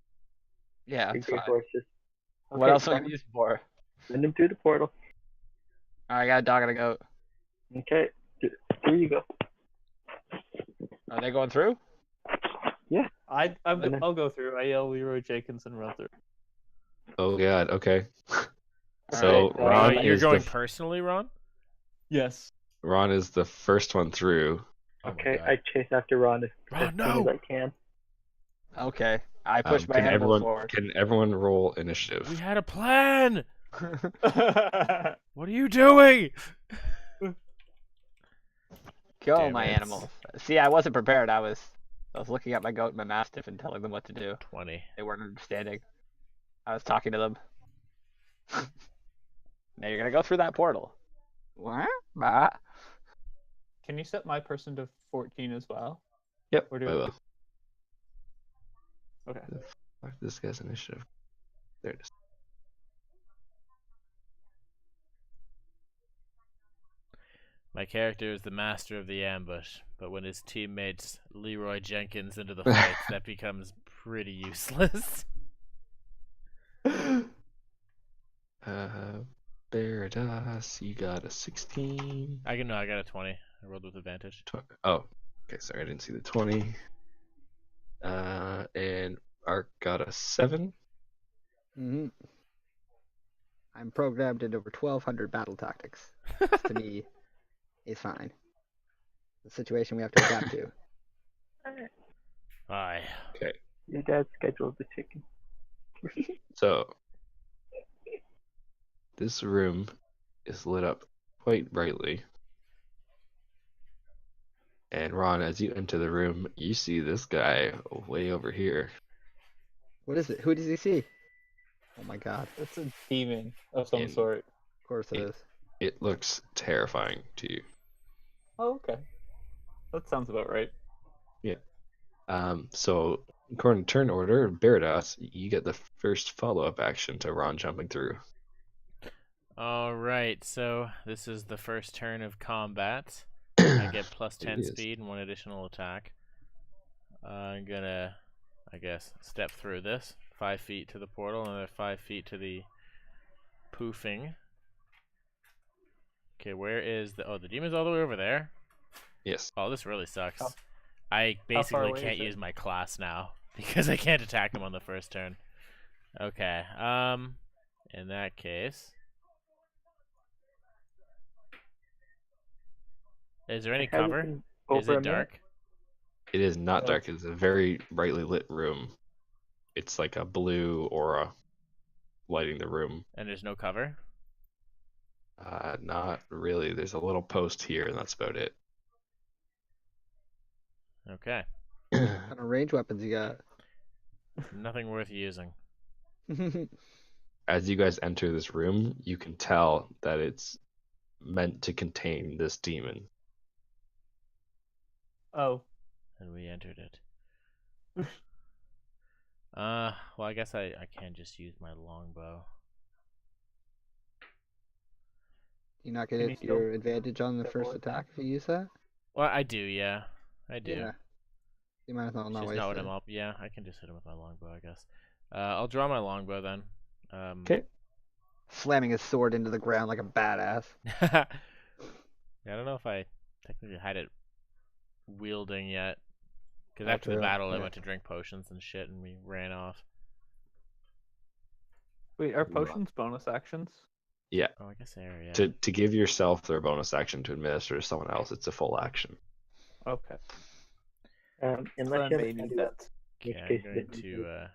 Yeah, Big it's fine. horses. What Okay, else will I send- use it for? Send them through the portal. I got a dog and a goat. Okay, through you go. Are they going through? I'll then- go through. I yell Leroy Jenkins and run through. Oh god, okay. So Alright, Ron Wait, you're is going the personally, Ron? Yes. Ron is the first one through. Oh my Okay, God. I chase after Ron as Ron, soon as no! I can. Okay. I push my can animal everyone forward. can everyone roll initiative? We had a plan. What are you doing? Go, Damn my it. animals. See, I wasn't prepared. I was I was looking at my goat and my mastiff and telling them what to do. 20. They weren't understanding. I was talking to them. Now you're gonna go through that portal. What? Bah. Can you set my person to 14 as well? Yep, Or do I we- will. Okay. Fuck this guy's initiative. There it is. My character is the master of the ambush, but when his teammates Leroy Jenkins into the fight, that becomes pretty useless. Baradas, you got a 16. I got a 20. I rolled with advantage. Oh, okay, sorry, I didn't see the 20. And Ark got a 7. Mm-hmm. I'm programmed in over 1,200 battle tactics. This, to me, is fine. The situation we have to adapt to. Aye. Okay, Your dad scheduled the chicken. so this room is lit up quite brightly. And Ron, as you enter the room, you see this guy way over here. What is it? Who does he see? Oh my god. It's a demon of some And- sort. Of course it is. It looks terrifying to you. Oh, okay. That sounds about right. So according to turn order, Baradas, you get the first follow-up action to Ron jumping through. Alright, so this is the first turn of combat. I get plus 10 It is. speed and 1 additional attack. I'm gonna, I guess, step through this. 5 feet to the portal, another 5 feet to the poofing. Okay, where is the... Oh, the demon's all the way over there? Yes. Oh, this really sucks. How- I how far basically away can't is it? use my class now because I can't attack him on the first turn. Okay, in that case... Is there any Have it cover? been Is over a it minute? dark? It is not No. dark. It's a very brightly lit room. It's like a blue aura lighting the room. And there's no cover? Not really. There's a little post here, and that's about it. Okay. What kind of range weapons you got? Nothing worth using. As you guys enter this room, you can tell that it's meant to contain this demon. Oh. And we entered it. Well, I guess I can just use my longbow. Do you not get Can you it, still your advantage on the get first bullet attack if you use that? Well, I do, yeah. I do. Yeah. You might as well It's not just waste not what it. I'm up. Yeah, I can just hit him with my longbow, I guess. I'll draw my longbow then. Okay. Slamming his sword into the ground like a badass. Yeah, I don't know if I technically had it wielding yet. Because Oh, after the true, battle, I yeah. went to drink potions and shit, and we ran off. Wait, are potions bonus actions? Oh, I guess they are, yeah. To give yourself their bonus action to administer to someone else, it's a full action. Okay. Unless So you I have may a need handy that. weapon. Okay, which I'm case going it- to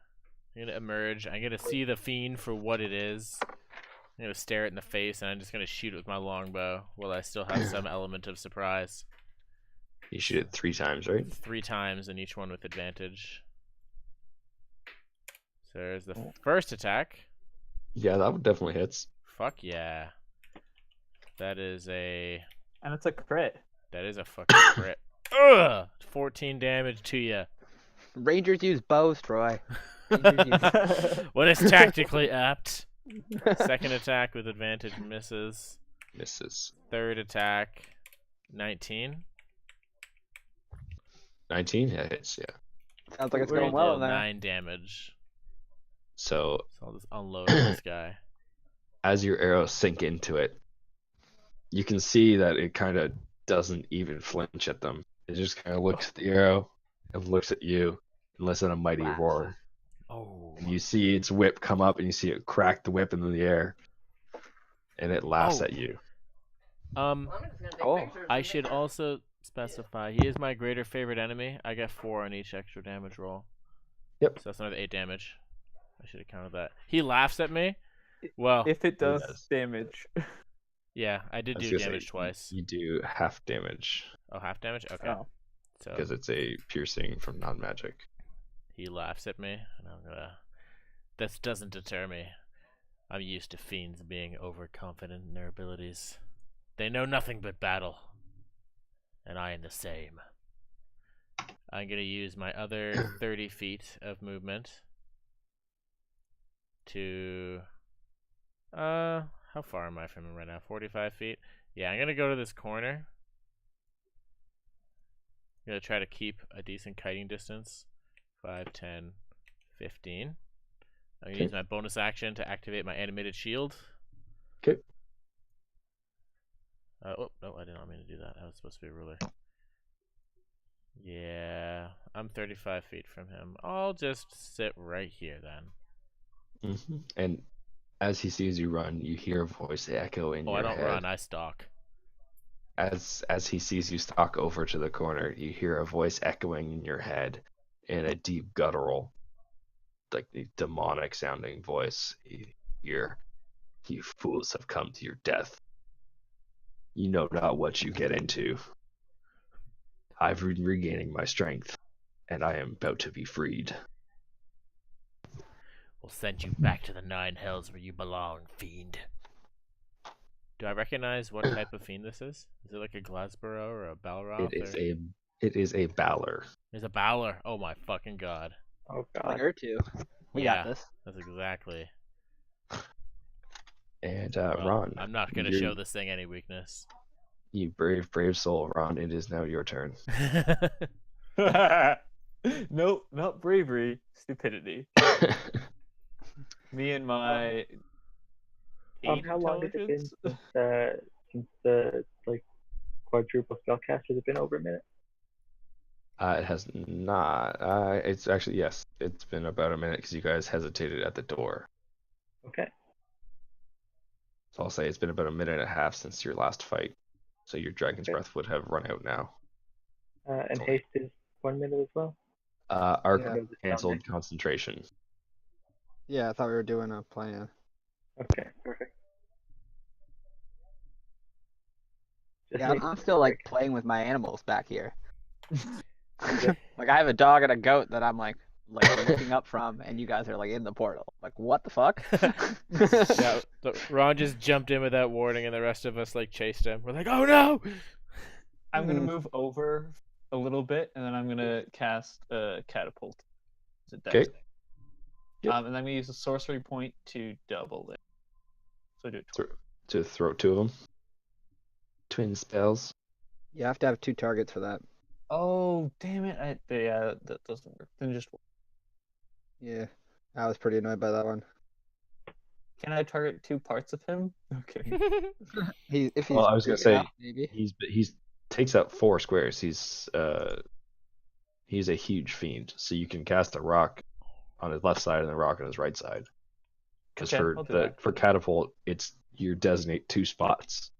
I'm gonna emerge. I'm gonna see the fiend for what it is. I'm gonna stare it in the face, and I'm just gonna shoot it with my longbow while I still have some element of surprise. You shoot it 3 times, right? 3 times, and each one with advantage. So there's the first attack. Yeah, that one definitely hits. Fuck yeah. That is a And it's a crit. fucking crit. Ugh! 14 damage to you. Rangers use bows, Troy. Rangers use... What is tactically apt? Second attack with advantage misses. Misses. Third attack, 19. 19 hits, yeah. Sounds like it's We'll going well deal in there. 9 damage. So So I'll just unload this guy. as your arrows sink into it, you can see that it kind of doesn't even flinch at them. It just kind of looks at the arrow and looks at you and lets out a mighty Wow. roar. Oh. And you see its whip come up, and you see it crack the whip into the air, and it laughs Oh. at you. Oh. I should also specify he is my greater favorite enemy. I get 4 on each extra damage roll. Yep. So that's another 8 damage. I should have counted that. He laughs at me. Well, If it does does. damage. yeah, I did I was do gonna say, damage twice. You do half damage. Oh, half damage? Okay. Oh. So because it's a piercing from non-magic. he laughs at me, and I'm gonna. This doesn't deter me. I'm used to fiends being overconfident in their abilities. They know nothing but battle, and I am the same. I'm gonna use my other 30 feet of movement to. How far am I from him right now? 45 feet? Yeah, I'm gonna go to this corner. I'm gonna try to keep a decent kiting distance. 5, 10, 15. I'm gonna use my bonus action to activate my animated shield. Okay. Oh, no, I did not mean to do that. That was supposed to be a ruler. Yeah, I'm 35 feet from him. I'll just sit right here then. And as he sees you run, you hear a voice echo in Oh, your I don't head. run, I stalk. As he sees you stalk over to the corner, you hear a voice echoing in your head in a deep guttural, like the demonic sounding voice. You hear, "You fools have come to your death. You know not what you get into. I've been regaining my strength, and I am about to be freed." We'll send you back to the 9 hells where you belong, fiend. Do I recognize what type of fiend this is? Is it like a Glasborough or a Balroth? It is a Balor. It's a Balor. Oh my fucking god. Oh Like god. her too. We Yeah. got this. That's exactly. And Well, Ron, I'm not gonna show this thing any weakness. you brave soul, Ron. It is now your turn. Nope, not bravery, stupidity. Me and my How long has it been intelligence. since the like quadruple spellcaster? Has it been over a minute? It has not. It's actually, yes. It's been about a minute because you guys hesitated at the door. Okay. So I'll say it's been about a minute and a half since your last fight. So your Dragon's Okay. Breath would have run out now. And haste is 1 minute as well. Arc Yeah. canceled concentration. Yeah, I thought we were doing a plan. Okay, perfect. Just Yeah, make- I'm still like playing with my animals back here. Like I have a dog and a goat that I'm like looking up from, and you guys are like in the portal. Like what the fuck? Yeah, so Ron just jumped in without warning, and the rest of us like chased him. We're like, "Oh no!" I'm gonna move over a little bit, and then I'm gonna cast catapult. It's a dex Okay. thing. Yep. And then I'm gonna use a sorcery point to double it. So do it twice. To throw 2 of them. Twin spells. You have to have 2 targets for that. Oh damn it! Yeah, that doesn't work. Then just Yeah, I was pretty annoyed by that one. can I target 2 parts of him? Okay. If he's Well, I was gonna big say enough, maybe. he's takes up 4 squares. He's a huge fiend, so you can cast a rock on his left side and a rock on his right side. Because Okay, I'll do that. for catapult, you designate 2 spots,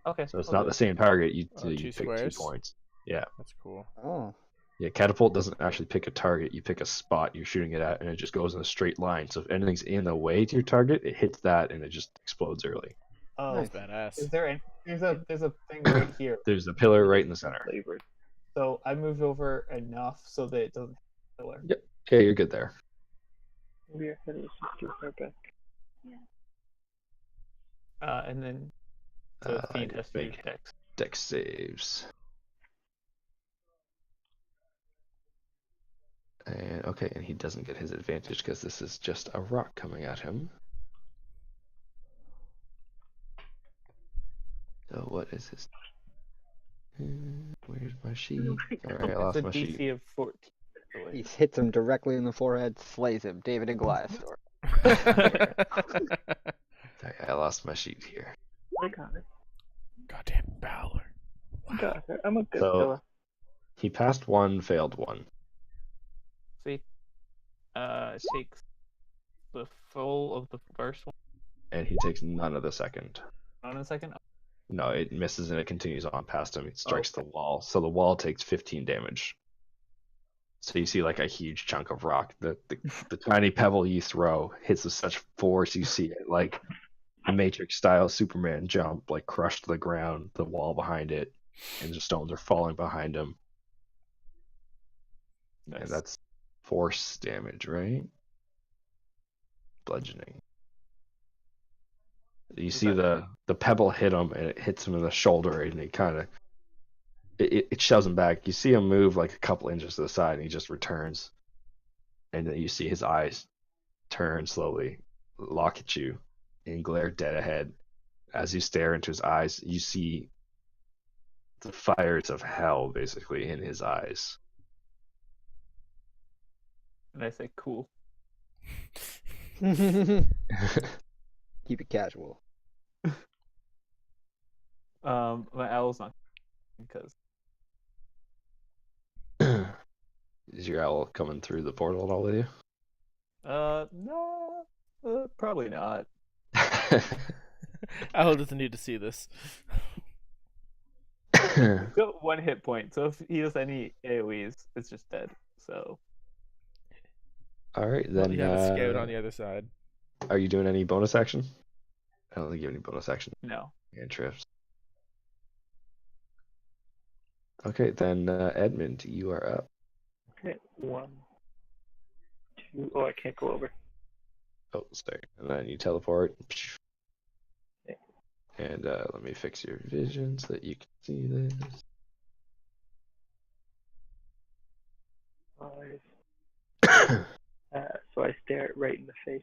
Okay. so it's I'll not do the it. same target. You 2 pick squares? 2 points. Yeah. That's cool. Oh, Yeah, catapult doesn't actually pick a target. You pick a spot you're shooting it at, and it just goes in a straight line. So if anything's in the way to your target, it hits that, and it just explodes early. Oh, Nice. Badass. is there? There's a thing right here. There's a pillar right in the center. flavored. So I moved over enough so that it doesn't hit the pillar. Yep. Okay, you're good there. Maybe I said it was just too far back. And then the fiend has to do make dex. dex saves. And okay, and he doesn't get his advantage because this is just a rock coming at him. So what is his? Where's my sheet? Alright, I lost It's a my DC sheet. of 14. he hits him directly in the forehead. Slays him, David and Goliath story. Sorry, I lost my sheet here. I got it. Goddamn Balor. I got it. I'm a good So- fella. He passed 1, failed 1. See, it takes the full of the first one. And he takes none of the second. On a second. No, it misses and it continues on past him. It strikes the wall. So the wall takes 15 damage. So you see like a huge chunk of rock. The tiny pebble you throw hits with such force, you see it like Matrix style Superman jump, like crush to the ground, the wall behind it, and the stones are falling behind him. Nice. And that's force damage, right? Bludgeoning. You see the pebble hit him, and it hits him in the shoulder, and it kind of it shoves him back. You see him move like a couple inches to the side, and he just returns. And then you see his eyes turn slowly, lock at you, and glare dead ahead. As you stare into his eyes, you see the fires of hell basically in his eyes. And I say, cool. Keep it casual. My owl's not because Is your owl coming through the portal at all with you? no, probably not. Owl doesn't need to see this. He's got 1 hit point, so if he has any AoEs, it's just dead. So All right, Well, then. you have a scout on the other side. Are you doing any bonus action? I don't think you have any bonus action. no. And trips. Okay, then Edmund, you are up. Okay, 1, 2. Oh, I can't go over. Oh, sorry. And then you teleport. Okay. And let me fix your vision so that you can see this. 5. So I stare it right in the face.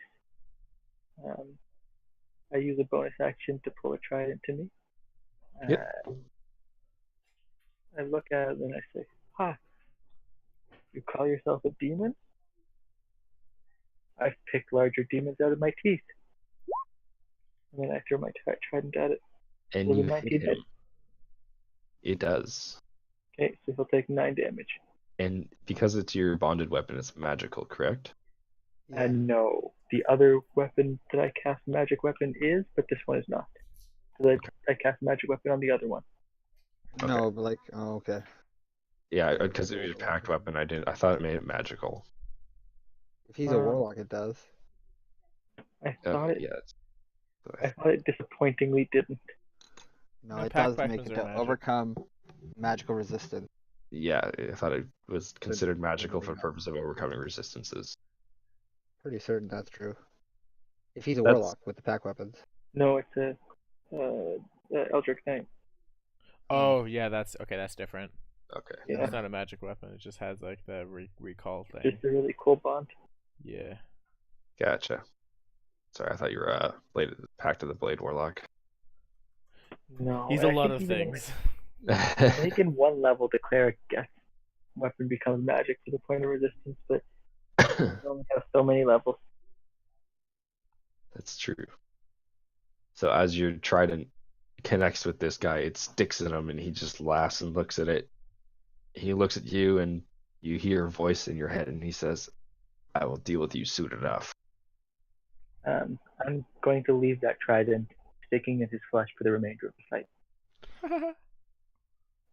I use a bonus action to pull a trident to me. Yep. I look at it and I say, "Ha! You call yourself a demon? I've picked larger demons out of my teeth." And then I throw my trident at it. And Does you a 19 hit hit? him. It does. Okay, so he'll take 9 damage. And because it's your bonded weapon, it's magical, correct? And no, the other weapon that I cast magic weapon is, but this one is not. So I cast magic weapon on the other one. No, but like, oh, okay. Yeah, because it was a packed weapon. I thought it made it magical. If he's a warlock, it does. I thought it. Yeah. I thought it disappointingly didn't. No, No, it pack does make weapons it are to magic. overcome magical resistance. Yeah, I thought it was considered magical for the purpose of overcoming resistances. Pretty certain that's true. If he's a That's- warlock with the pack weapons. No, it's a Eldritch Knight. Oh yeah, that's okay. That's different. Okay. Yeah, It's not a magic weapon. It just has like the recall thing. it's a really cool bond. Yeah. Gotcha. Sorry, I thought you were Pact of the Blade Warlock. No, He's I a lot think of even in, things. I think in one level the cleric gets weapon becomes magic to the point of resistance, but you only have so many levels. That's true. So as your trident connects with this guy, it sticks in him, and he just laughs and looks at it. He looks at you, and you hear a voice in your head, and he says, "I will deal with you soon enough." I'm going to leave that trident sticking in his flesh for the remainder of the fight.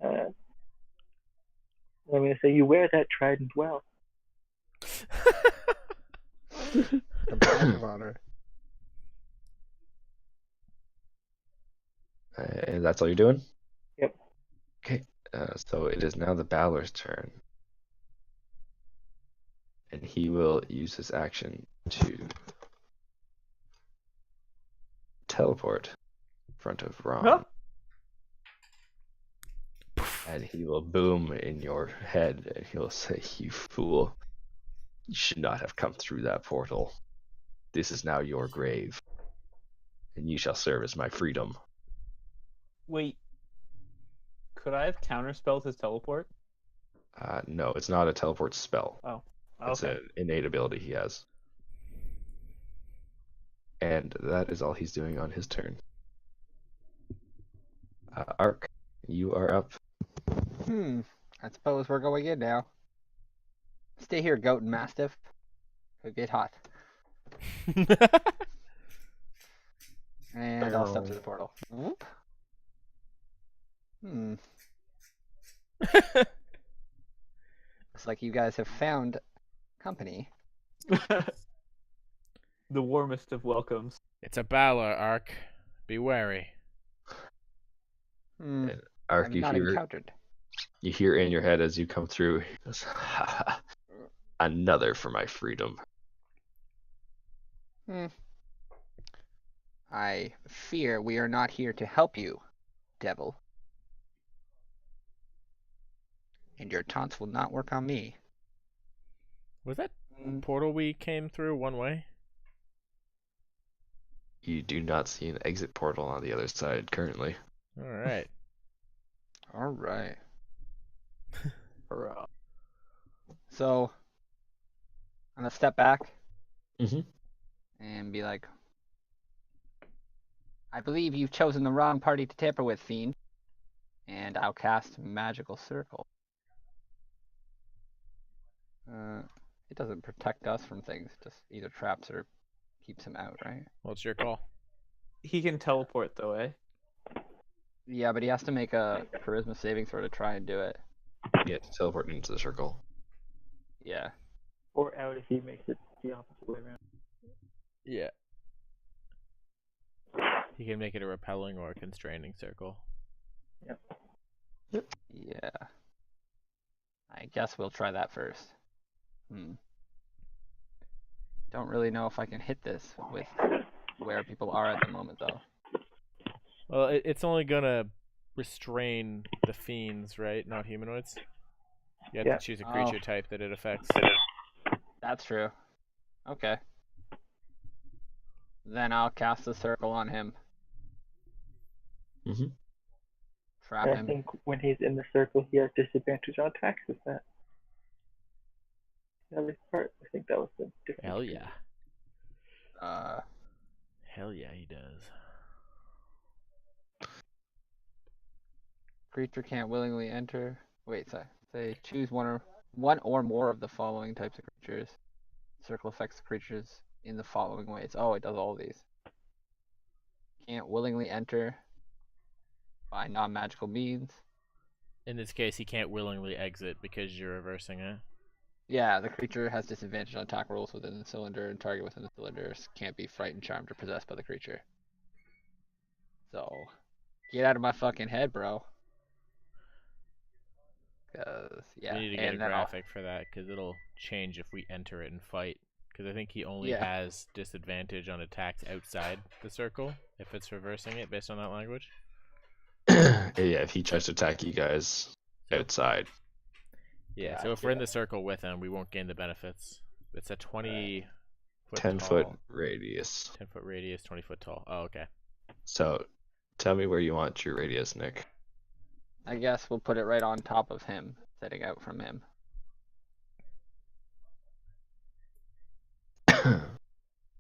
I'm going to say, "You wear that trident well." The badge of honor. And that's all you're doing? Yep. Okay. So it is now the Balor's turn. And he will use his action to teleport in front of Ron. Huh? And he will boom in your head, and he'll say, "You fool. You should not have come through that portal. This is now your grave, and you shall serve as my freedom." Wait. Could I have counterspelled his teleport? No, it's not a teleport spell. Oh. It's Okay. an innate ability he has. And that is all he's doing on his turn. Ark, you are up. I suppose we're going in now. Stay here, goat and mastiff. It'll get hot. And I'll step to the portal. Whoop. Looks like you guys have found company. The warmest of welcomes. It's a Balor, Ark. Be wary. Ark, I'm not encountered. you hear in your head as you come through, he goes, Another for my freedom. I fear we are not here to help you, devil. And your taunts will not work on me. Was that portal we came through one way? You do not see an exit portal on the other side currently. All right. All right. Hurrah. So, I'm gonna step back Mhm. and be like, I believe you've chosen the wrong party to tamper with, fiend. And I'll cast Magical Circle. It doesn't protect us from things, just either traps or keeps him out, right? Well, it's your call. He can teleport though, eh? Yeah, but he has to make a charisma saving throw to try and do it. You get to teleport into the circle. Yeah. Or out if he makes it the opposite way around. Yeah. He can make it a repelling or a constraining circle. Yeah. I guess we'll try that first. Don't really know if I can hit this with where people are at the moment, though. Well, it's only gonna restrain the fiends, right? Not humanoids. You have Yeah. to choose a creature type that it affects. That's true. Okay. Then I'll cast the circle on him. Mhm. Trap And I him. think when he's in the circle, he has disadvantage on attacks. Is that the other part? I think that was the difference. Hell yeah. Uh, Hell yeah, he does. creature can't willingly enter. Wait, say choose one or more of the following types of creatures. Circle affects creatures in the following ways. Oh, it does all these. Can't willingly enter by non-magical means. In this case, he can't willingly exit because you're reversing it. Yeah, the creature has disadvantage on attack rolls within the cylinder, and target within the cylinder can't be frightened, charmed, or possessed by the creature. So, get out of my fucking head, bro. Cause yeah, We need to get a and then graphic for that because it'll change if we enter it and fight. Because I think he only Yeah. has disadvantage on attacks outside the circle if it's reversing it based on that language. Yeah, if he tries to attack you guys outside. Yeah, so if we're in the circle with him, we won't gain the benefits. It's a 20 foot 10 tall, foot radius. 10 foot radius, 20 foot tall. Oh, okay. So, tell me where you want your radius, Nick. I guess we'll put it right on top of him, setting out from him.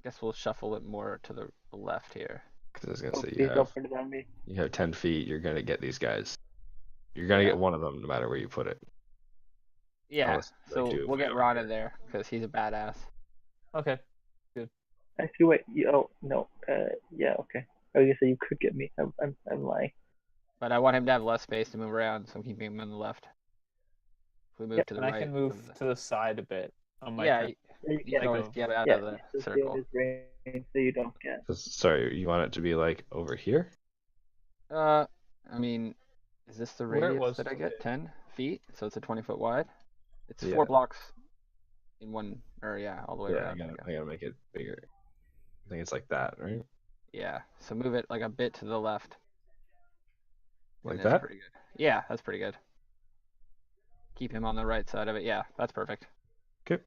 Guess we'll shuffle it more to the left here. Because I was gonna say Please don't put it on me. you have 10 feet. You're gonna get these guys. You're gonna get one of them no matter where you put it. Yeah, Unless, like, so two of we'll them get over Ron here. in there because he's a badass. Okay. Actually, wait. Oh no. Yeah. Okay. I was gonna say you could get me. I'm lying. But I want him to have less space to move around, so I'm keeping him on the left. If we move to the And right, I can move to the side a bit on my yeah, turn. You you can Like always a- get out yeah, of the just stay in circle. his range so you don't get. Sorry, you want it to be like over here? I mean, is this the Where it radius was that I get? today. 10 feet? So it's a 20-foot wide? It's Yeah. 4 blocks in one, or yeah, all the way Yeah, around. I guess. I gotta make it bigger. I think it's like that, right? Yeah, so move it like a bit to the left. Like And that's that? pretty good. Yeah, that's pretty good. Keep him on the right side of it. Yeah, that's perfect. Okay.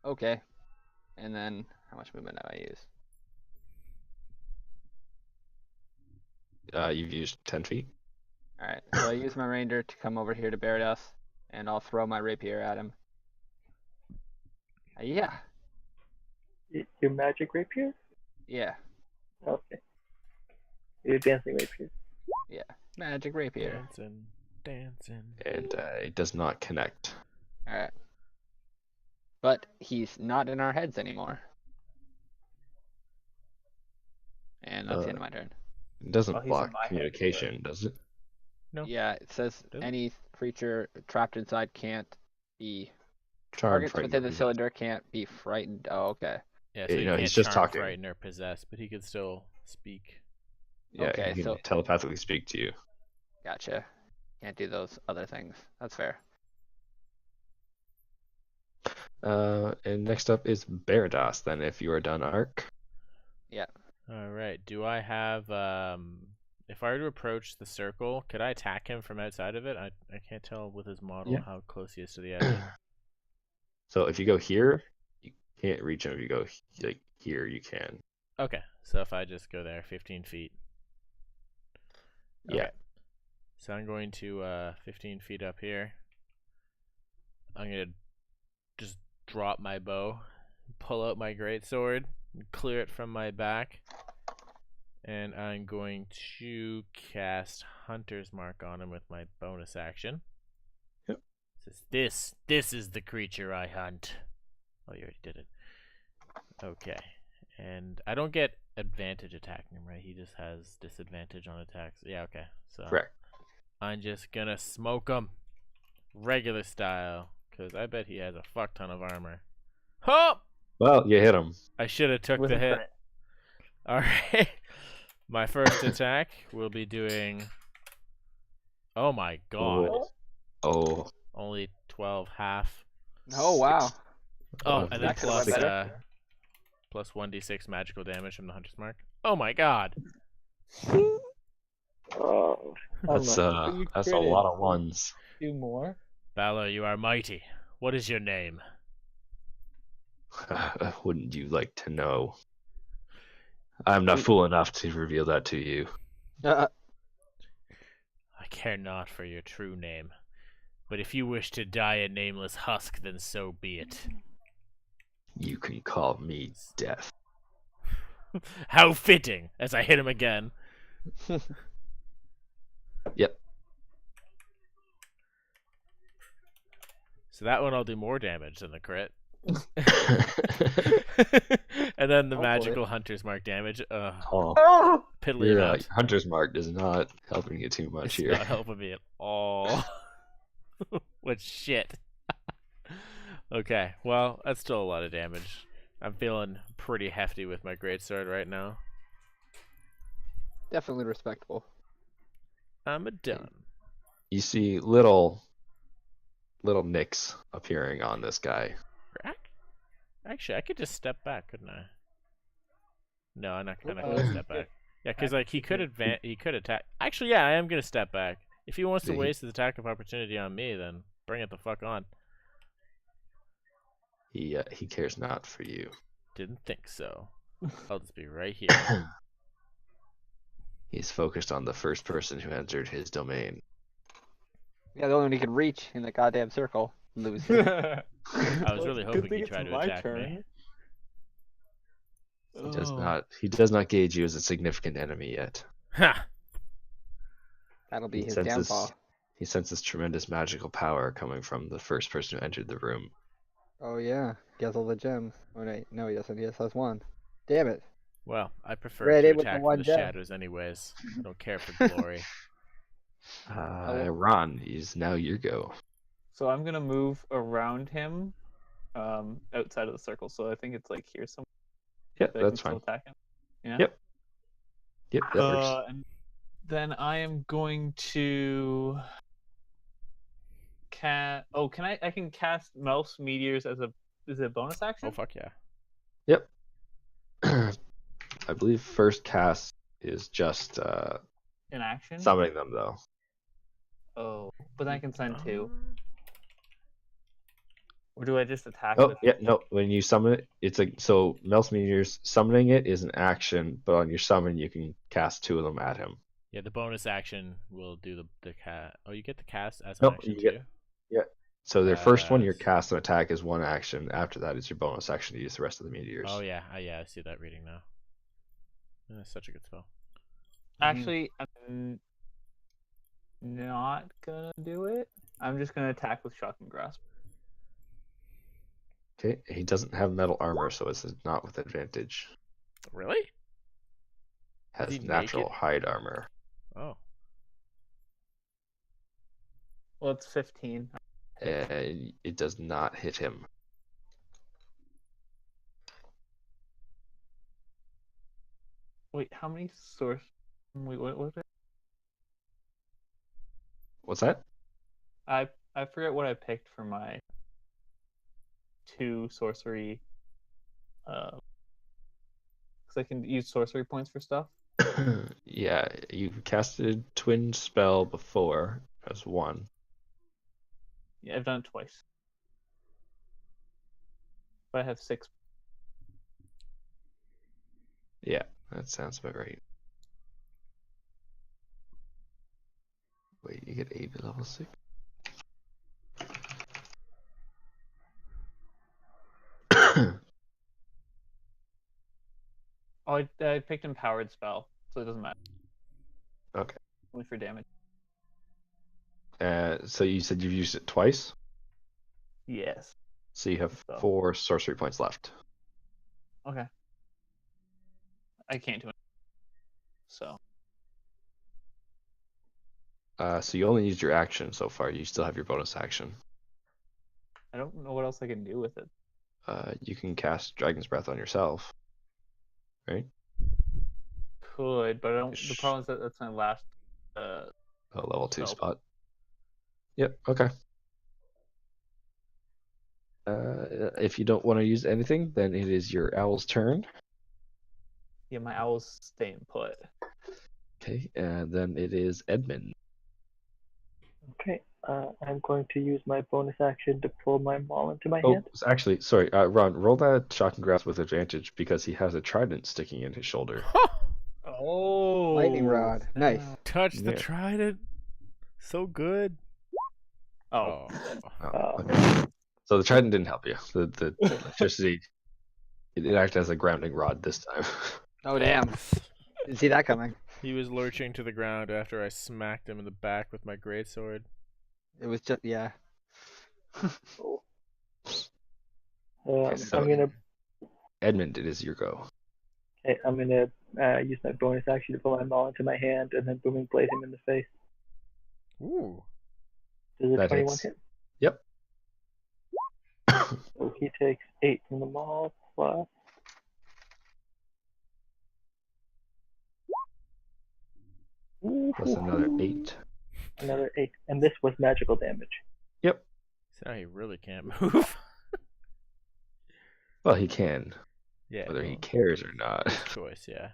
Okay. And then, how much movement have I used? You've used 10 feet. Alright, so I use my ranger to come over here to Baradas, and I'll throw my rapier at him. Yeah, Your magic rapier? yeah, Okay. Your dancing rapier. magic rapier. Dancing. And it does not connect. Alright. But he's not in our heads anymore. And that's the end of my turn. It doesn't Oh, he's in block my head, communication, does it? No. Yeah, it says Does it? any creature trapped inside can't be. Charm, Targets frightened, within the possessed. cylinder can't be frightened. Oh, okay. Yeah, so You he know, can't he's just charm, talking. frighten, or possess, but he could still speak. Yeah, Okay, he can so- telepathically speak to you. Gotcha. Can't do those other things. That's fair. And next up is Barados. Then, if you are done, Ark. Yeah. All right. Do I have if I were to approach the circle, could I attack him from outside of it? I can't tell with his model Yeah. how close he is to the edge. So if you go here, you can't reach him. If you go like here, you can. Okay. So if I just go there 15 feet. Yeah. Okay. So I'm going to 15 feet up here. I'm going to just drop my bow, pull out my greatsword, clear it from my back, and I'm going to cast Hunter's Mark on him with my bonus action. Yep. It says, this is the creature I hunt. Oh, you already did it. Okay. And I don't get advantage attacking him, right? He just has disadvantage on attacks. Yeah, okay. So Correct. I'm just gonna smoke him regular style, because I bet he has a fuck ton of armor. Huh! Well, you hit him. I should have took With the a hit. crit. Alright. My first attack will be doing... Oh my god. Oh. Only 12 half. Oh wow. Oh, Oh, and then that could've went plus, better. plus 1d6 magical damage from the Hunter's Mark. Oh my god. Oh, That's But you that's a critted, lot of so ones. do more. Balor, you are mighty. What is your name? Wouldn't you like to know? I'm not fool enough to reveal that to you. I care not for your true name. But if you wish to die a nameless husk, then so be it. You can call me Death. How fitting, as I hit him again. Yep. So that one I'll do more damage than the crit. And then the Hopefully. magical Hunter's Mark damage. Oh, Piddly your amount. Hunter's Mark is not helping you too much It's here. not helping me at all. What shit. Okay, well, that's still a lot of damage. I'm feeling pretty hefty with my greatsword right now. Definitely respectable. I'm done. You see little nicks appearing on this guy. Actually, I could just step back, couldn't I? No, I'm not gonna Uh, step back. Yeah, because like he could attack. Actually, yeah, I am gonna step back. If he wants to Yeah, waste his attack of opportunity on me, then bring it the fuck on. He cares not for you. Didn't think so. I'll just be right here. He's focused on the first person who entered his domain. Yeah, the only one he can reach in the goddamn circle. Lose. I was really Good hoping thing he'd it's try to my attack me. turn. He does not gauge you as a significant enemy yet. Ha! That'll be He his senses- downfall. He senses tremendous magical power coming from the first person who entered the room. Oh yeah, he has all the gems. Oh wait, no he doesn't. He just has one. Damn it. Well, I prefer Ready to with the attack for one the gem. shadows anyways. I don't care for glory. Ron, is now your go. So I'm gonna move around him, outside of the circle. So I think it's like here somewhere. Yep, that I can that's still fine. attack him. Yeah. Yep. Yep, that works. And then I am going to cast. Oh, can I can cast Mouse Meteors as a bonus action? Oh fuck yeah! Yep. I believe first cast is just In action. summoning them though. Oh, but then I can send two. Or do I just attack? Oh with yeah, no. When you summon it, it's like so. Mel's Meteors summoning it is an action, but on your summon you can cast two of them at him. Yeah, the bonus action will do the cast. Oh, you get the cast as an Nope, action you too. get- So their first one, your Yes. cast and attack is one action. After that, is your bonus action to use the rest of the meteors. Oh yeah, I see that reading now. That's such a good spell. Actually, I'm not gonna do it. I'm just gonna attack with Shock and Grasp. Okay, he doesn't have metal armor, so it's not with advantage. Really? Has he natural naked? hide armor. Oh. Well, it's 15. And it does not hit him. Wait, how many source? Wait, what was it? What's that? I forget what I picked for my 2 sorcery. Because I can use sorcery points for stuff. Yeah, you casted Twin Spell before as 1. Yeah, I've done it twice. But I have 6. Yeah, that sounds about right. Wait, you get 8 at level 6? Oh, I picked Empowered Spell, so it doesn't matter. Okay. Only for damage. So you said you've used it twice? Yes. So you have So. 4 sorcery points left. Okay. I can't do it. So. So you only used your action so far. You still have your bonus action. I don't know what else I can do with it. You can cast Dragon's Breath on yourself, right? Could, but I don't. The problem is that that's my last. A level 2 spell. spot. Yep. Okay. If you don't want to use anything, then it is your owl's turn. Yeah, my owl's staying put. Okay, and then it is Edmund. Okay, I'm going to use my bonus action to pull my maul into my Oh, hand. actually, sorry, Ron, roll that shocking grasp with advantage because he has a trident sticking in his shoulder. Oh, Lightning rod. Nice. Touch the Yeah. trident. So good. Oh. Okay. So the trident didn't help you. The electricity, it acted as a grounding rod this time. Oh damn! Didn't see that coming. He was lurching to the ground after I smacked him in the back with my greatsword. It was just yeah. Okay, so I'm gonna Edmund, it is your go. use my bonus action to pull my maul into my hand and then booming blade him in the face. Ooh. Does a That 21 hits. hit? Yep. So he takes 8 from the maul plus. Plus another 8. Another 8, and this was magical damage. Yep. So now he really can't move. Well, he can, Yeah. whether he well, cares or not. his choice, yeah.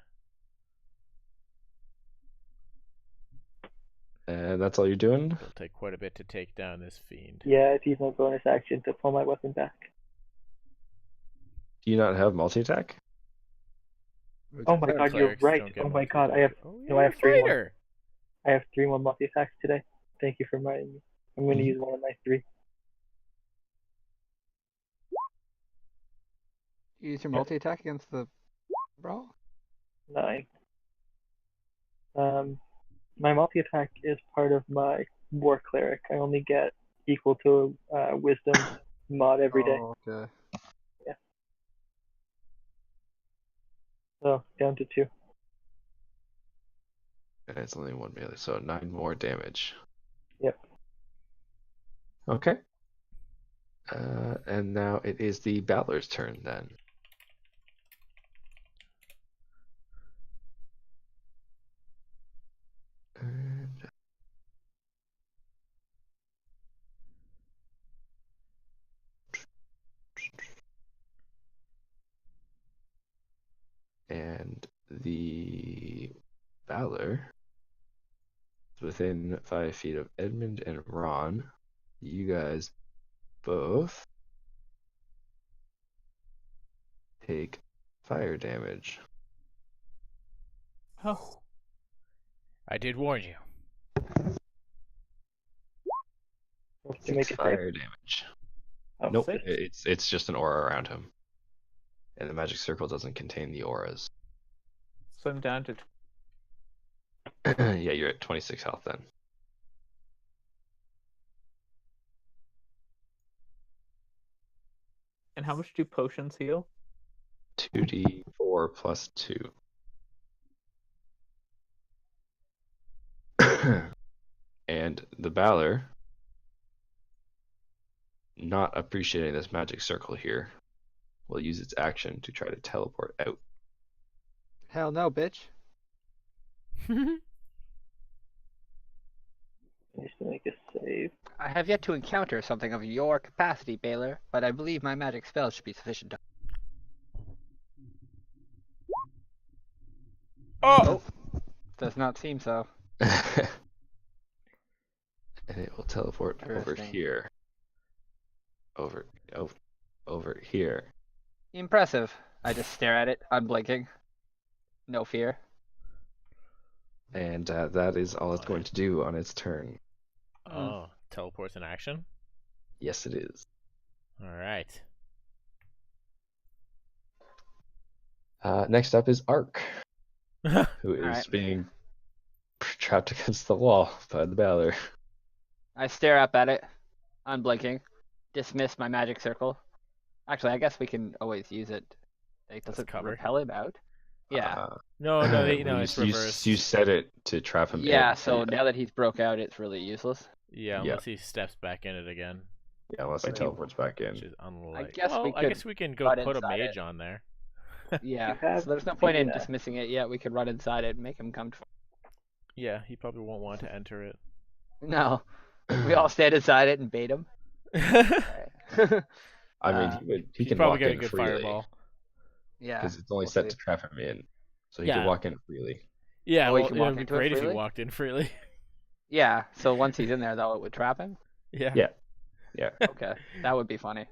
And that's all you're doing? It'll take quite a bit to take down this fiend. Yeah, I've used my bonus action to pull my weapon back. Do you not have multi-attack? Oh my god, you're Clerics right. don't get Oh my god, I have multi-attack. I have 3 more. fighter. I have 3 more multi attacks today. Thank you for reminding me. I'm going to use one of my 3. You use your multi attack against the brawl. 9. My multi attack is part of my war cleric. I only get equal to wisdom mod every day. Oh, okay. So down to 2. And it's only 1 melee, so 9 more damage. Yep. Okay. And now it is the Battler's turn then. And the Valor is within 5 feet of Edmund and Ron. You guys both take fire damage. Oh. I did warn you. To make it Fire damage. Oh, Nope, 6. it's just an aura around him. And the magic circle doesn't contain the auras. So I'm down to. Yeah, you're at 26 health then. And how much do potions heal? 2d4 plus 2. And the Balor, not appreciating this magic circle here, will use its action to try to teleport out. Hell no, bitch. Needs to make a save. I have yet to encounter something of your capacity, Baylor, but I believe my magic spell should be sufficient to. Oh! Does not seem so. And it will teleport over Interesting. here. Over here. Impressive. I just stare at it, unblinking. No fear. And that is all it's going to do on its turn. Oh, teleports in action? Yes, it is. Alright. Next up is Ark, who is Alright. being trapped against the wall by the Baller. I stare up at it, unblinking. Dismiss my magic circle. Actually, I guess we can always use it. Like, does As it cover? repel him out? Yeah. No, it's reversed. You set it to trap him in. Yeah, so now that he's broke out, it's really useless. Yeah, unless he steps back in it again. Yeah, unless he teleports back in. Which is unlikely. guess we I could guess we can go run put a inside mage it. on there. Yeah, have so there's no point in yeah. dismissing it yet. We could run inside it and make him come. Yeah, he probably won't want to enter it. No, we all stand inside it and bait him. I mean, he He's can probably walk got a in good freely fireball. Yeah, because it's only we'll set see. to trap him in, so he Yeah. can walk in freely. Yeah, Oh, he well, can it walk would be into it great if he freely? walked in freely. Yeah, so once he's in there, though, it would trap him. Yeah. Yeah. Yeah. Okay, that would be funny.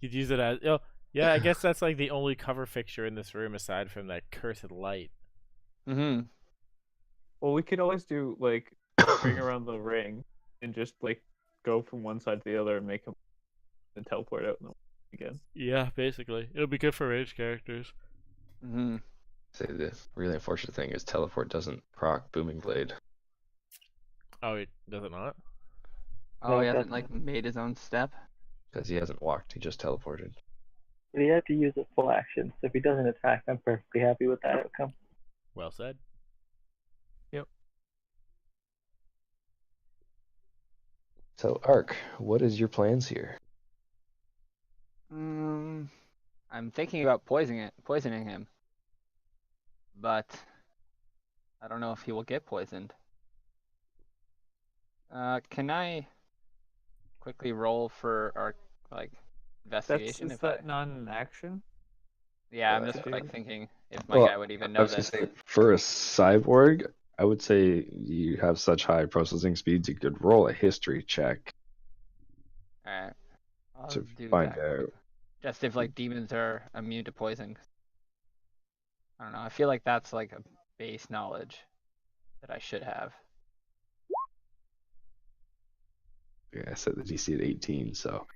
You'd use it as yeah, I guess that's like the only cover fixture in this room aside from that cursed light. Mm-hmm. Well, we could always do like ring around the ring and just like go from one side to the other and make him and teleport out again. Yeah, basically. It'll be good for rage characters. Mm-hmm. So the really unfortunate thing is teleport doesn't proc Booming Blade. Oh, it does it not? Oh, No, he it hasn't doesn't. like made his own step. Because he hasn't walked, he just teleported. But he had to use a full action, so if he doesn't attack, I'm perfectly happy with that outcome. Well said. So, Ark, what is your plans here? I'm thinking about poisoning him, but I don't know if he will get poisoned. Can I quickly roll for our investigation? Is that not an action? Yeah, I'm Uh, just do- thinking if my Well, guy would even I know was gonna this. say, for a cyborg, I would say you have such high processing speeds, you could roll a history check Alright. I'll to do find that. out. Just if like demons are immune to poison. I don't know. I feel like that's like a base knowledge that I should have. Yeah, I set the DC at 18, so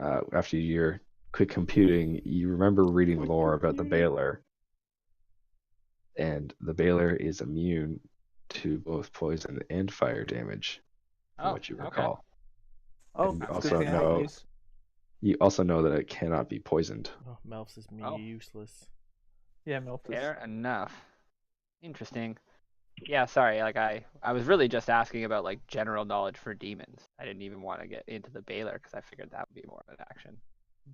after your quick computing, you remember reading lore about the Baylor, and the Baylor is immune to both poison and fire damage, from Oh, what you okay. recall. Oh, And that's also good thing I know- use. You also know that it cannot be poisoned. Oh, Melfs is me Oh. useless. Yeah, Milk is. Fair enough. Interesting. Yeah, sorry. Like I was really just asking about like general knowledge for demons. I didn't even want to get into the Baylor because I figured that would be more of an action.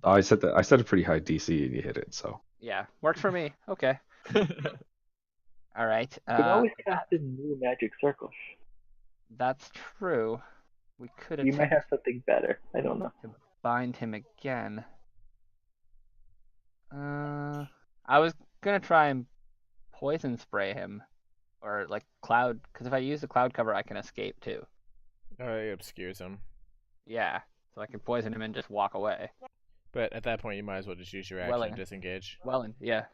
Oh, I set a pretty high DC and you hit it, so Yeah, worked for me. Okay. All right. You can always cast a new magic circle. That's true. We could You might attempt have something better. I don't know. to bind him again. I was gonna try and poison spray him, or like cloud, because if I use the cloud cover, I can escape too. It obscures him. Yeah, so I can poison him and just walk away. But at that point, you might as well just use your action Well, and disengage. Well, and yeah.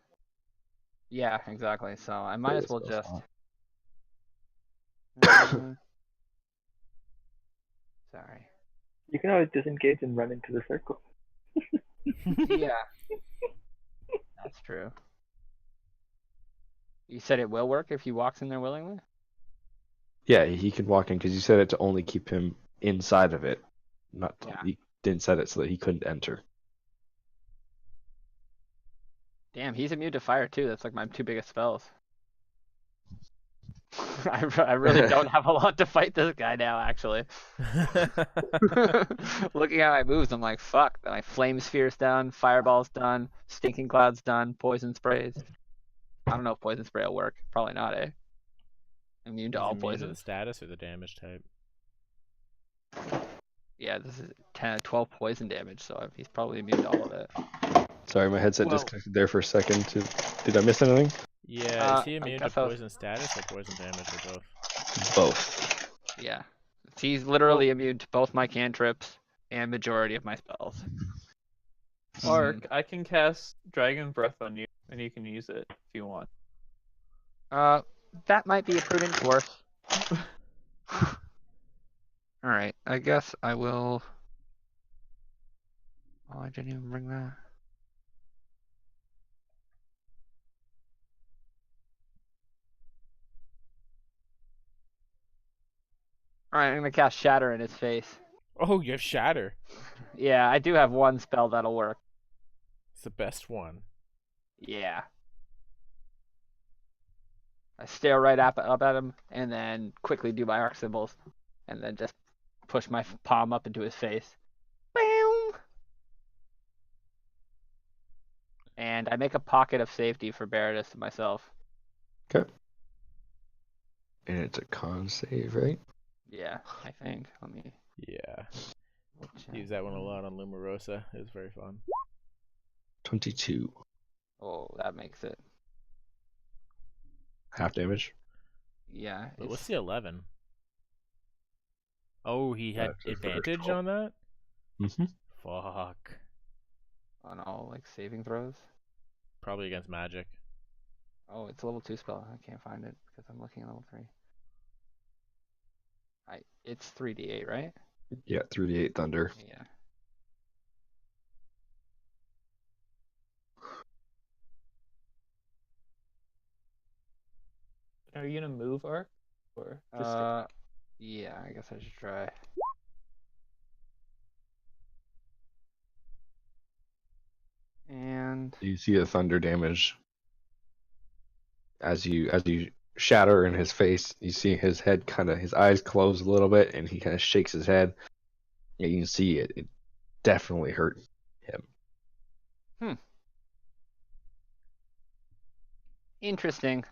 Yeah, exactly. So I might as well Spell just. slot. Sorry. You can always disengage and run into the circle. Yeah. That's true. You said it will work if he walks in there willingly? Yeah, he can walk in because you set it to only keep him inside of it. Not Yeah. You didn't set it so that he couldn't enter. Damn, he's immune to fire too. That's like my two biggest spells. I really don't have a lot to fight this guy now, actually. Looking at my moves, I'm like, fuck. My flame sphere's done, fireball's done, stinking cloud's done, poison sprays. I don't know if poison spray will work. Probably not, eh? Immune to He's all immune to poison. the status or the damage type? Yeah, this is 12 poison damage, so he's probably immune to all of it. Sorry, my headset Well- disconnected there for a second. Did I miss anything? Yeah, is he I immune to guess I was- poison status or poison damage or both? Both. Yeah. He's literally immune to both my cantrips and majority of my spells. Ark, I can cast Dragon Breath on you, and you can use it if you want. That might be a prudent course. Alright, I guess I will... Oh, I didn't even bring that. Alright, I'm gonna cast Shatter in his face. Oh, you have Shatter. Yeah, I do have one spell that'll work. It's the best one. Yeah. I stare right up at him, and then quickly do my arc symbols, and then just push my palm up into his face. Boom! And I make a pocket of safety for Baratus and myself. Okay. And it's a con save, right? Yeah, I think. Let me Yeah. check. Use that one a lot on Lumarosa. It was very fun. 22. Oh, that makes it. Half damage. Yeah. But it's- what's the 11? Oh, he had That's his first advantage roll. on that? Mm-hmm. Fuck. on all like saving throws? Probably against magic. Oh, it's a level 2 spell. I can't find it because I'm looking at level 3. It's 3d8, right? Yeah, through the 8 thunder. Yeah. Are you gonna move, Ark? Or just Yeah, I guess I should try. And You see the thunder damage as you shatter in his face. You see his head his eyes close a little bit, and he kind of shakes his head. Yeah, you can see it. It definitely hurt him. interesting.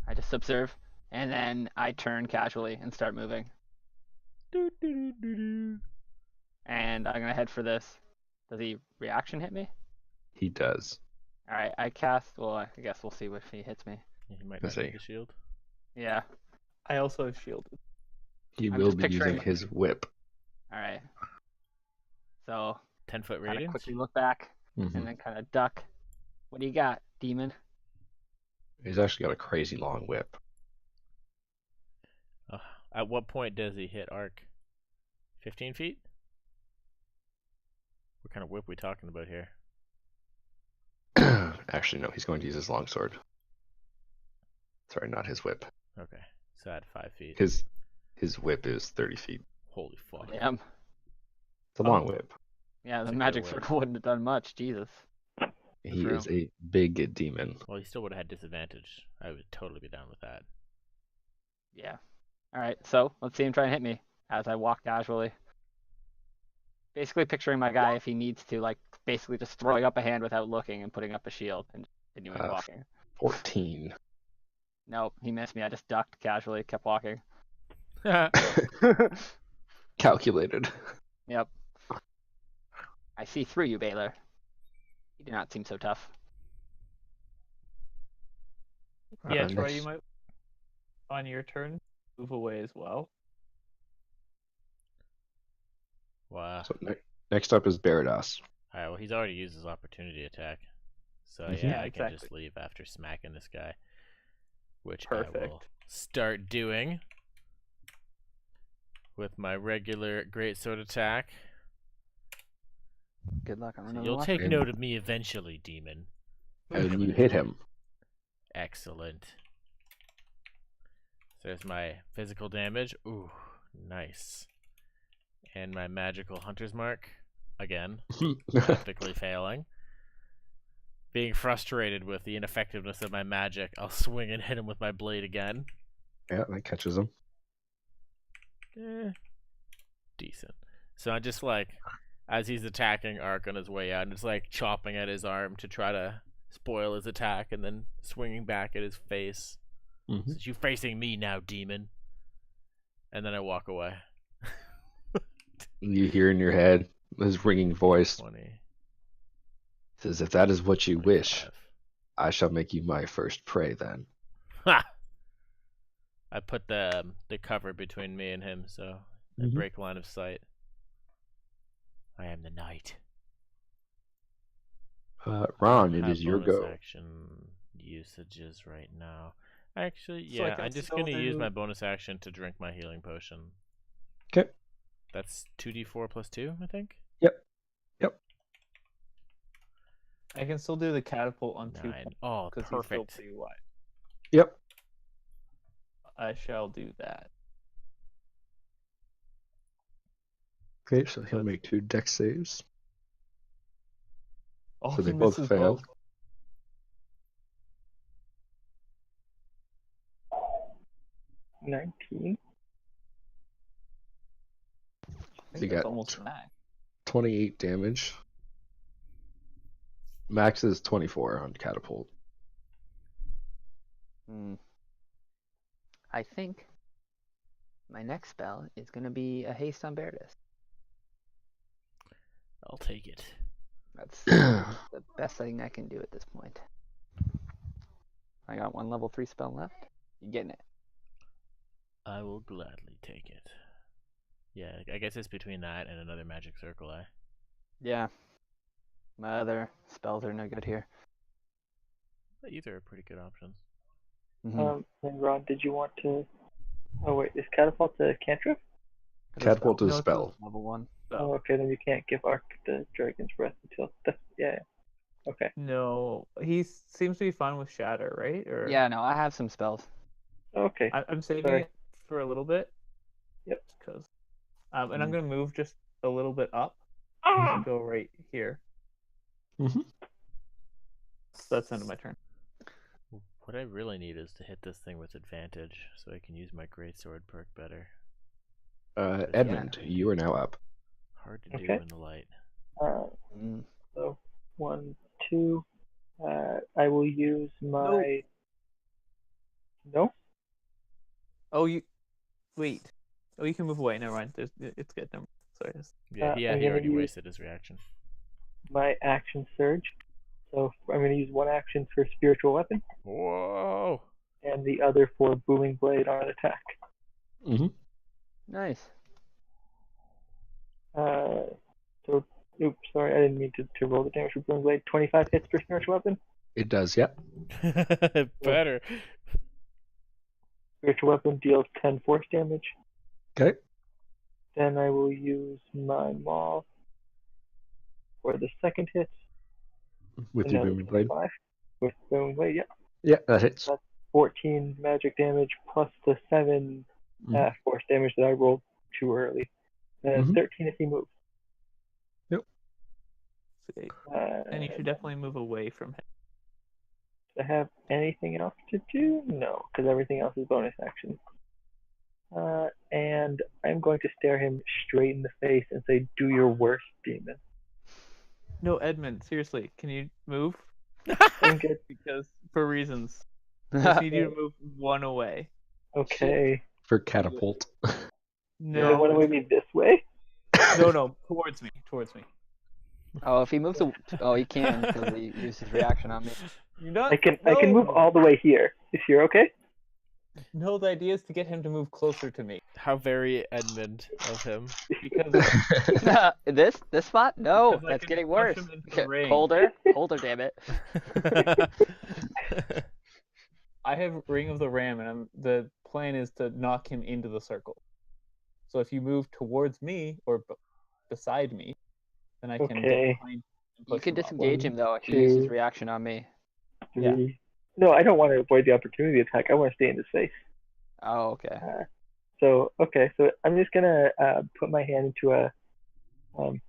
I just observe, and then I turn casually and start moving. And I'm gonna head for this. Does he reaction hit me? He does. Alright, I cast. Well, I guess we'll see if he hits me. Yeah, he might Let's not need see. the shield. Yeah. I also have shielded. He I'm will just be using picturing- his whip. Alright. So 10-foot kind of radius? quickly look back Mhm. and then kind of duck. What do you got, demon? He's actually got a crazy long whip. At what point does he hit arc? 15 feet? What kind of whip we talking about here? Actually, no, he's going to use his longsword. Sorry, not his whip. Okay, so at 5 feet. His whip is 30 feet. Holy fuck. Damn. It's a long whip. Yeah, the It's a good magic whip. circle wouldn't have done much. Jesus. He True. is a big demon. Well, he still would have had disadvantage. I would totally be down with that. Yeah. Alright, so let's see him try and hit me as I walk casually. Basically picturing my guy if he needs to, like, basically just throwing up a hand without looking and putting up a shield and continuing walking. 14. Nope, he missed me. I just ducked casually, kept walking. Calculated. Yep. I see through you, Baylor. You do not seem so tough. Yeah, Uh, Troy, next- you might on your turn move away as well. Wow. So next up is Baradas. Alright, well, he's already used his opportunity attack. So, Mhm. yeah, Yeah, I can just exactly. leave after smacking this guy. Which I will Perfect. start doing with my regular greatsword attack. Good luck on So another you'll one. take And- note of me eventually, demon. And you hit him. Excellent. So there's my physical damage. Ooh, nice. And my magical hunter's mark. Again, practically failing. Being frustrated with the ineffectiveness of my magic, I'll swing and hit him with my blade again. Yeah, that catches him. Decent. So I just as he's attacking Ark on his way out, and just chopping at his arm to try to spoil his attack, and then swinging back at his face Mhm. Since you facing me now, demon. And then I walk away. You hear in your head his ringing voice 20. says, "If that is what you wish, 25. I shall make you my first prey then." Ha! I put the cover between me and him, so I Mhm. break line of sight. I am the knight. Ron, I it don't is have your bonus go. action usages right now. Actually, So I yeah, can I'm just still gonna use do- my bonus action to drink my healing potion. Okay. That's 2d4 plus 2, I think. Yep. I can still do the catapult on 2 9. Oh, because he's still perfect. pretty wide. Yep. I shall do that. Okay, so he'll Good. make 2 dex saves. Oh, So they he both misses failed. both. 19. I So think you that's got almost max. 28 damage. Max is 24 on catapult. I think my next spell is going to be a haste on Beardus. I'll take it. That's the best thing I can do at this point. I got 1 level 3 spell left. You getting it? I will gladly take it. Yeah, I guess it's between that and another magic circle, eh? Yeah. My other spells are no good here. Either are pretty good options. Mhm. And Ron, did you want to? Oh wait, is catapult a cantrip? It's a Catapult spell. is No, a it's a spell. Level 1. Oh, okay, then you can't give Arc the Dragon's Breath until that's yeah. Okay. No, he seems to be fine with shatter, right? Or Yeah, no, I have some spells. Okay. I'm saving Sorry. it for a little bit. Yep. Because, and I'm Mhm. gonna move just a little bit up Ah! to go right here. Mhm. So that's the end of my turn. What I really need is to hit this thing with advantage so I can use my greatsword perk better. Edmund, you are now up. Hard to do Okay. in the light. Mm. So 1, 2. I will use my. No. Oh, you wait. Oh, you can move away. Never mind. It's good. Never mind. Sorry. Yeah, he I'm gonna already use- wasted his reaction. My action surge. So I'm going to use 1 action for spiritual weapon Whoa! and the other for booming blade on attack. Mhm. Nice. So oops, sorry, I didn't mean to roll the damage for booming blade. 25 hits per spiritual weapon. It does, yep. Better. Spiritual weapon deals 10 force damage. Okay. Then I will use my maul for the second hit. With your Another booming blade. 25 with booming blade. Yeah. Yeah, that hits. That's 14 magic damage plus the 7 Mhm. force damage that I rolled too early. Mhm. 13 if he moves. Sweet. Uh, And you should definitely move away from him. Do I have anything else to do? No, because everything else is bonus action. And I'm going to stare him straight in the face and say, "Do your worst, demon." No, Edmund. Seriously, can you move? I'm good. Because for reasons, I just need you to move 1 away. Okay. For catapult. No, what do we mean this way? No, towards me. Oh, if he moves oh, he can because he used his reaction on me. You're not. I can move all the way here. Is here okay? No, the idea is to get him to move closer to me. How very Edmund of him. Because This spot? No, Because I that's can getting push worse. him into the ring. Colder, damn it. I have Ring of the Ram, and the plan is to knock him into the circle. So if you move towards me or beside me, then I can get Okay. behind and You push can him up. disengage him though. He 2, used his reaction on me. 3. Yeah. No, I don't want to avoid the opportunity attack. I want to stay in his face. Oh, okay. So I'm just gonna put my hand into a,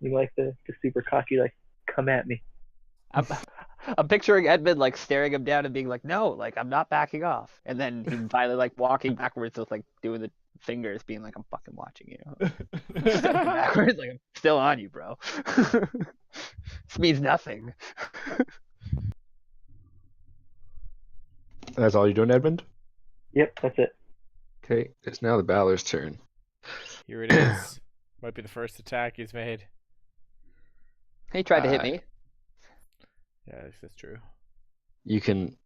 like the super cocky, like, come at me. I'm picturing Edmund like staring him down and being like, "No, like I'm not backing off," and then he finally like walking backwards with like doing the fingers, being like, "I'm fucking watching you." Backwards, like I'm still on you, bro. This means nothing. That's all you're doing, Edmund? Yep, that's it. Okay, it's now the Balor's turn. Here it is. Might be the first attack he's made. He tried to hit me. Yeah, that's true. You can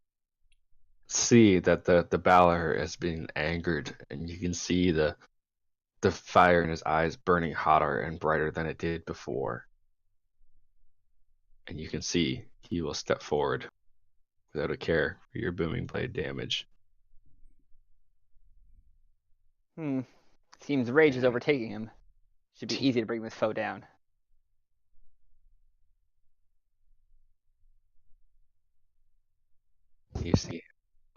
see that the Balor has been angered, and you can see the fire in his eyes burning hotter and brighter than it did before. And you can see he will step forward without a care for your booming blade damage. Seems rage is overtaking him. Should be easy to bring this foe down. You see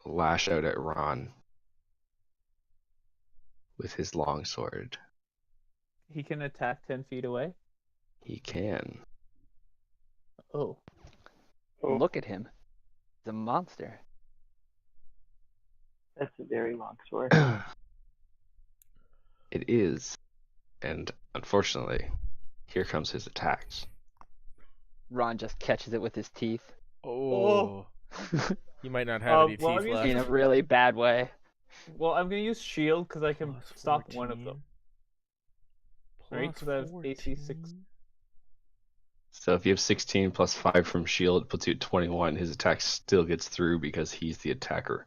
him lash out at Ron with his longsword. He can attack 10 feet away. He can. Oh. Oh, Look at him. He's a monster. that's a very long sword. It is. And unfortunately, here comes his attacks. Ron just catches it with his teeth. Oh. You might not have any well, teeth I'm left. In a really bad way. Well, I'm gonna use shield because I can Plus stop 14. one of them. Plus Right, 'cause I have AC 6. 14. So if you have 16 plus 5 from shield, it puts you at 21. His attack still gets through because he's the attacker.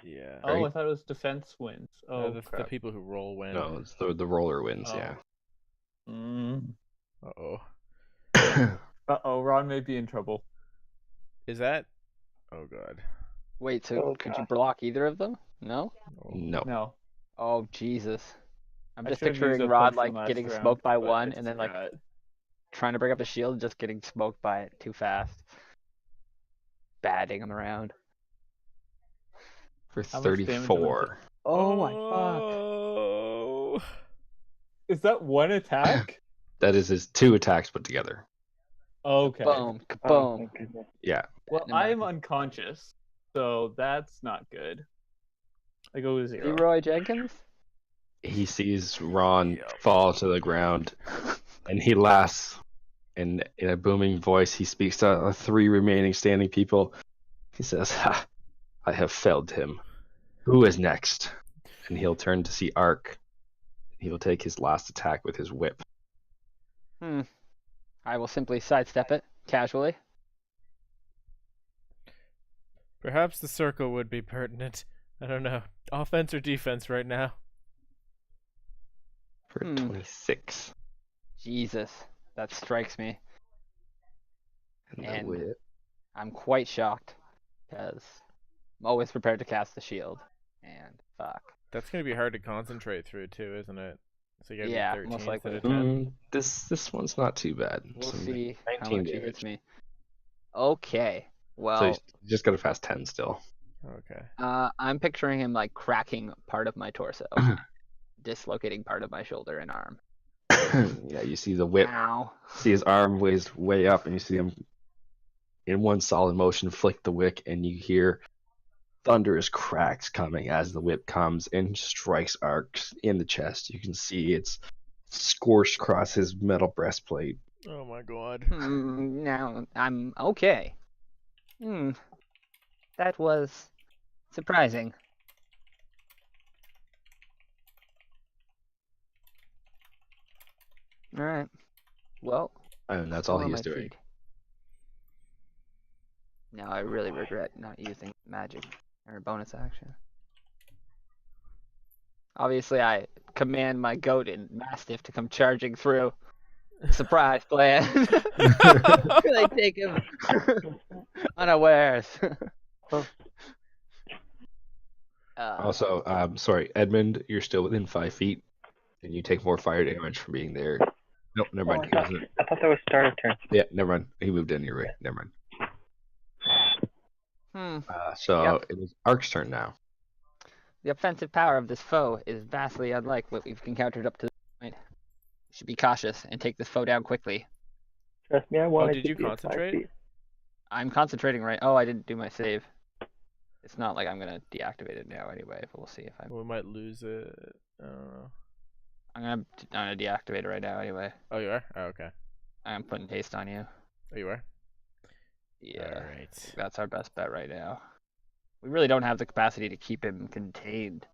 Yeah. Oh, I Right? thought it was defense wins. Oh, the crap. people who roll win. No, it's the roller wins, Oh. yeah. Uh-oh. Uh-oh, Ron may be in trouble. Is that? Oh, God. Wait, so Oh, could you God. block either of them? No? No. No. Oh, Jesus. I'm I just should've used picturing a Rod punch from like last getting round, smoked by but one it's and then like alright. trying to bring up the shield and just getting smoked by it too fast. Batting him around. For How much damage am I 34. Oh my fuck. Oh. Is that one attack? That is his 2 attacks put together. Okay. Boom. Oh, Kaboom. my goodness. Yeah. Well, Never I'm mind. unconscious, so that's not good. I go to 0. Leroy Jenkins? He sees Ron Yep. fall to the ground, and he laughs. And in a booming voice, he speaks to the 3 remaining standing people. He says, "Ha! I have failed him. Who is next?" And he'll turn to see Ark. He will take his last attack with his whip. I will simply sidestep it casually. Perhaps the circle would be pertinent. I don't know. Offense or defense right now? For 26. Jesus. That strikes me. And And- the whip. I'm quite shocked because I'm always prepared to cast the shield. And fuck. That's going to be hard to concentrate through, too, isn't it? So you gotta Yeah, do 13 most likely. instead of 10. This one's not too bad. We'll Some see how 19 much he damage. hits me. Okay. Well, So you just got a fast 10 still. Okay. I'm picturing him like cracking part of my torso, dislocating part of my shoulder and arm. Yeah, you see the whip. Ow. See his arm way up, and you see him in one solid motion flick the wick, and you hear thunderous cracks coming as the whip comes and strikes Ark in the chest. You can see it's scorched across his metal breastplate. Oh my god. Now I'm okay. That was surprising. All right. Well, And that's still all on he is my doing. feet. Now I really regret not using magic or bonus action. Obviously, I command my goat and mastiff to come charging through. Surprise plan. Really take him unawares. Also, sorry, Edmund, you're still within 5 feet, and you take more fire damage from being there. Nope, never Oh, mind. He wasn't. I thought that was start of turn. Yeah, never mind. He moved in. You're right. Never mind. So it was Ark's turn now. The offensive power of this foe is vastly unlike what we've encountered up to this point. We should be cautious and take this foe down quickly. Trust me, I wanted did to you be at 5 concentrate? feet. I'm concentrating right. Oh, I didn't do my save. It's not like I'm gonna deactivate it now anyway. But we'll see if I'm. We might lose it. I don't know. I'm gonna deactivate it right now anyway. Oh, you are? Oh, okay. I'm putting haste on you. Oh, you are? Yeah. Alright. That's our best bet right now. we really don't have the capacity to keep him contained.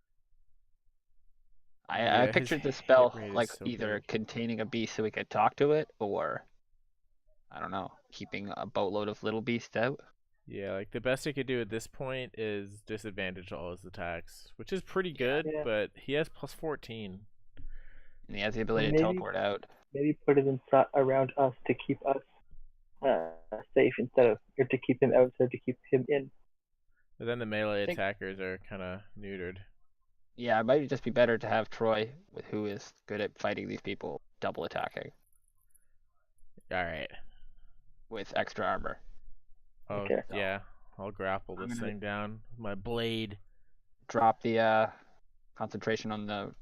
I Yeah, his pictured the hit spell rate is like so either big. containing a beast so we could talk to it, or I don't know, keeping a boatload of little beasts out. Yeah, like the best he could do at this point is disadvantage all his attacks, which is pretty Yeah. good, Yeah. but he has plus 14. And he has the ability to Maybe- teleport out. Maybe put it around us to keep us safe or to keep him out instead of to keep him in. But then the melee I think- attackers are kind of neutered. Yeah, it might just be better to have Troy, who is good at fighting these people, double attacking All right. with extra armor. Oh, Okay. yeah. I'll grapple I'm this gonna- thing down with my blade. Drop the concentration on the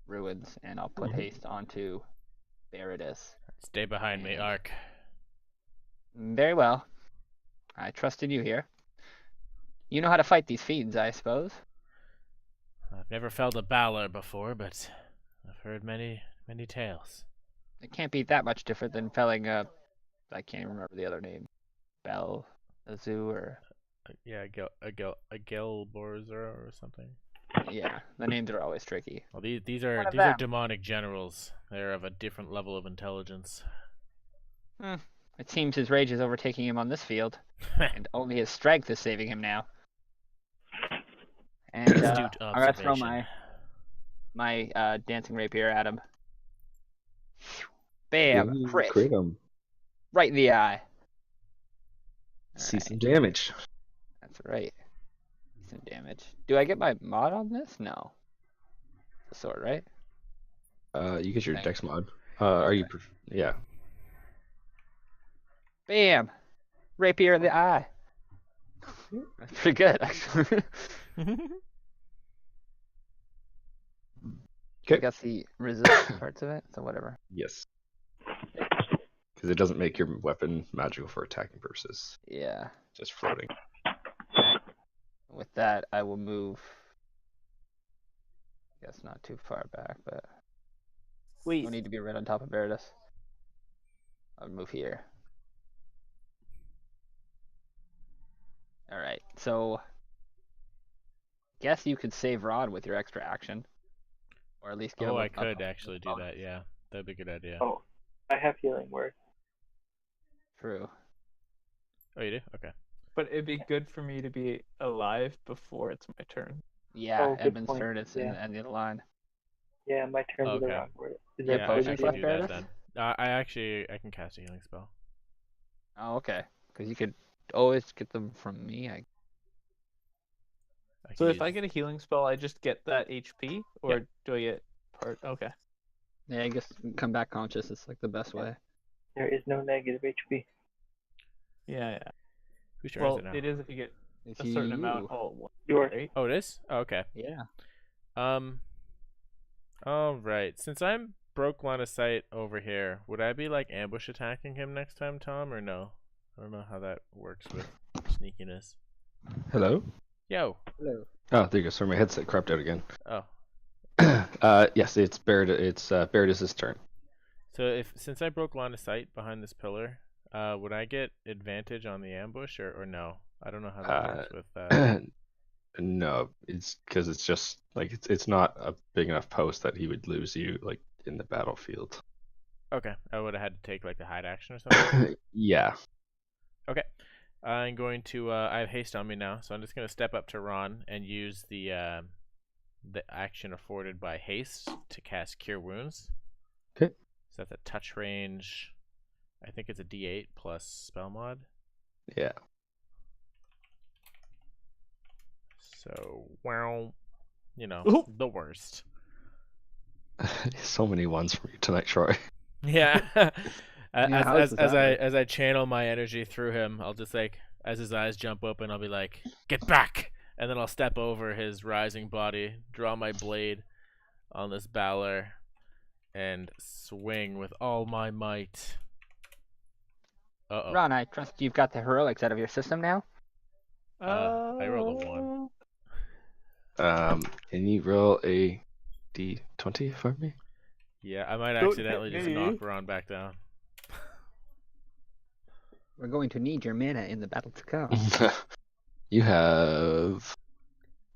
ruins, and I'll put Mhm. haste onto Beridus. Stay behind me, And- Ark. Very well. I trust in you here. You know how to fight these fiends, I suppose. I've never felt a Balor before, but I've heard many tales. It can't be that much different than felling I can't remember the other name. Bell, Azu, or Yeah, a Gelborzer or something. yeah, the names are always tricky. Well, these One are of these are them. demonic generals. They're of a different level of intelligence. It seems his rage is overtaking him on this field, and only his strength is saving him now. And Astute I'm gonna throw observation. my dancing rapier at him. Bam! Ooh, Crit. crit 'em. Right in the eye. See Alright, some damage. that's right. Decent damage. Do I get my mod on this? No. The sword, right? You get your Thanks. dex mod. Are you? Yeah. Bam! Rapier in the eye. That's pretty good, actually. I Okay. guess the resistance parts of it, so whatever. Yes. Because it doesn't make your weapon magical for attacking purposes. Yeah. Just floating. With that, I will move. I guess not too far back, but Sweet. don't need to be right on top of Beridus. I'll move here. Alright, so guess you could save Rod with your extra action. Or at least give him Oh, a- I could a- actually do that. Yeah, that'd be a good idea. Oh, I have healing word. True. Oh, you do? Okay. But it'd be good for me to be alive before it's my turn. Yeah, Oh, good Edmund's point. turn is in Yeah. the end of the line. Yeah, my turn's Okay. around word. Is Yeah, there I potions can left, do that Meredith? then. I can cast a healing spell. Oh, okay. Because you could always get them from me. I So can if I use- get a healing spell, I just get that HP, or do I get part? Okay. Yeah, I guess come back conscious is like the best way. There is no negative HP. Yeah, yeah. whose turn Well, is it now? it is if you get It's a certain amount you. all at once, Yours. right? Oh, it is? Oh, okay. Yeah. All right. Since I'm broke line of sight over here, would I be like ambush attacking him next time, Tom, or no? I don't know how that works with sneakiness. Hello? Yo. Hello. Oh, there you go. Sorry, my headset crapped out again. Oh. Yes, it's Beridus' turn. So since I broke line of sight behind this pillar, would I get advantage on the ambush or no? I don't know how that works with No, it's because it's just like it's not a big enough post that he would lose you like in the battlefield. Okay. I would have had to take like the hide action or something. Yeah. Okay. I'm going to I have haste on me now, so I'm just going to step up to Ron and use the action afforded by haste to cast Cure Wounds. Okay. So that's a touch range. I think it's a D8 plus spell mod. Yeah. So, well, Ooh. the worst. So many ones from you tonight, Troy. Yeah. how as does as that I work? as I channel my energy through him, I'll just like as his eyes jump open, I'll be like, "Get back!" And then I'll step over his rising body, draw my blade on this Balor, and swing with all my might. Uh-oh. Ron, I trust you've got the heroics out of your system now. I rolled a 1. Can you roll a d20 for me? Yeah, I might Don't accidentally hit just me. knock Ron back down. We're going to need your mana in the battle to come.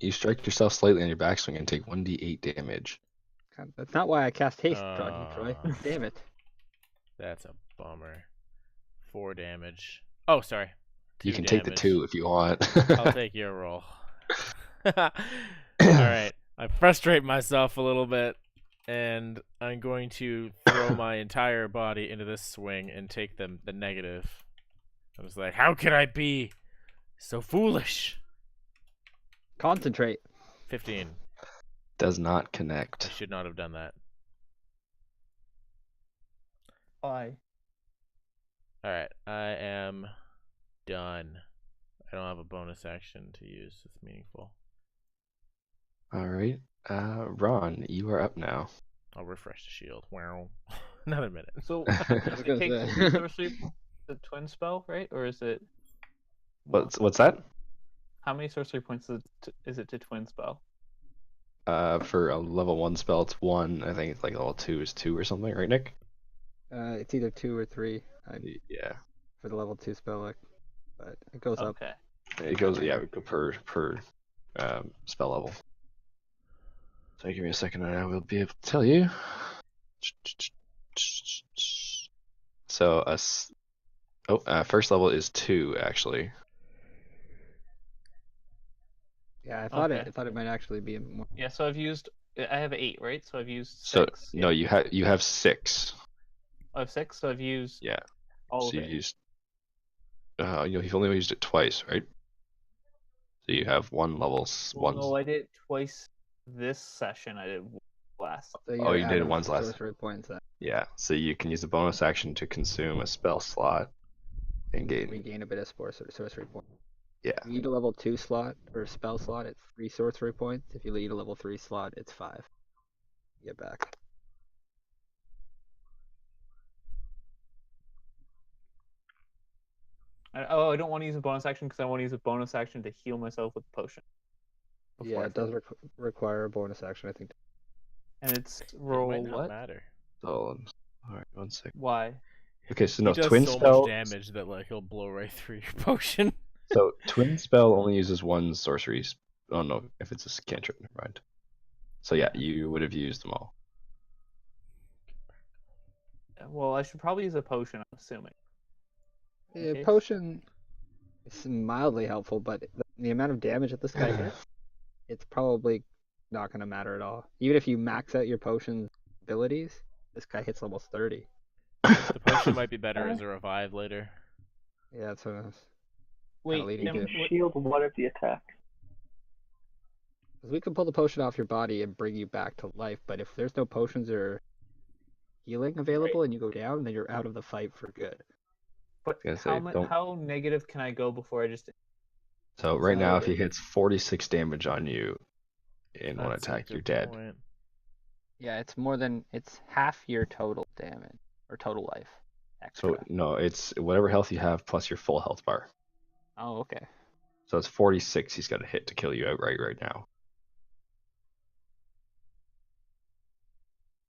You strike yourself slightly on your backswing and take 1d8 damage. God, that's not why I cast haste on you, Troy. Damn it. That's a bummer. 4 damage. Oh, sorry. You 2 can take the damage. 2 if you want. I'll take your roll. Alright. I frustrate myself a little bit, and I'm going to throw my entire body into this swing and take the negative. I was like, how could I be so foolish? Concentrate. 15. Does not I connect. should not have done that. Why? Alright, I am done. I don't have a bonus action to use that's meaningful. Alright. Ron, you are up now. I'll refresh the shield. Wow. Another minute. So I was does it gonna take say. 3 sorcery the twin spell, right? Or is it What's that? how many sorcery points is it to twin spell? For a level 1 spell, it's 1. I think it's like level 2 is 2 or something, right, Nick? It's either 2 or 3 Yeah. for the level 2 spell, but it goes up. Okay. It goes, yeah, per spell level. So give me a second and I will be able to tell you. So, first level is 2, actually. Yeah, I thought Okay. I thought it might actually be more. Yeah, so I have 8, right? So I've used 6. So, Yeah. no, you have 6. I have 6, so I've used Yeah. all So of you've it. used, you've only used it twice, right? So you have one level, Well, one. no, I did it twice this session. I did last. So Oh, you out did it of once last. sorcery points that Yeah, so you can use a bonus action to consume a spell slot and gain. regain a bit of sorcery points. Yeah. If you need a level 2 slot or spell slot, it's 3 sorcery points. If you need a level 3 slot, it's 5. Get back. I don't want to use a bonus action because I want to use a bonus action to heal myself with potion. Yeah, it does require a bonus action, I think. And it's It roll might not what? matter. So, alright, 1 second. Why? Okay, so no, He does twin so spell. much damage that like he'll blow right through your potion. So twin spell only uses 1 sorcery. Oh no, if it's a cantrip, never mind. So yeah, you would have used them all. Well, I should probably use a potion, I'm assuming. Yeah, Okay. potion is mildly helpful, but the amount of damage that this guy hits, it's probably not going to matter at all. Even if you max out your potion abilities, this guy hits almost 30. The potion might be better as a revive later. Yeah, that's what I was Wait, leading You to. can shield one of the attacks. Because we can pull the potion off your body and bring you back to life, but if there's no potions or healing available and you go down, then you're out of the fight for good. but I was gonna say, don't- how negative can I go before I just... So right So now, if he hits 46 damage on you in one That's a attack, you're good dead. point. Yeah, it's half your total damage or total life extra. So no, it's whatever health you have plus your full health bar. Oh, okay. So it's 46 he's got to hit to kill you outright right now.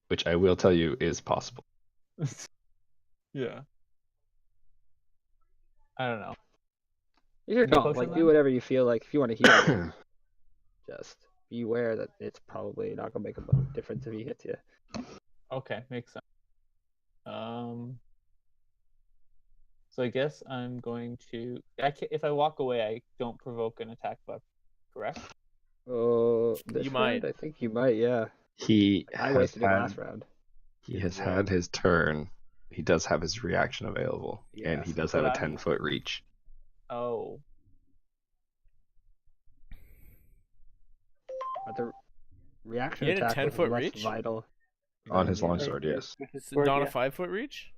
Which I will tell you is possible. Yeah. I don't know. You're No not potion like then? do whatever you feel like. If you want to heal, just be aware that it's probably not gonna make a difference if he hits you. Okay, makes sense. So I guess I'm going to... if I walk away, I don't provoke an attack of correct? Oh, this You round, might. I think you might. Yeah, He I has wasted it had, last round. he has had his turn. He does have his reaction available, and he Yes, does but have a I'm- 10-foot reach. Oh. But the reaction He had a attack was 10-foot less reach? vital. On than his the- longsword, yes. With his Is it sword, not yeah. a 5-foot reach?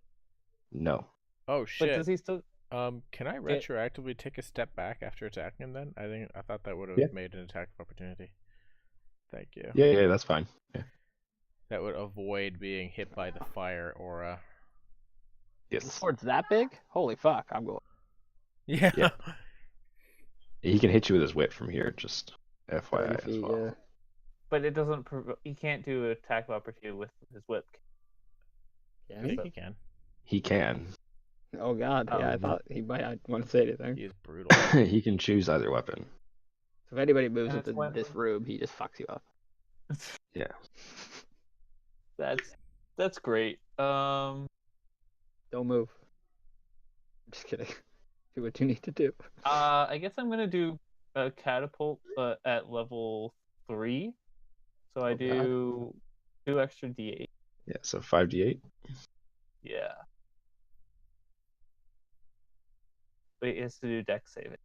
No. Oh But shit. does he still... Can I retroactively take a step back after attacking him then? I thought that would have Yeah. made an attack of opportunity. Thank you. Yeah, that's fine. Yeah. That would avoid being hit by the fire aura. The Yes. sword's that big? Holy fuck! I'm going. Yeah. Yeah. He can hit you with his whip from here, just 30 FYI as feet, well. yeah. But it doesn't... He can't do an attack of opportunity with his whip. Yeah, I think he can. He can. Oh God, yeah, I thought he might want to say anything. He is brutal. He can choose either weapon. So if anybody moves And into it's when- this room, he just fucks you up. Yeah. That's great. Don't move. I'm just kidding. Do what you need to do. I guess I'm gonna do a catapult, but at level 3. So I Oh, God. do 2 extra d8. Yeah, so 5d8. Yeah. Wait, he has to do dex saving.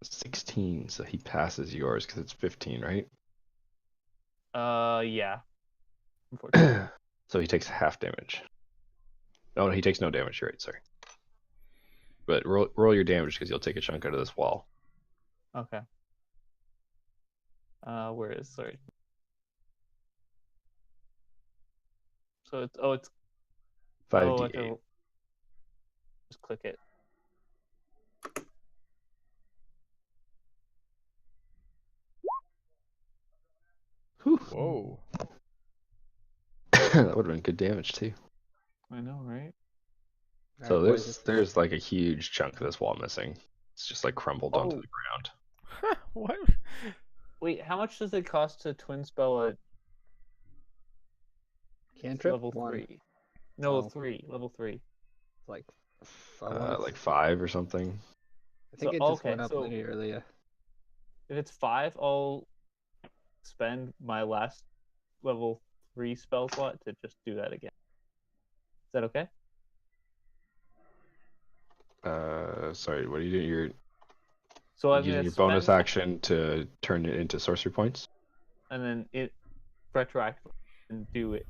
16, so he passes yours because it's 15, right? Yeah. Unfortunately. So he takes half damage. Oh, no, he takes no damage. You're right, sorry. But roll your damage because you'll take a chunk out of this wall. Okay. Where is sorry? So it's it's 5d8. I have to just click it. Whoa. That would have been good damage too. I know, right? So Alright, boys, there's like a huge chunk of this wall missing. It's just like crumbled onto Oh. the ground. What? Wait, how much does it cost to twin spell at cantrip level 1. 3? No, Oh. 3. Level 3. It's like, I wanna Like 5 or something. I think So- it just okay, went up so- linearly. Yeah. If it's 5, I'll spend my last level 3 spell slot to just do that again. Is that okay? Sorry, what are you doing? You're So I'm using gonna your bonus spend- action to turn it into sorcery points. and then it retroactively and do it.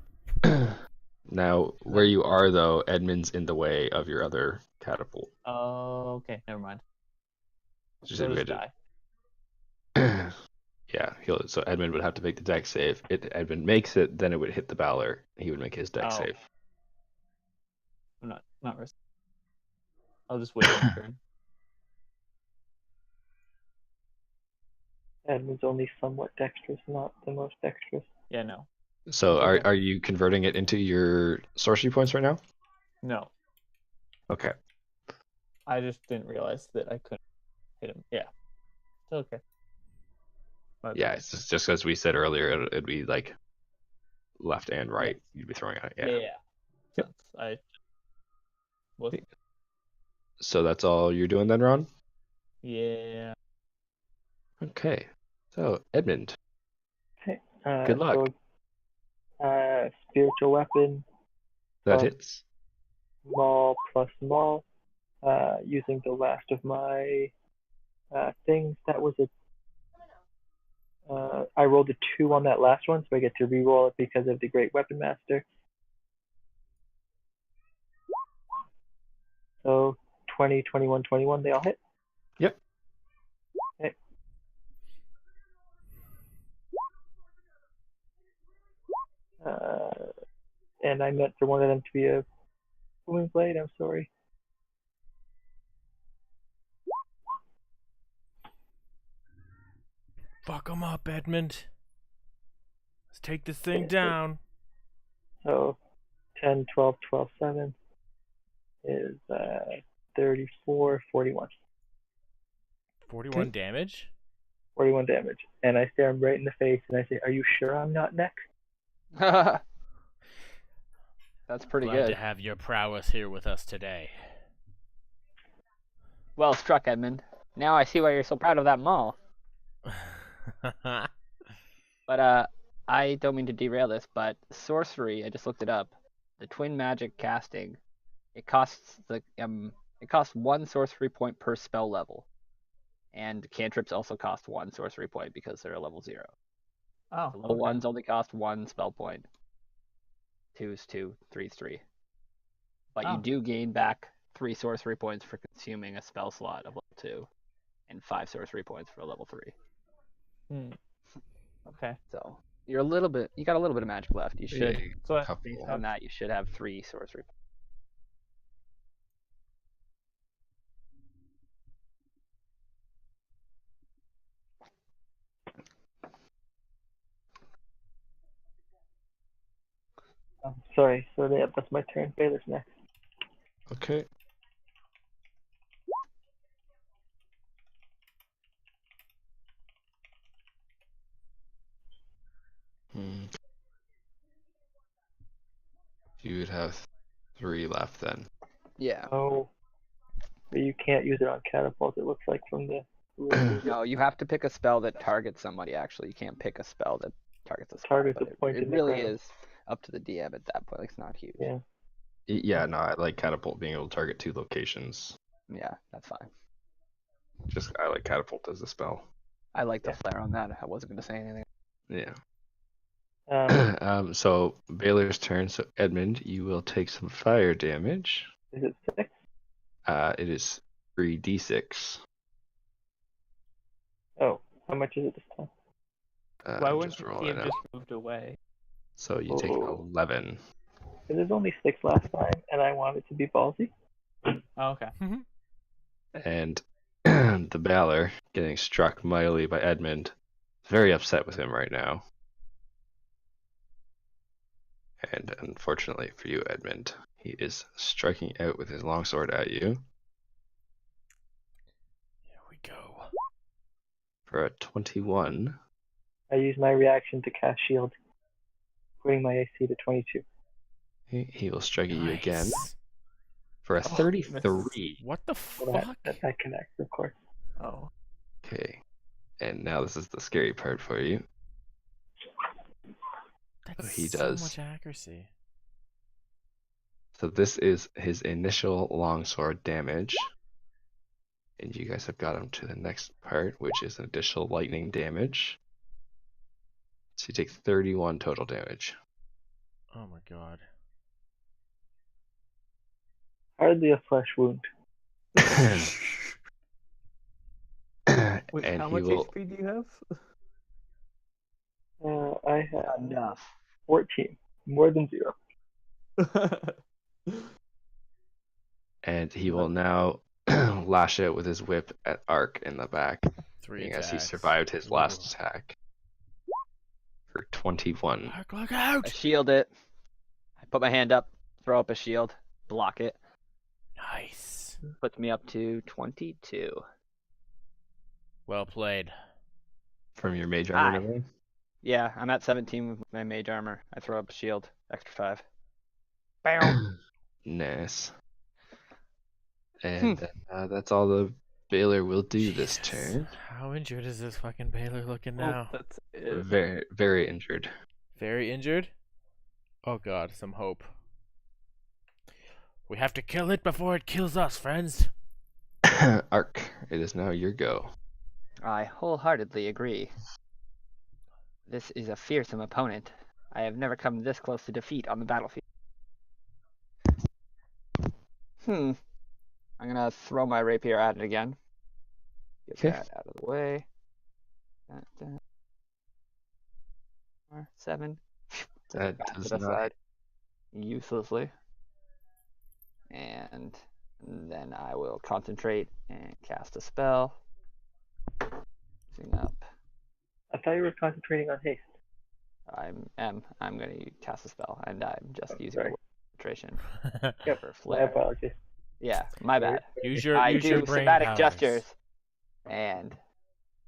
Now, where you are though, Edmund's in the way of your other catapult. Oh, okay, never mind. Just So just admitted. die. Yeah, so Edmund would have to make the dex save. Edmund makes it, then it would hit the Balor. He would make his dex Oh. save. I'm not risking. I'll just wait my turn. Edmund's only somewhat dexterous, not the most dexterous. Yeah, no. So It's okay. are you converting it into your sorcery points right now? No. Okay. I just didn't realize that I couldn't hit him. Yeah. It's okay. My Yeah, bad. it's just as we said earlier, it'd be like left and right. You'd be throwing at it. Yeah. Yeah. I was So that's all you're doing then, Ron? yeah. Okay. So Edmund, Okay. good luck. So, spiritual weapon, That Oh. hits. maul plus maul. Using the last of my things. That was I rolled a 2 on that last one, so I get to re-roll it because of the Great Weapon Master. So 20, 21, 21, they all hit. Yep. Okay. And I meant for one of them to be a booming blade. I'm sorry. Fuck him up, Edmund. Let's take this thing down. So 10, 12, 12, 7 is 34, 41. 41 Okay. damage? 41 damage. And I stare him right in the face and I say, "Are you sure I'm not next?" That's pretty Glad good. to have your prowess here with us today. Well struck, Edmund. Now I see why you're so proud of that maul. But I don't mean to derail this, but sorcery, I just looked it up. The twin magic casting, it costs 1 sorcery point per spell level. And cantrips also cost 1 sorcery point because they're a level 0. Oh, The level 1s only cost 1 spell point. 2's 2, 3's 3. But you Oh. do gain back 3 sorcery points for consuming a spell slot of level 2, and 5 sorcery points for a level 3. Okay. So you got a little bit of magic left. You should, Yeah, So I, couple. based on that, you should have 3 sorcery points. Sorry. So yeah, that's my turn. Baylor's next. Okay. You would have 3 left then. Yeah. Oh, but you can't use it on catapult. It looks like from the rules. No, you have to pick a spell that targets somebody. Actually, you can't pick a spell that targets a spell. Targets but a point it in the really ground. is up to the DM at that point. Like, it's not huge. Yeah. Yeah, no, I like catapult being able to target 2 locations. Yeah, that's fine. Just I like catapult as a spell. I like the Yeah. flare on that. I wasn't gonna say anything. Yeah. Um, So Baylor's turn. So Edmund, you will take some fire damage. is it 6? It is 3d6. Oh, how much is it this time? Why I'm wouldn't just he rolling have it just out. moved away? So you take Oh. 11. Because there's only 6 last time, and I want it to be ballsy. Oh, okay. And the Balor, getting struck mightily by Edmund, very upset with him right now. And unfortunately for you, Edmund, he is striking out with his longsword at you Here we go. for a 21. I use my reaction to cast shield, putting my AC to 22. He will strike at you again Nice. for a Oh, 33. What the So fuck? that connects, of course. Oh. Okay. And now this is the scary part for you. That's he so does. much accuracy. So this is his initial longsword damage. And you guys have got him to the next part, which is an additional lightning damage. So you take 31 total damage. Oh my god. Hardly a flesh wound. Wait, and how he much will HP do you have? I have Enough. 14, more than 0. and he will now lash out with his whip at Ark in the back, 3 being attacks. as he survived his last Ooh. attack for 21. Ark, look I out! shield it. I put my hand up, throw up a shield, block it. Nice. Puts me up to 22. Well played. From your mage armor and Aye. everything? Yeah, I'm at 17 with my mage armor. I throw up a shield, extra 5. Bam. Nice. And that's all the Baylor will do this Jesus. turn. How injured is this fucking Baylor looking Oh, now? that's it. Very, very injured. Very injured? Oh god, some hope. We have to kill it before it kills us, friends. Ark, it is now your go. I wholeheartedly agree. This is a fearsome opponent. I have never come this close to defeat on the battlefield. I'm gonna throw my rapier at it again. Get Okay. that out of the way. 7. That Cast does it not. aside uselessly. And then I will concentrate and cast a spell. Using up. I thought you were concentrating on haste. I'm going to cast a spell, and I'm just using sorry. concentration Yep, for my flare. apologies. Yeah, my bad. use your I use do your brain somatic powers. gestures and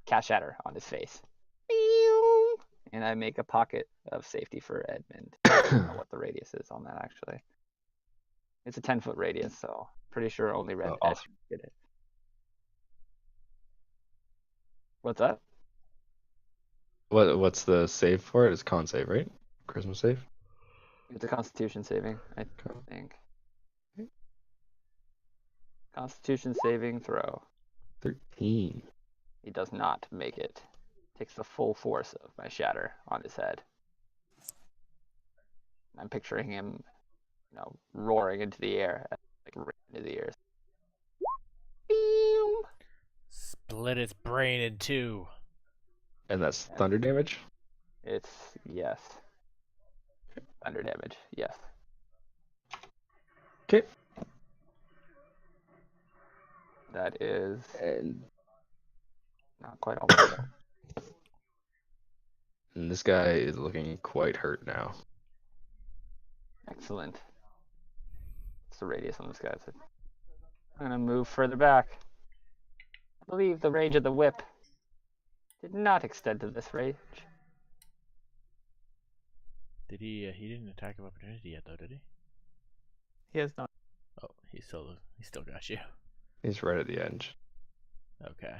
cast shatter on his face. Pew! And I make a pocket of safety for Edmund. I don't know what the radius is on that actually. It's a 10-foot radius, so pretty sure only red Oh, pets awesome. get it. What's that? What's the save for it? It's con save, right? Charisma save? It's a Constitution saving, I think. Constitution saving throw. 13. He does not make it. Takes the full force of my shatter on his head. I'm picturing him, roaring into the air, like right into the ears. Pew! Split its brain in 2. And that's thunder damage? It's yes. Thunder damage, yes. Okay. That is And not quite all my roll. this guy is looking quite hurt now. Excellent. What's the radius on this guy? I'm gonna move further back. I believe the range of the whip did not extend to this range. Did he? He didn't attack of opportunity yet, though, did he? He has not. Oh, he still got you. He's right at the edge. Okay.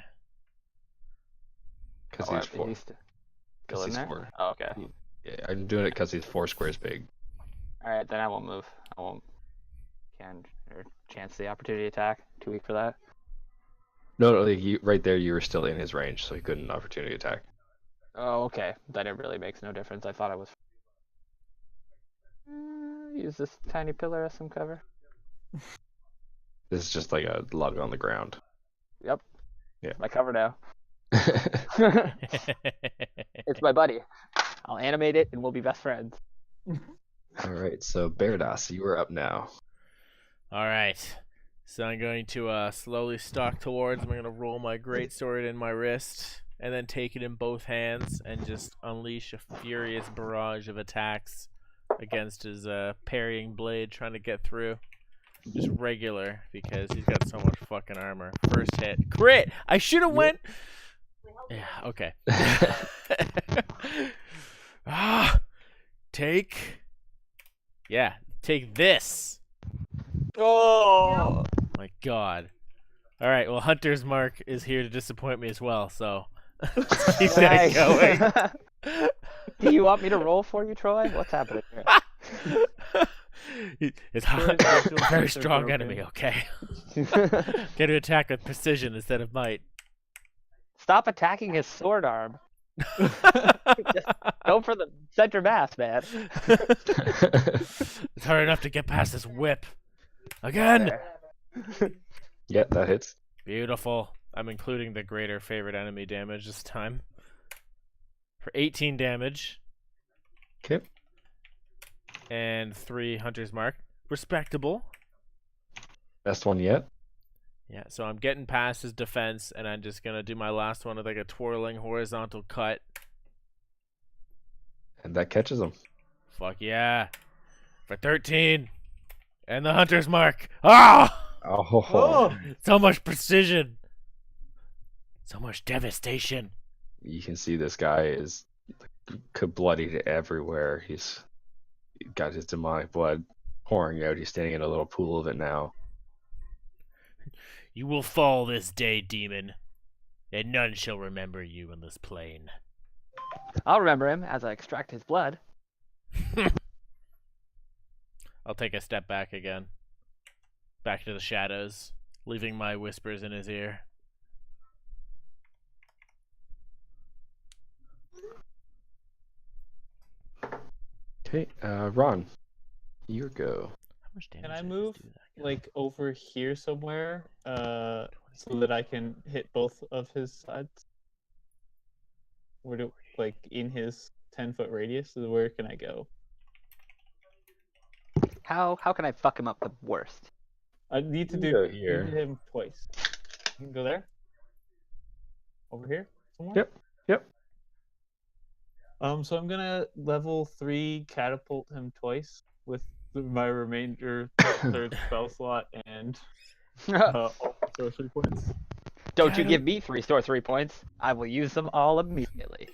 Because Oh, he's four. he's still Because in he's there? four. Oh, okay. Yeah, I'm doing it because he's 4 squares big. Alright, then I won't move. I won't chance the opportunity attack. Too weak for that. No, right there you were still in his range, so he couldn't opportunity attack. Oh, okay. Then it really makes no difference. I thought I was. Use this tiny pillar as some cover. This is just like a lug on the ground. Yep. Yeah. My cover now. It's my buddy. I'll animate it and we'll be best friends. Alright, so Berdas, you are up now. All right. So I'm going to slowly stalk towards him. I'm going to roll my greatsword in my wrist and then take it in both hands and just unleash a furious barrage of attacks against his parrying blade trying to get through. Just regular because he's got so much fucking armor. First hit. Crit! I should have went... Yeah, okay. Take this. Oh! My god. Alright, well, Hunter's Mark is here to disappoint me as well, so let's keep that going. Do you want me to roll for you, Troy? What's happening here? It's a very strong enemy, okay? Got to attack with precision instead of might. Stop attacking his sword arm. Just go for the center mass, man. It's hard enough to get past this whip. Again! Yeah, that hits. Beautiful. I'm including the greater favorite enemy damage this time. For 18 damage. Okay. And 3 Hunter's Mark. Respectable. Best one yet. Yeah, so I'm getting past his defense, and I'm just going to do my last one with like a twirling horizontal cut. And that catches him. Fuck yeah. For 13. And the Hunter's Mark. Ah! Oh. So much precision. So much devastation. You can see this guy is bloodied everywhere. He's got his demonic blood pouring out. He's standing in a little pool of it now. You will fall this day, demon, and none shall remember you in this plane. I'll remember him as I extract his blood. I'll take a step back again. Back to the shadows, leaving my whispers in his ear. Okay, Ron, your go. How much damage Can I did move this do that guy? like over here somewhere, so that I can hit both of his sides? Where do like in his 10-foot radius? Where can I go? How can I fuck him up the worst? I need to You do go need to here. hit him twice. You can go there. Over here somewhere. Yep. Yep. So I'm gonna level 3 catapult him twice with my remainder third spell slot and all sorcery points. Don't you give me 3 store 3 points. I will use them all immediately.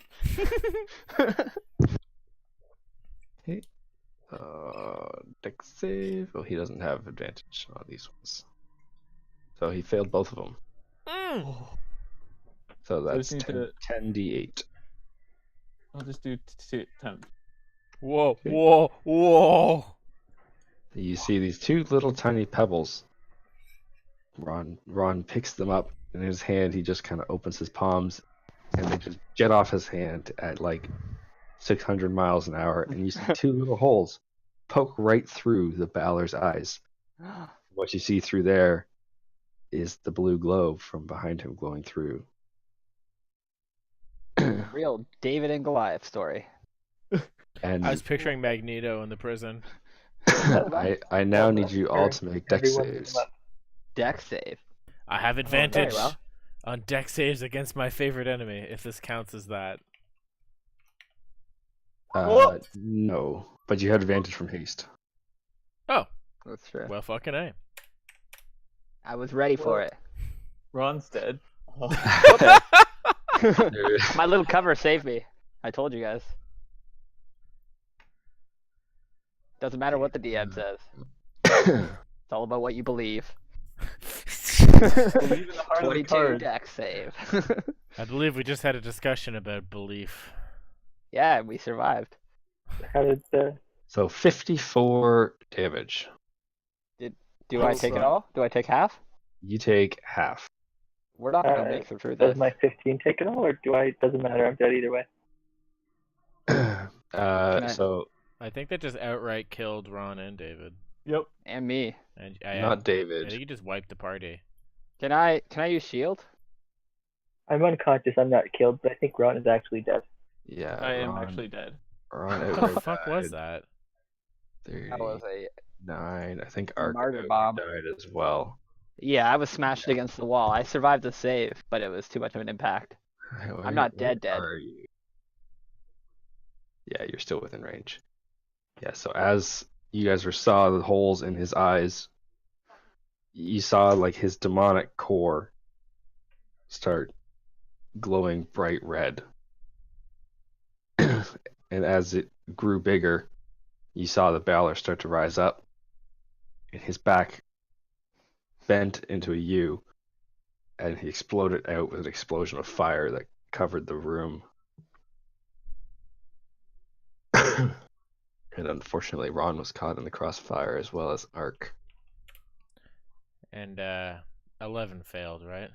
Okay. Dex save. Oh, he doesn't have advantage on these ones. So he failed both of them. So I that's just need 10d8. I'll just do 10. Whoa, whoa, whoa! You see these 2 little tiny pebbles. Ron picks them up in his hand. He just kind of opens his palms, and they just jet off his hand at like 600 miles an hour. And you see 2 little holes poke right through the Balor's eyes. What you see through there is the blue glow from behind him glowing through. Real David and Goliath story. And I was picturing Magneto in the prison. I now need you all to make dex saves. Dex save. I have advantage well. on dex saves against my favorite enemy, if this counts as that. No, but you had advantage from haste. Oh, That's true. well, fucking A. I was ready for it. Ron's dead. My little cover saved me. I told you guys. Doesn't matter what the DM says. It's all about what you believe. Believe in the heart of the 22 card. deck save. I believe we just had a discussion about belief. Yeah, we survived. How did the So 54 damage. Do I take it all? Do I take half? You take half. We're not gonna make it through does this. my 15 take it all, or do I? Doesn't matter. I'm dead either way. So I think that just outright killed Ron and David. Yep. And me. And not I David. think you just wiped the party. Can I use shield? I'm unconscious. I'm not killed, but I think Ron is actually dead. Yeah, I am Ron- actually dead. Ron What outright the fuck was died. that? That was a 39. I think Ark martyr outright bomb. died as well. Yeah, I was smashed against the wall. I survived the save, but it was too much of an impact. I'm not dead. Are you? Yeah, you're still within range. Yeah, so as you guys saw the holes in his eyes, you saw like his demonic core start glowing bright red. And as it grew bigger, you saw the Balor start to rise up, and his back bent into a U, and he exploded out with an explosion of fire that covered the room. And unfortunately, Ron was caught in the crossfire as well as Ark. And 11 failed, right?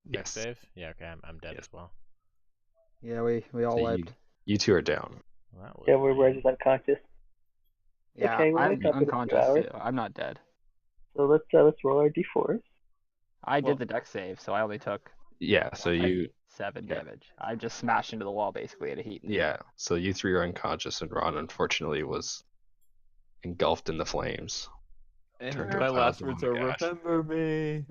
Deck Yes. save? Yeah, okay, I'm dead Yes. as well. Yeah, we all So wiped. you two are down. Well, that was Yeah, we're lame. just unconscious. Yeah, Okay, we'll I'm wake up in a few unconscious hours. too. I'm not dead. So let's roll our d4s. I Well- did the deck save, so I only took Yeah, so you 7 Yeah. damage. I just smashed into the wall basically at a heat. so you three are unconscious, and Ron unfortunately was engulfed in the flames. And Turned to my a last cloud of words are ash. remember me.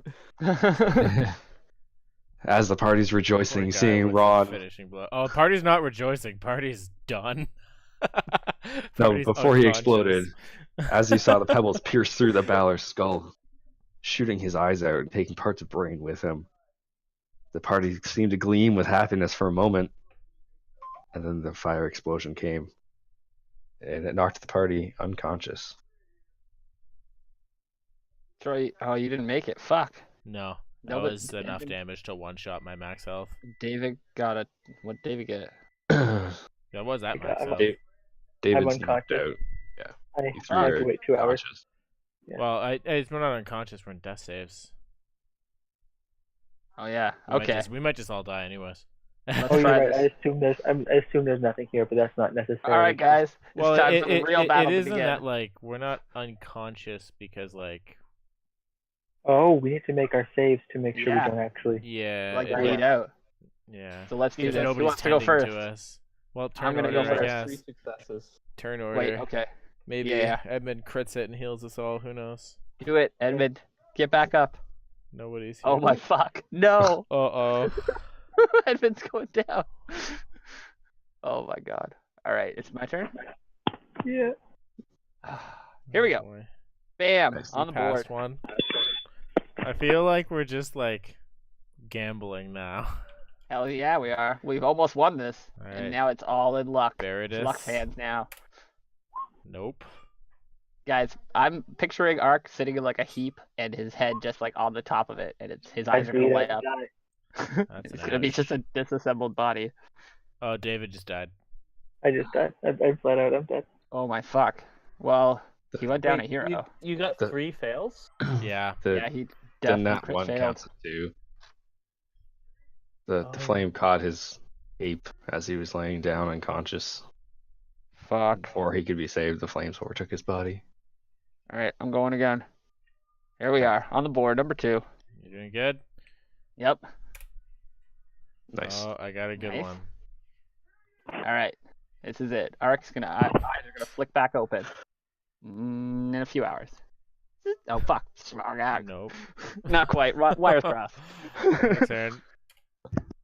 As the party's Poor rejoicing, guy seeing with the Ron. finishing blow. Oh, party's not rejoicing. Party's done. No, Party's before he unconscious. exploded, as he saw the pebbles pierce through the Balor's skull, shooting his eyes out and taking parts of brain with him. The party seemed to gleam with happiness for a moment, and then the fire explosion came, and it knocked the party unconscious. Troy, oh, you didn't make it. Fuck. No, that No, but was enough David- damage to one-shot my max health. David got a. What David get? That was that max I'm health. David's knocked unconscious. out. I You three have are to wait 2 hours. conscious. Yeah. Well, we're not unconscious. We're in death saves. Oh yeah. We might Okay. we might just all die anyways. Let's Oh, you're try right. this. I assume there's nothing here, but that's not necessary. All right, guys. It's Well, time for the real battle it to isn't begin. that like we're not unconscious because like Oh, we need to make our saves to make sure Yeah. we don't actually. yeah Like it- bleed out. yeah. So let's do Because this. Who nobody's wants to go tending first? to us. Well, I'm turn gonna order, go I first. guess. 3 successes. Turn order. Wait. Okay. Maybe Yeah. Edmund crits it and heals us all. Who knows? Do it, Edmund. Get back up. Nobody's here. Oh my fuck. No. Uh-oh. Edmund's going down. Oh my god. All right, it's my turn. Yeah. Here we go. Boy. Bam. Nice. On the Past board. one. I feel like we're just like gambling now. Hell yeah, we are. We've almost won this, Alright. and now it's all in luck. There it It's is. luck's hands now. Nope. Guys, I'm picturing Ark sitting in like a heap, and his head just like on the top of it, and his eyes are gonna bleed light out up. and die. That's It's an gonna be ouch. just a disassembled body. Oh, David just died. I just died. I'm flat out. I'm dead. Oh my fuck. Well, he went down Wait, a hero. You got The- 3 fails? Yeah. Yeah, he The definitely nat crit one failed. counts as 2. The Oh. flame caught his ape as he was laying down unconscious. Fuck. Before he could be saved, the flames overtook his body. All right, I'm going again. Here we are on the board, number 2. You doing good? Yep. Nice. Oh, I got a good Nice. one. All right, this is it. Ark's eyes are gonna flick back open in a few hours. Oh fuck! Nope. Not quite. Wires crossed. My turn.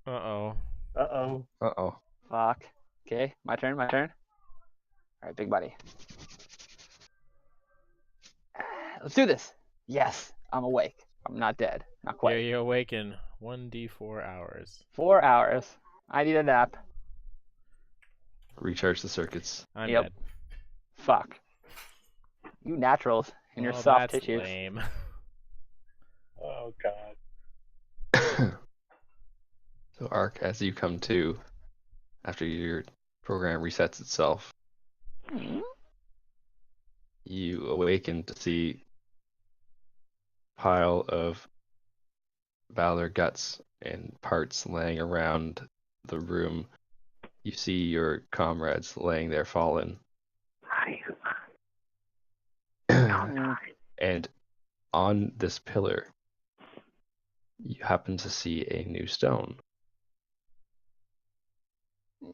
Uh-oh. Uh-oh. Uh-oh. Fuck. Okay, my turn. All right, big buddy. Let's do this. Yes, I'm awake. I'm not dead. Not Yeah, quite. you awaken 1d4 hours. 4 hours. I need a nap. Recharge the circuits. I'm Yep. dead. Fuck. You naturals in your Oh, soft that's tissues. lame. Oh God. So, Ark, as you come to, after your program resets itself, you awaken to see a pile of Valor guts and parts laying around the room. You see your comrades laying there fallen. And on this pillar, you happen to see a new stone.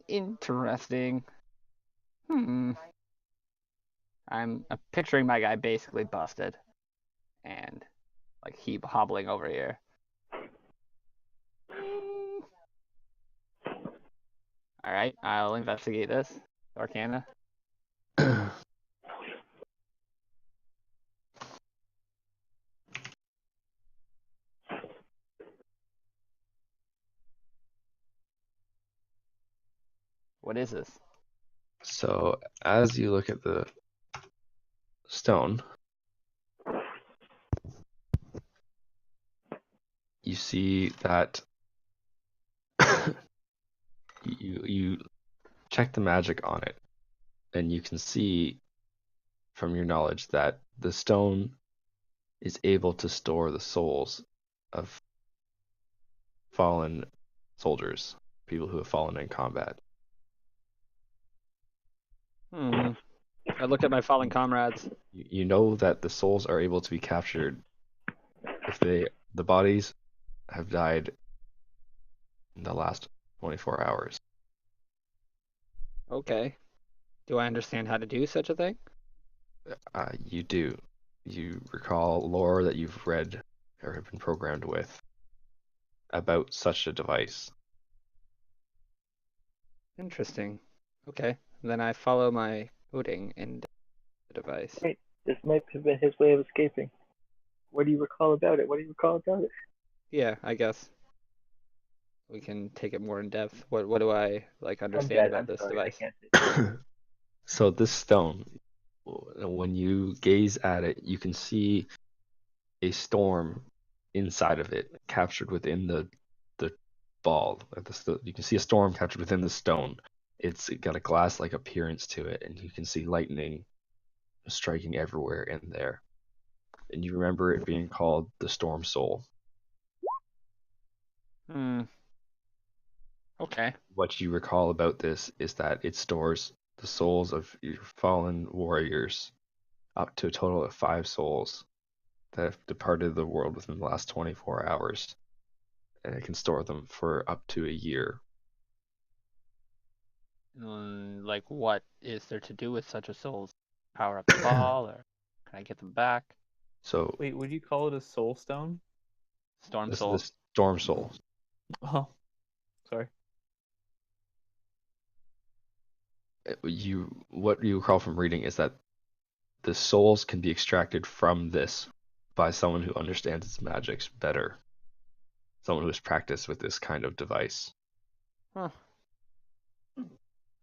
Interesting. I'm picturing my guy basically busted, and like he hobbling over here. All right, I'll investigate this. Arcana. What is this? So, as you look at the stone, you see that you check the magic on it, and you can see from your knowledge that the stone is able to store the souls of fallen soldiers, people who have fallen in combat. I look at my fallen comrades. You know that the souls are able to be captured if the bodies have died in the last 24 hours. Okay. Do I understand how to do such a thing? You do. You recall lore that you've read or have been programmed with about such a device. Interesting. Okay. Then I follow my coding in the device. Wait, this might have been his way of escaping. What do you recall about it? What do you recall about it? Yeah, I guess we can take it more in depth. What do I like I'm understand dead. about I'm this sorry. device? I can't. So this stone, when you gaze at it, you can see a storm inside of it, captured within the ball. You can see a storm captured within the stone. It's got a glass-like appearance to it, and you can see lightning striking everywhere in there. And you remember it being called the Storm Soul. Okay. What you recall about this is that it stores the souls of your fallen warriors, up to a total of 5 souls that have departed the world within the last 24 hours. And it can store them for up to a year. Like, what is there to do with such a soul? Power up the ball, or can I get them back? So Wait, would you call it a soul stone? Storm this soul. is the Storm Soul. Oh, sorry. What you recall from reading is that the souls can be extracted from this by someone who understands its magics better. Someone who has practiced with this kind of device. Huh.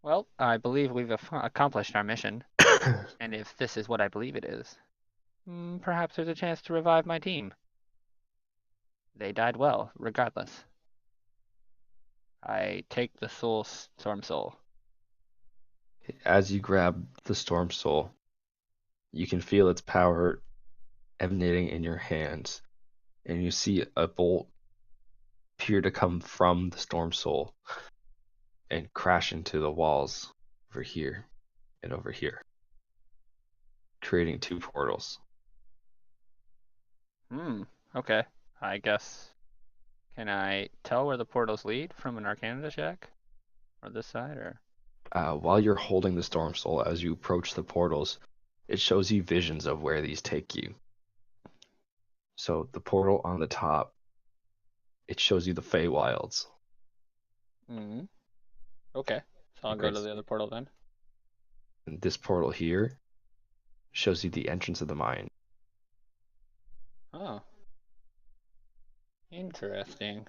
Well, I believe we've accomplished our mission, and if this is what I believe it is, perhaps there's a chance to revive my team. They died well, regardless. I take the Storm Soul. As you grab the Storm Soul, you can feel its power emanating in your hands, and you see a bolt appear to come from the Storm Soul and crash into the walls over here and over here, creating 2 portals. Okay. I guess. Can I tell where the portals lead from an Arcana check? Or this side, or? While you're holding the Storm Soul, as you approach the portals, it shows you visions of where these take you. So the portal on the top, it shows you the Feywilds. Okay. So I'll go to the other portal then. And this portal here shows you the entrance of the mine. Oh. Interesting.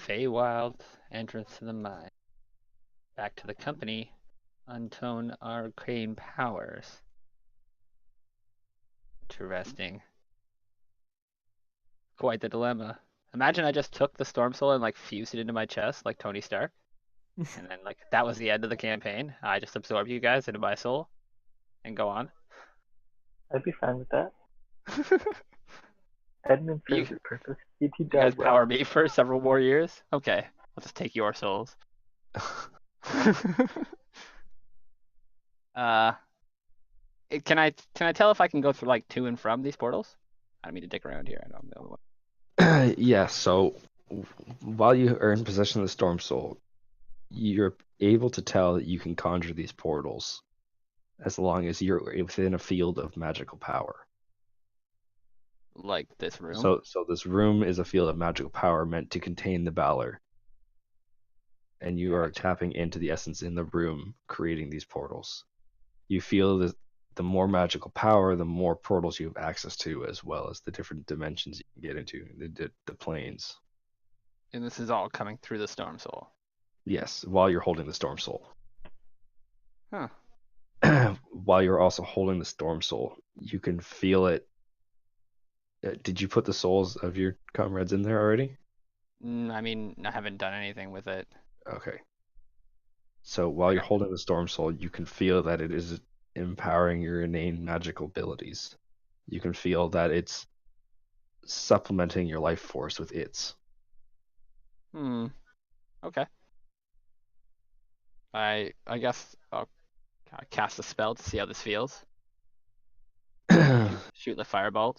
Feywild, entrance to the mine. Back to the company. Untone arcane powers. Interesting. Quite the dilemma. Imagine I just took the Storm Soul and like fused it into my chest like Tony Stark. And then like that was the end of the campaign. I just absorb you guys into my soul and go on. I'd be fine with that. Edmund You- serves his purpose. He You guys died well. power me for several more years? Okay. I'll just take your souls. Can I tell if I can go through like to and from these portals? I don't mean to dick around here. I know I'm the only one. Yeah, so while you are in possession of the Storm Soul, you're able to tell that you can conjure these portals as long as you're within a field of magical power. Like this room. So this room is a field of magical power meant to contain the Valor. And you are tapping into the essence in the room, creating these portals. You feel that the more magical power, the more portals you have access to, as well as the different dimensions you can get into, the planes. And this is all coming through the Storm Soul. Yes, while you're holding the Storm Soul. Huh. While you're also holding the Storm Soul, you can feel it. Did you put the souls of your comrades in there already? I mean, I haven't done anything with it. Okay. So while you're holding the Storm Soul, you can feel that it is empowering your innate magical abilities. You can feel that it's supplementing your life force with its. Okay. I guess I'll cast a spell to see how this feels. Shoot the firebolt.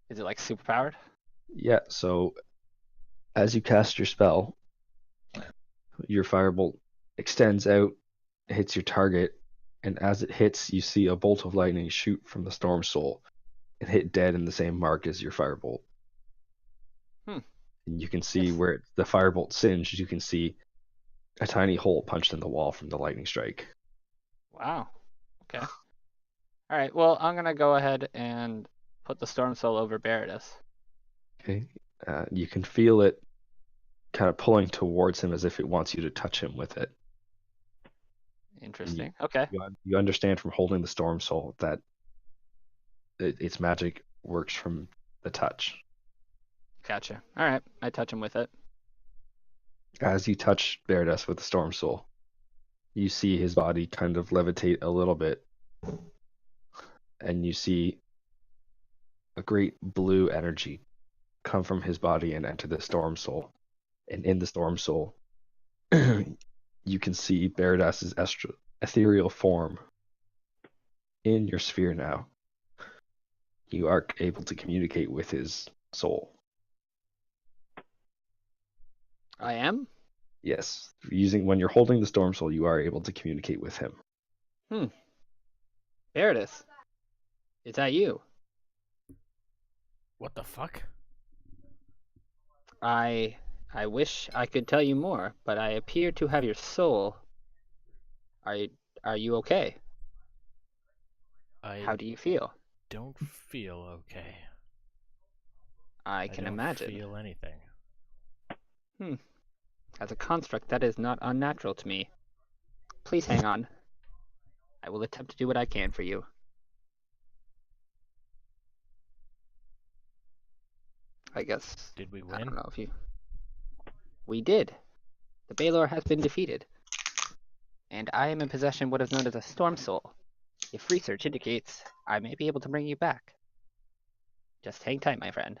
Is it like super powered? Yeah, so as you cast your spell, your firebolt extends out, hits your target, and as it hits, you see a bolt of lightning shoot from the Storm Soul and hit dead in the same mark as your firebolt. And you can see where the firebolt singed, you can see a tiny hole punched in the wall from the lightning strike. Wow. Okay. All right. Well, I'm gonna go ahead and put the Storm Soul over Beridus. Okay. You can feel it kind of pulling towards him as if it wants you to touch him with it. Interesting. Okay. You understand from holding the Storm Soul that its magic works from the touch. Gotcha. All right. I touch him with it. As you touch Beardus with the Storm Soul, you see his body kind of levitate a little bit, and you see a great blue energy come from his body and enter the Storm Soul. And in the Storm Soul, you can see Beardus's ethereal form in your sphere now. You are able to communicate with his soul. I am? Yes, when you're holding the Storm Soul, you are able to communicate with him. Beridus. Is that you? What the fuck? I wish I could tell you more, but I appear to have your soul. Are you okay? How do you feel? Don't feel okay. I can don't imagine. Feel anything. As a construct, that is not unnatural to me. Please hang on. I will attempt to do what I can for you. I guess. Did we I win? don't know if you. We did. The Baylor has been defeated. And I am in possession of what is known as a Storm Soul. If research indicates, I may be able to bring you back. Just hang tight, my friend.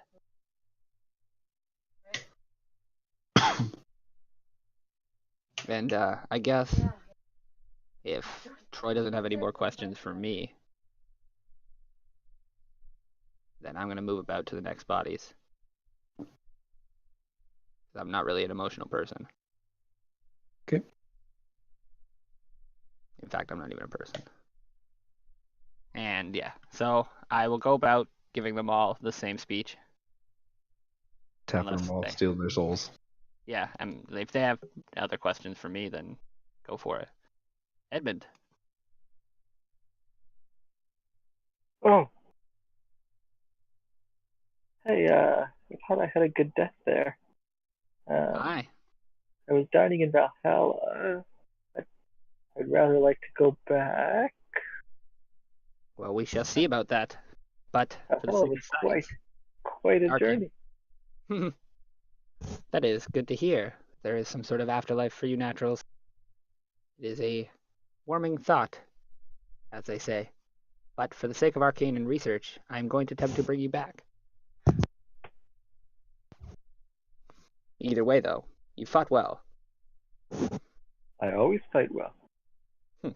And I guess if Troy doesn't have any more questions for me, then I'm going to move about to the next bodies. I'm not really an emotional person. Okay. In fact, I'm not even a person. And yeah, so I will go about giving them all the same speech. Tapping them all, stealing their souls. Yeah, and if they have other questions for me, then go for it. Edmund. Oh. Hey, I thought I had a good death there. Hi. I was dining in Valhalla. I'd rather like to go back. Well, we shall see about that. But for the Oh, sake it's of science, quite a Arcane. journey. That is good to hear. There is some sort of afterlife for you naturals. It is a warming thought, as they say. But for the sake of Arcane and research, I am going to attempt to bring you back. Either way, though, you fought well. I always fight well. Then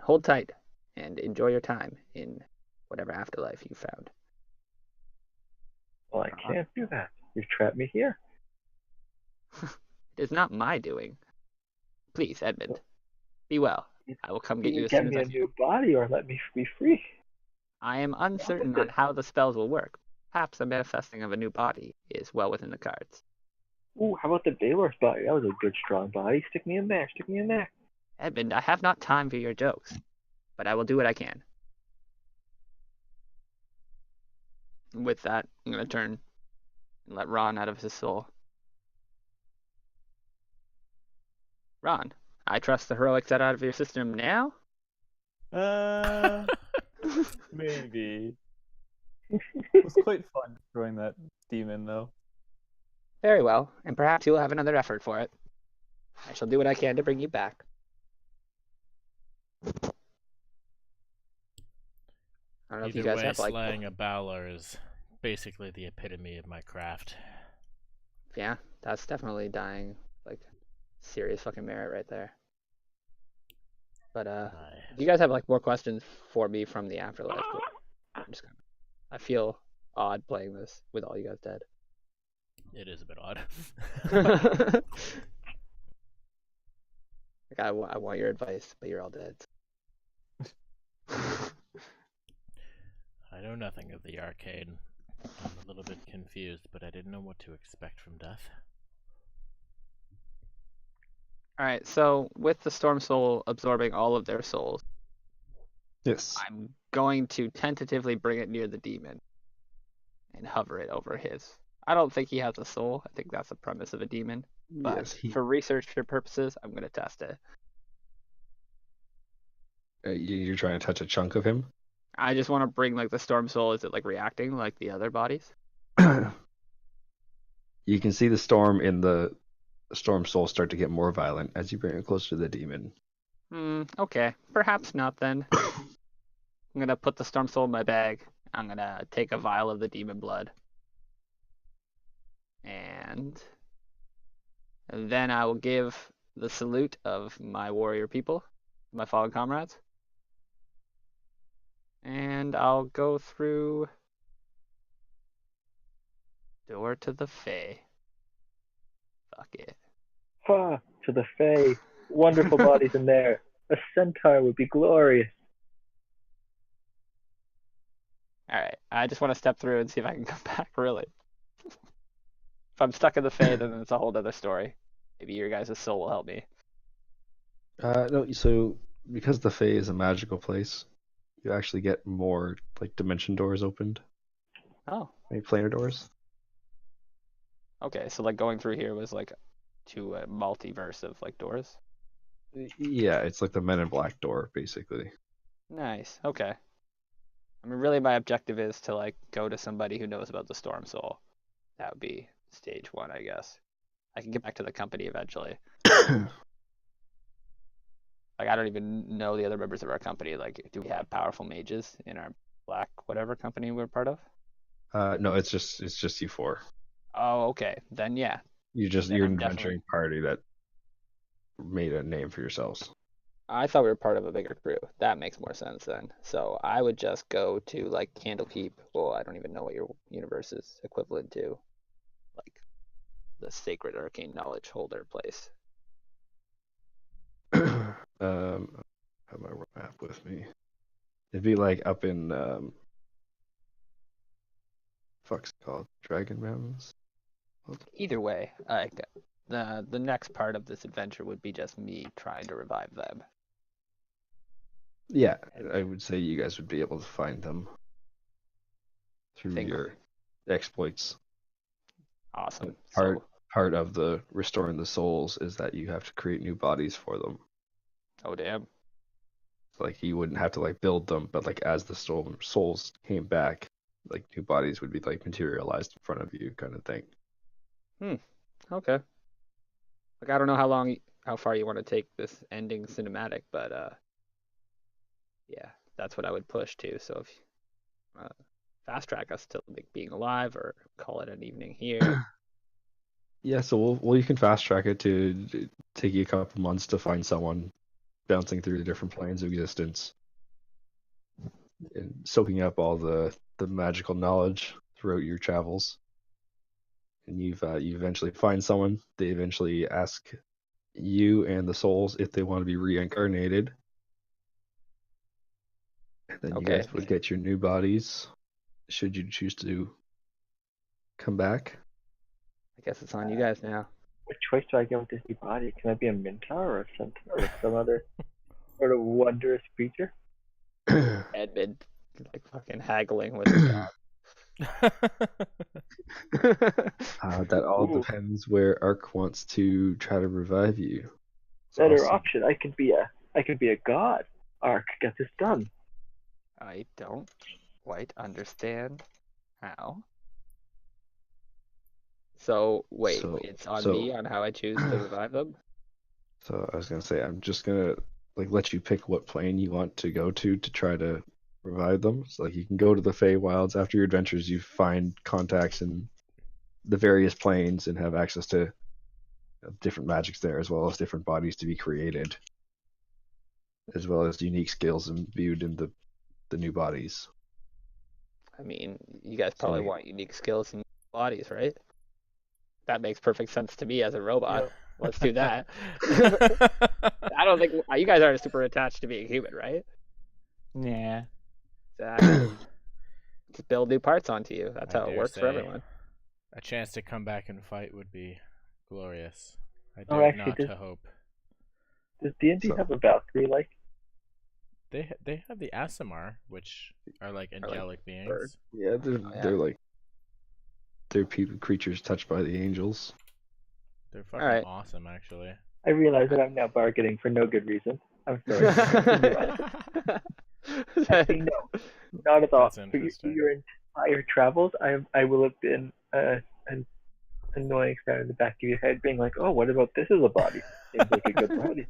hold tight and enjoy your time in whatever afterlife you found. Well, I can't do that. You've trapped me here. It is not my doing. Please, Edmund, be well. I will come get you Either as get soon as me I a can. new body or let me be free. I am uncertain on how the spells will work. Perhaps the manifesting of a new body is well within the cards. Ooh, how about the Baylor's body? That was a good, strong body. Stick me in there. Stick me in there. Edmund, I have not time for your jokes, but I will do what I can. With that, I'm going to turn and let Ron out of his soul. Ron, I trust the heroics out of your system now? Maybe. It was quite fun destroying that demon, though. Very well, and perhaps you will have another effort for it. I shall do what I can to bring you back. I don't know if you Either guys way, have like, slaying a Balor is basically the epitome of my craft. yeah, that's definitely dying like serious fucking merit right there. But do you guys have like more questions for me from the afterlife? I'm just kind of, I feel odd playing this with all you guys dead. It is a bit odd. Like I want your advice, but you're all dead. I know nothing of the arcade. I'm a little bit confused, but I didn't know what to expect from death. Alright, so with the Storm Soul absorbing all of their souls, Yes. I'm going to tentatively bring it near the demon and hover it over his. I don't think he has a soul. I think that's the premise of a demon. But Yes, for research purposes, I'm going to test it. you're trying to touch a chunk of him. I just want to bring like the Storm Soul. Is it like reacting like the other bodies? You can see the storm in the storm soul start to get more violent as you bring it closer to the demon. Okay. Perhaps not then. I'm going to put the Storm Soul in my bag. I'm going to take a vial of the demon blood. And then I will give the salute of my warrior people, my fallen comrades. And I'll go through door to the Fae. Fuck it. To the Fae. Wonderful bodies in there. A centaur would be glorious. Alright, I just want to step through and see if I can come back, really. If I'm stuck in the Fae, then it's a whole other story. Maybe your guys' soul will help me. No, so because the Fae is a magical place, you actually get more like dimension doors opened, Oh, like planar doors. okay. So like going through here was like to a multiverse of like doors. Yeah, it's like the Men in Black door, basically. Nice. Okay. I mean, really, my objective is to like go to somebody who knows about the Storm Soul. That would be stage 1, I guess. I can get back to the company eventually. Like, I don't even know the other members of our company. Like, do we have powerful mages in our black whatever company we're part of? No, it's just you four. Oh, okay. Then yeah. Then You're I'm an definitely- adventuring party that made a name for yourselves. I thought we were part of a bigger crew. That makes more sense then. So I would just go to like Candlekeep. Well, I don't even know what your universe is equivalent to. Like the sacred arcane knowledge holder place. I have my map with me. It'd be like up in fuck's it called Dragon Mountains. Either way, like the next part of this adventure would be just me trying to revive them. Yeah, I would say you guys would be able to find them through Think- your exploits. Awesome. Part of the restoring the souls is that you have to create new bodies for them. Oh damn. Like you wouldn't have to like build them, but like as the souls came back, like new bodies would be like materialized in front of you, kind of thing. Okay. Like I don't know how far you want to take this ending cinematic, but yeah, that's what I would push to. So if fast track us to like being alive, or call it an evening here. Yeah, so you can fast track it to take you a couple months to find someone bouncing through the different planes of existence and soaking up all the magical knowledge throughout your travels. And you eventually find someone. They eventually ask you and the souls if they want to be reincarnated. And then you guys would get your new bodies, should you choose to come back. I guess it's on you guys now. What choice do I get with this new body? Can I be a Minotaur or a Centaur or some other sort of wondrous creature? Edmund, like fucking haggling with the dog. That all depends where Ark wants to try to revive you. Better option. I could be a god. Ark, get this done. I don't quite understand how. So wait, it's on me on how I choose to revive them. So I was gonna say, I'm just gonna like let you pick what plane you want to go to try to revive them. So like you can go to the Feywilds after your adventures. You find contacts in the various planes and have access to different magics there, as well as different bodies to be created, as well as unique skills imbued in the new bodies. I mean, you guys probably want unique skills in bodies, right? That makes perfect sense to me as a robot. Yep. Let's do that. I don't think you guys aren't super attached to being human, right? Yeah. Exactly. Just build new parts onto you. That's how it works for everyone. A chance to come back and fight would be glorious. I dare not to hope. Does D&D have a Valkyrie like? They have the Aasimar, which are like angelic beings. Yeah, they're like they're creatures touched by the angels. They're fucking awesome, actually. I realize that I'm now bargaining for no good reason. I'm sorry. Actually, no, not at all. For your entire travels, I will have been an annoying sound in the back of your head, being like, "Oh, what about this as a body? Seems like a good body."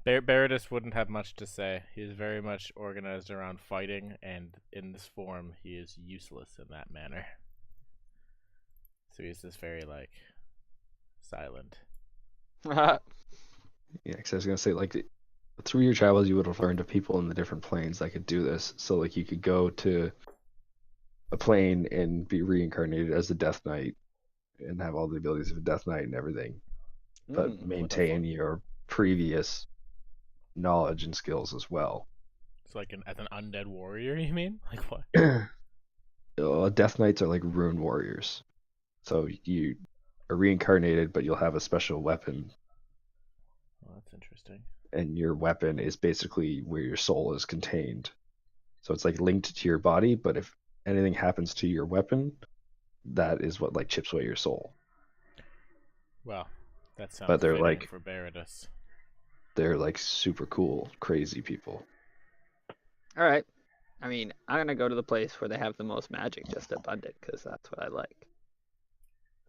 Baradus wouldn't have much to say. He is very much organized around fighting, and in this form, he is useless in that manner. So he's just very, like, silent. Yeah, because I was going to say, like, through your travels, you would have learned of people in the different planes that could do this. So, like, you could go to a plane and be reincarnated as a Death Knight and have all the abilities of a Death Knight and everything, but maintain your previous knowledge and skills as well. It's like as an undead warrior, you mean? Like what? Death Knights are like rune warriors. So you are reincarnated, but you'll have a special weapon. Well, that's interesting. And your weapon is basically where your soul is contained. So it's like linked to your body, but if anything happens to your weapon, that is what like chips away your soul. Well, that sounds. But they're like for Baradus. They're like super cool, crazy people. All right. I mean, I'm gonna go to the place where they have the most magic, just abundant, because that's what I like.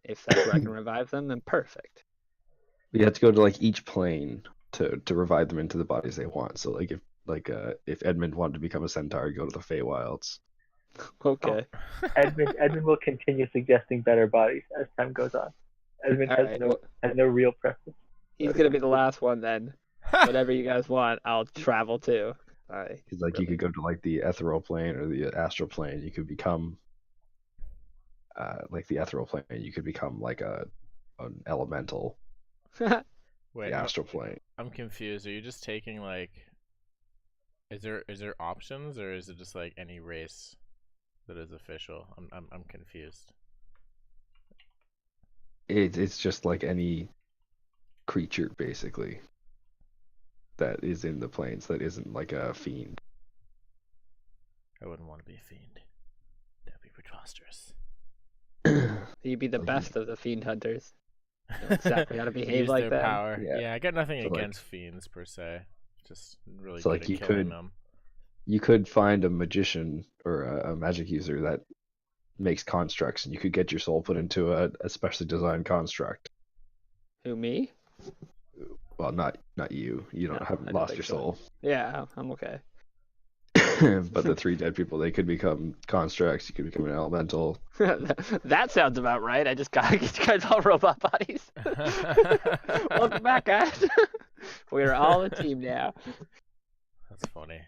If that's where I can revive them, then perfect. You have to go to like each plane to revive them into the bodies they want. So like if Edmund wanted to become a centaur, go to the Feywilds. Okay. Edmund will continue suggesting better bodies as time goes on. Edmund has no real preference. He's gonna be the last one then. Whatever you guys want, I'll travel to. Because like you could go to like the ethereal plane or the astral plane. You could become like the ethereal plane. You could become like an elemental. Wait, the astral plane. I'm confused. Are you just taking like? Is there options, or is it just like any race that is official? I'm confused. It's just like any creature basically that is in the planes that isn't like a fiend. I wouldn't want to be a fiend. That'd be preposterous. You'd be the best of the fiend hunters. You know exactly how to behave like that. Power. Yeah, I got nothing against fiends per se. Just really So good like at you killing could them. you could find a magician or a magic user that makes constructs, and you could get your soul put into a specially designed construct. Who, me? Well, not you. You No, don't I haven't don't lost think your so. soul. Yeah, I'm okay. But the three dead people, they could become constructs. You could become an elemental. That sounds about right. I just got you guys all robot bodies. Welcome back, guys. We're all a team now. That's funny.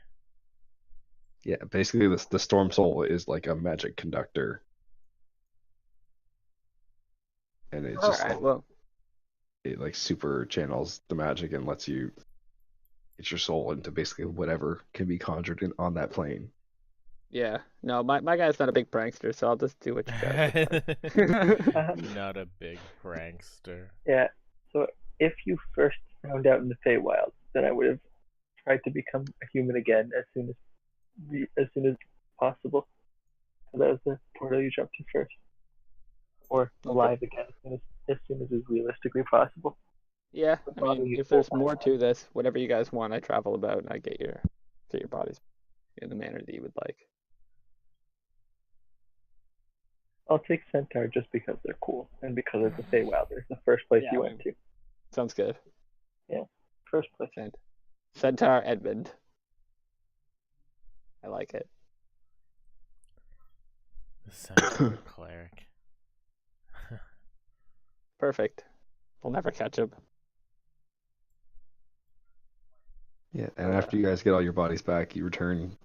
Yeah, basically the storm soul is like a magic conductor, and it just Alright, well, it like super channels the magic and lets you get your soul into basically whatever can be conjured on that plane. yeah. No, my guy's not a big prankster, so I'll just do what you guys do. Not a big prankster. Yeah. So if you first found out in the Feywild, then I would have tried to become a human again as soon as possible. So that was the portal you jumped to first, or alive again as soon as is realistically possible. Yeah, I mean, Probably if there's full more time. to this, whatever you guys want, I travel about and I get your bodies in the manner that you would like. I'll take Centaur just because they're cool and because it's the Feywild. It's the first place Yeah, you went to. Sounds good. First place. Centaur Edmund. I like it. The Centaur cleric. Perfect. We'll never catch him. Yeah, and after you guys get all your bodies back, you return,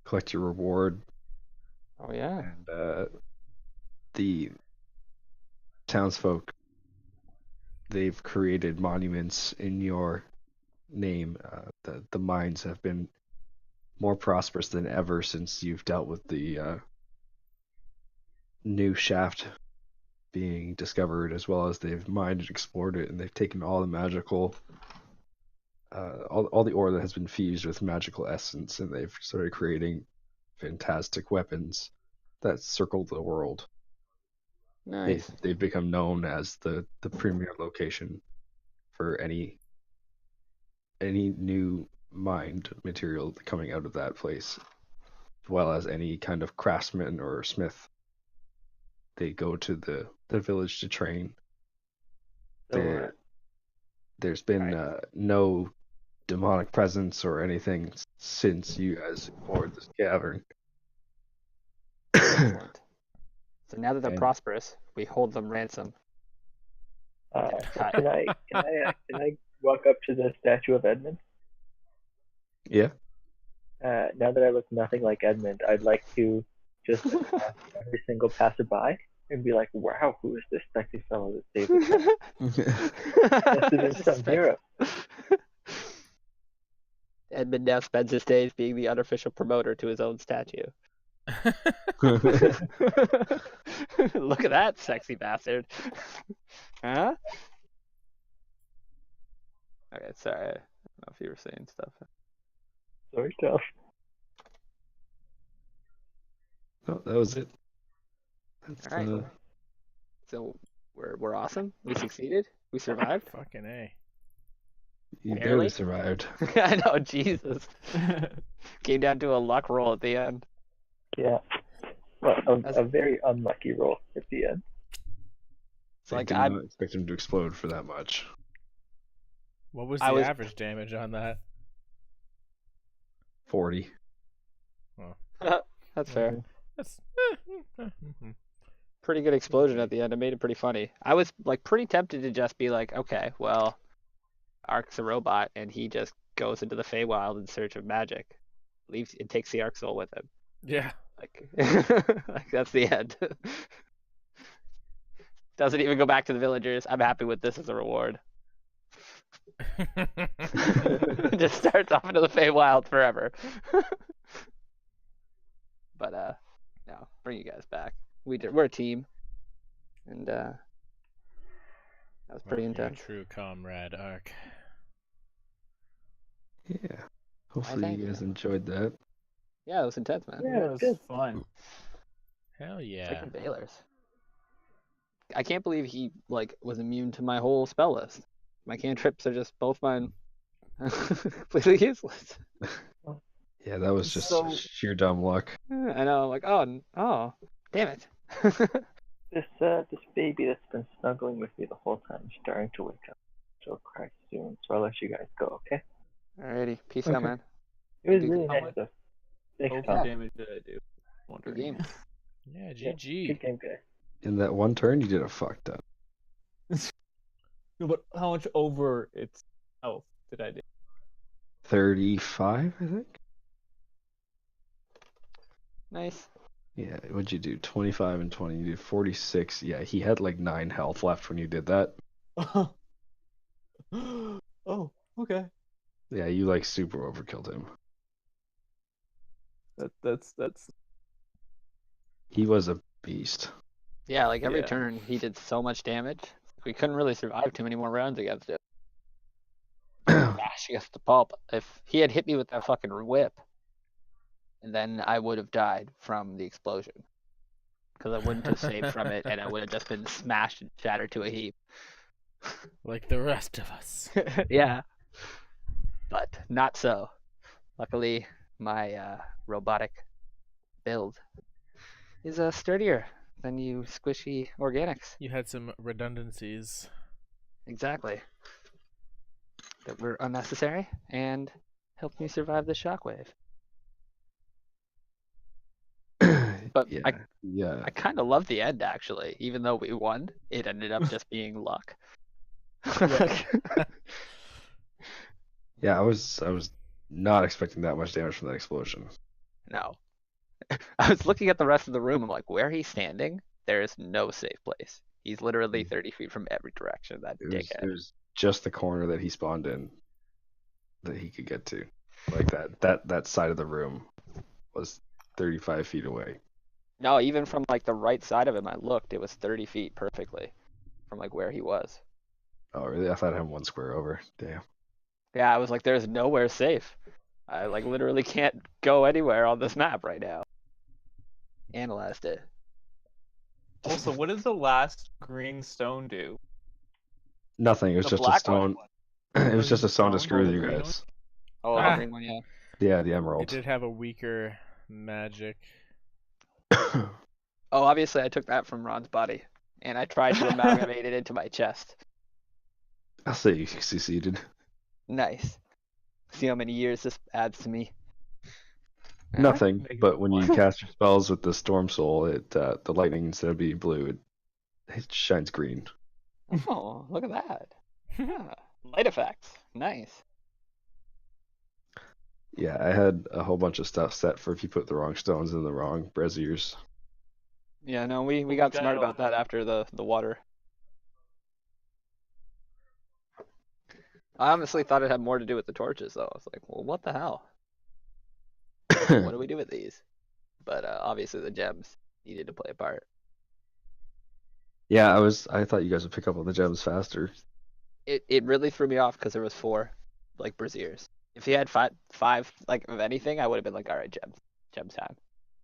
collect your reward, Oh yeah. and the townsfolk, they've created monuments in your name. The mines have been more prosperous than ever since you've dealt with the new shaft being discovered, as well as they've mined and explored it, and they've taken all the magical, all the ore that has been fused with magical essence, and they've started creating fantastic weapons that circle the world. Nice. They've become known as the premier location for any new mined material coming out of that place, as well as any kind of craftsman or smith. They go to the village to train. So, There's been no demonic presence or anything since you guys explored this cavern. Excellent. So now that they're And- prosperous, we hold them ransom. can I walk up to the statue of Edmund? Yeah. Now that I look nothing like Edmund, I'd like to just ask every single passerby and be like, "Wow, who is this sexy fellow that saved the town? This is some hero." Edmund now spends his days being the unofficial promoter to his own statue. Look at that sexy bastard. Huh? Okay, sorry. I don't know if you were saying stuff. Sorry, tough. No, that was it. That's, All right. So we're awesome. We succeeded. We survived. Fucking A. you Barely? barely survived. I know, Jesus. Came down to a luck roll at the end. Yeah. Well, a very unlucky roll at the end. It's like did I not expect him to explode for that much. What was I the was- average damage on that? 40. That's fair. That's Pretty good explosion at the end. It made it pretty funny. I was like pretty tempted to just be like, okay, well, Ark's a robot and he just goes into the Feywild in search of magic. Leaves and takes the Ark soul with him. yeah. Like, like that's the end. Doesn't even go back to the villagers. I'm happy with this as a reward. Just starts off into the Feywild forever. But no, bring you guys back. We're a team, and that was pretty Well, you're a intense. true comrade, Ark. Yeah. Hopefully thank you guys you. enjoyed that. Yeah, it was intense, man. Yeah, it was good. fun. Hell yeah. Freaking Baylor's. I can't believe he like was immune to my whole spell list. My cantrips are just both mine Completely useless. Yeah, that was just So- sheer dumb luck. I know. I'm like, oh, damn it. This baby that's been snuggling with me the whole time is starting to wake up. She'll cry soon, so I'll let you guys go, okay? Alrighty, peace Okay. out, man. It was Good- really how nice much- though. Thanks, How Tom. much damage did I do? Good Wondering. game. Yeah, Yeah, GG. Good game, guys. In that one turn, you did a fuck ton. No, but how much over its health did I do? 35, I think. Nice. Yeah, what'd you do? 25 and 20. You did 46. Yeah, he had like 9 health left when you did that. Oh, okay. Yeah, you like super overkilled him. That's He was a beast. Yeah, like every Yeah. turn, he did so much damage. We couldn't really survive too many more rounds against it. Bash against the pulp. If he had hit me with that fucking whip, and then I would have died from the explosion. Because I wouldn't have saved from it, and I would have just been smashed and shattered to a heap. Like the rest of us. Yeah. But not so. Luckily, my robotic build is sturdier than you squishy organics. You had some redundancies. Exactly. That were unnecessary and helped me survive the shockwave. But yeah, I yeah. I kind of love the end actually. Even though we won, it ended up just being luck. Yeah, I was not expecting that much damage from that explosion. No. I was looking at the rest of the room. I'm like, where he's standing, there is no safe place. He's literally 30 feet from every direction. That dickhead. It was just the corner that he spawned in that he could get to. Like that side of the room was 35 feet away. No, even from like the right side of him, I looked. It was 30 feet perfectly from like where he was. Oh, really? I thought I had 1 square over. Damn. Yeah, I was like, there's nowhere safe. I like literally can't go anywhere on this map right now. Analyzed it. also, what does the last green stone do? Nothing. It was The just a black stone. one. It was just a stone to Stone? screw Oh, with the you green guys. Oh, Ah. the green one, yeah. Yeah, the It emerald. did have a weaker magic. Oh, obviously I took that from Ron's body, and I tried to amalgamate it into my chest. I'll say you succeeded. Nice. See how many years this adds to me. Nothing, Make it but when you black. cast your spells with the storm soul, the lightning instead of being blue, it shines green. Oh, look at that. Yeah. Light effects. Nice. Yeah, I had a whole bunch of stuff set for if you put the wrong stones in the wrong braziers. Yeah, no, we We got got smart it all about that done. after the water. I honestly thought it had more to do with the torches, though. I was like, well, what the hell? What do we do with these? But obviously the gems needed to play a part. Yeah, I thought you guys would pick up on the gems faster. It really threw me off because there was 4 like braziers. If he had five like of anything, I would have been like, all right, gems time.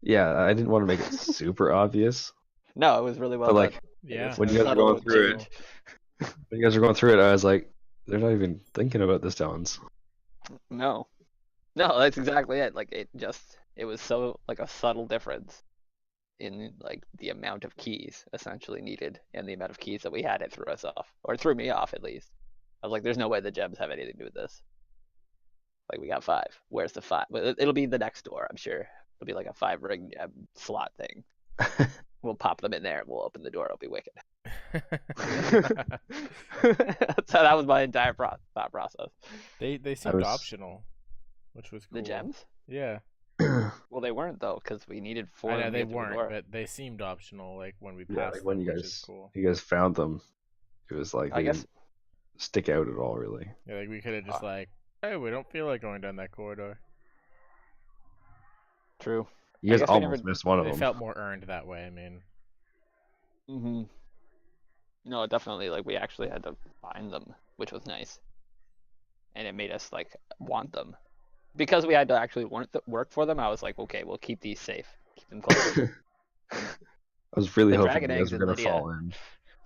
Yeah, I didn't want to make it super obvious, No, it was really well but like done. Yeah. when It's you guys were subtle going through change. when you guys were going through it, I was like, they're not even thinking about the stones. No, that's exactly it. Like it was so like a subtle difference in like the amount of keys essentially needed and the amount of keys that we had. It threw us off, or it threw me off at least. I was like, there's no way the gems have anything to do with this. Like we got 5. Where's the 5? Well, it'll be the next door, I'm sure. It'll be like a 5 ring gem slot thing. We'll pop them in there and we'll open the door. It'll be wicked. So that was my entire thought process. They seemed was- optional, which was cool. The gems? Yeah. Well, they weren't though, because we needed 4. I know to they get through the door. weren't, but they seemed optional. Like when we passed Yeah, like when them, you which is guys cool. found them, it was like I they guess didn't stick out at all, really. Yeah, like we could have just like, hey, we don't feel like going down that corridor. true. You I guys guess we almost never- missed one of It them. felt more earned that way. I mean, Mm-hmm. No, definitely. Like we actually had to find them, which was nice, and it made us like want them because we had to actually work for them. I was like, okay, we'll keep these safe, keep them close. I was really The hoping dragon you guys eggs were in gonna Lydia. fall in.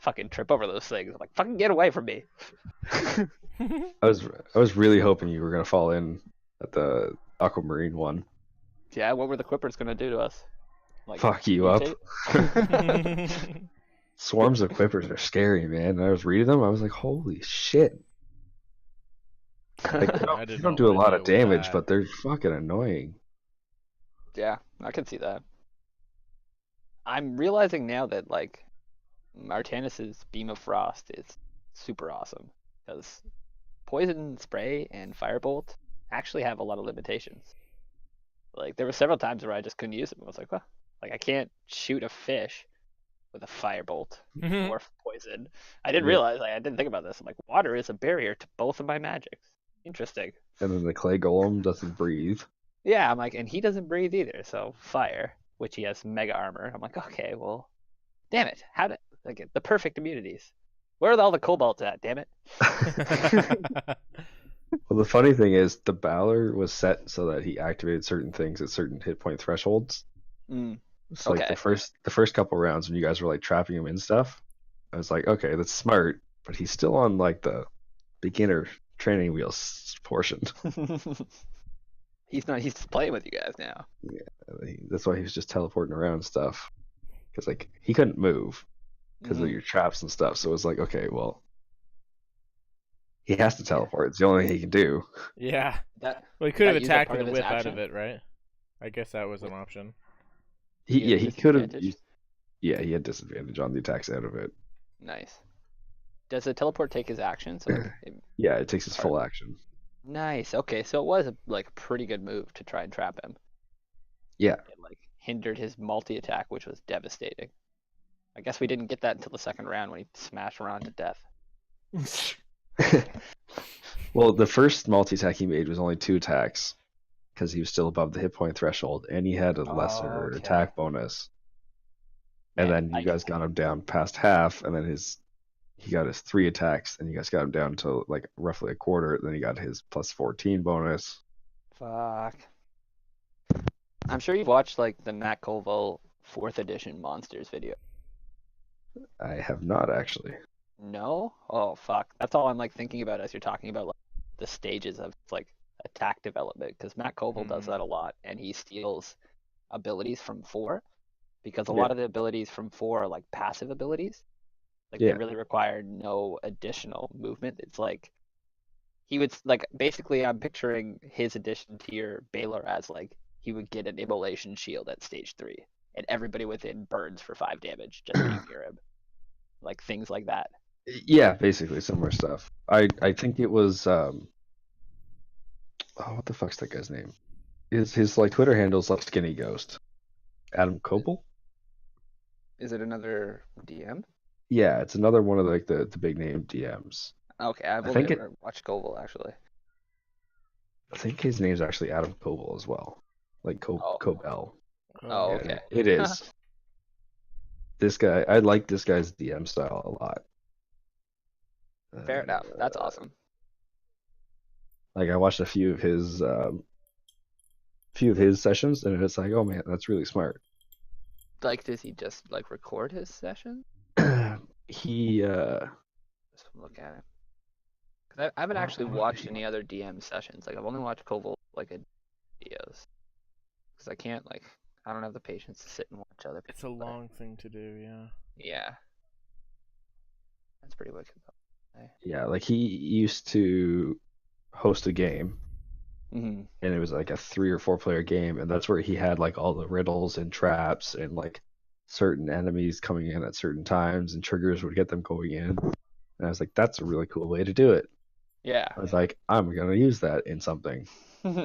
fucking trip over those things. I'm like, fucking get away from me. I was really hoping you were gonna fall in at the aquamarine one. Yeah, what were the Quippers gonna do to us? Like, Fuck you up. mutate? Swarms of quippers are scary, man. And I was reading them, I was like, holy shit. Like, I they didn't don't know do a what lot to of do with damage, that. but they're fucking annoying. Yeah, I can see that. I'm realizing now that like Martanis's Beam of Frost is super awesome because Poison Spray and Firebolt actually have a lot of limitations. Like there were several times where I just couldn't use them. I was like, well, like I can't shoot a fish with a Firebolt or Poison. I didn't Yeah. realize. Like, I didn't think about this. I'm like, water is a barrier to both of my magics. Interesting. And then the clay golem doesn't breathe. Yeah, I'm like, and he doesn't breathe either. So fire, which he has mega armor. I'm like, okay, well, damn it, how did like the perfect immunities? Where are all the kobolds at? Damn it. Well, the funny thing is, the Balor was set so that he activated certain things at certain hit point thresholds. Mm. So like Okay. the first couple rounds when you guys were like trapping him in stuff, I was like, okay, that's smart, but he's still on like the beginner training wheels portion. He's not. He's just playing with you guys now. That's why he was just teleporting around and stuff, because like he couldn't move because of Mhm. your traps and stuff. So it was like, okay, well, he has to teleport. It's the only thing he can do. Yeah. That Well, he could have that use that attacked part with a of his whip out action? of it, right? I guess that was an option. He had He could have. disadvantage? Yeah, he had disadvantage on the attacks out of it. Nice. Does the teleport take his action? So like, Yeah, it takes his full action. nice. Okay, so it was a like pretty good move to try and trap him. Yeah. It like hindered his multi attack, which was devastating. I guess we didn't get that until the second round when he smashed Ron to death. Well, the first multi attack he made was only 2 attacks because he was still above the hit point threshold, and he had a lesser Okay. attack bonus. And Man, then you guys got him down past half, and then he got his 3 attacks, and you guys got him down to like roughly a quarter. Then he got his plus 14 bonus. Fuck. I'm sure you've watched like the Matt Colville 4th edition monsters video. I have not actually. No? Oh fuck. That's all I'm like thinking about as you're talking about like the stages of like attack development because Matt Colville does that a lot and he steals abilities from 4 because a lot of the abilities from 4 are like passive abilities. Like they really require no additional movement. It's like he would like basically I'm picturing his addition to your Baylor as like he would get an immolation shield at stage 3 and everybody within burns for 5 damage just being near him. Like things like that. Yeah, basically similar stuff. I think it was oh, what the fuck's that guy's name? His like Twitter handle's like Skinny Ghost. Adam Coble? Is it another DM? Yeah, it's another one of like the big name DMs. Okay, I've I only think ever watched Colville actually. I think his name's actually Adam Coble as well. Like Cobell. Oh, Yeah, okay. it is. This guy, I like this guy's DM style a lot. Fair enough. That's awesome. Like I watched a few of his sessions, and it's like, oh man, that's really smart. Like, does he just like record his session? He Just look at it. Cause I haven't actually watched any other DM sessions. Like I've only watched Koval like videos. Cause I can't like I don't have the patience to sit and watch other people. It's a long thing to do, yeah. Yeah. That's pretty wicked though. yeah, like he used to host a game, Mm-hmm. and it was like a 3 or 4 player game, and that's where he had like all the riddles and traps and like certain enemies coming in at certain times and triggers would get them going in. And I was like, that's a really cool way to do it. Yeah. I was like, I'm gonna use that in something. Mm-hmm.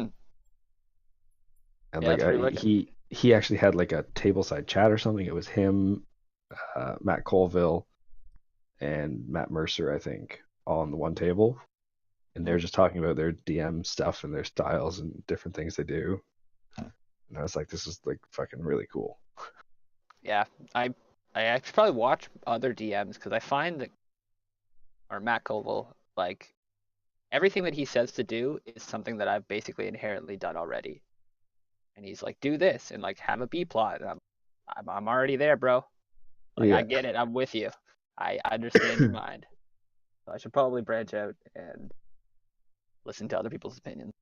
And Yeah, that's pretty like wicked. he actually had like a tableside chat or something. It was him, Matt Colville, and Matt Mercer, I think, all on the one table. And they're just talking about their DM stuff and their styles and different things they do. And I was like, this is like fucking really cool. Yeah. I should probably watch other DMs because I find that or Matt Colville, like everything that he says to do is something that I've basically inherently done already. And he's like, do this and like have a B plot. And I'm already there, bro. Like Yeah. I get it. I'm with you. I understand your mind. So I should probably branch out and listen to other people's opinions.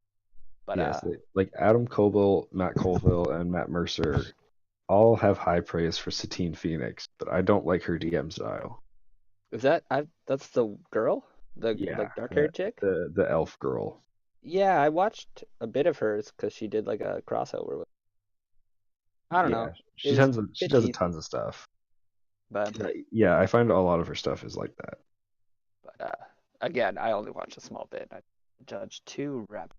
But Yes, like Adam Coble, Matt Colville, and Matt Mercer all have high praise for Satine Phoenix, but I don't like her DM style. is that's the girl, the Yeah, like dark haired chick? the elf girl. Yeah, I watched a bit of hers because she did like a crossover with. I don't Yeah, know. she It was she bit does cheesy, tons of stuff. but Yeah, I find a lot of her stuff is like that. again, I only watched a small bit. I judged too rapidly.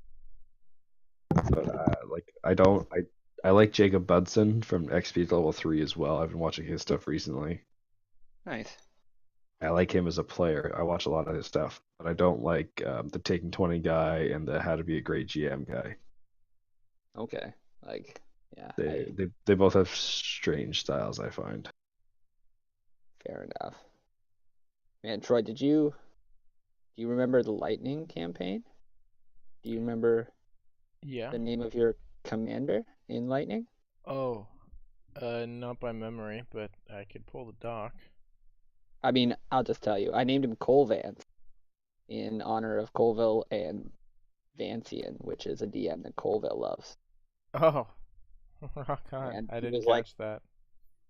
But like I like Jacob Budson from XP Level 3 as well. I've been watching his stuff recently. Nice. I like him as a player. I watch a lot of his stuff, but I don't like the Taking 20 guy and the How to Be a Great GM guy. Okay. Like, yeah. They both have strange styles, I find. Fair enough. Man, Troy, do you remember the Lightning campaign? Do you remember Yeah. the name of your commander in Lightning? Oh, not by memory, but I could pull the doc. I mean, I'll just tell you. I named him Cole Vance in honor of Colville and Vancian, which is a DM that Colville loves. Oh, rock on. And I he didn't was like- catch that.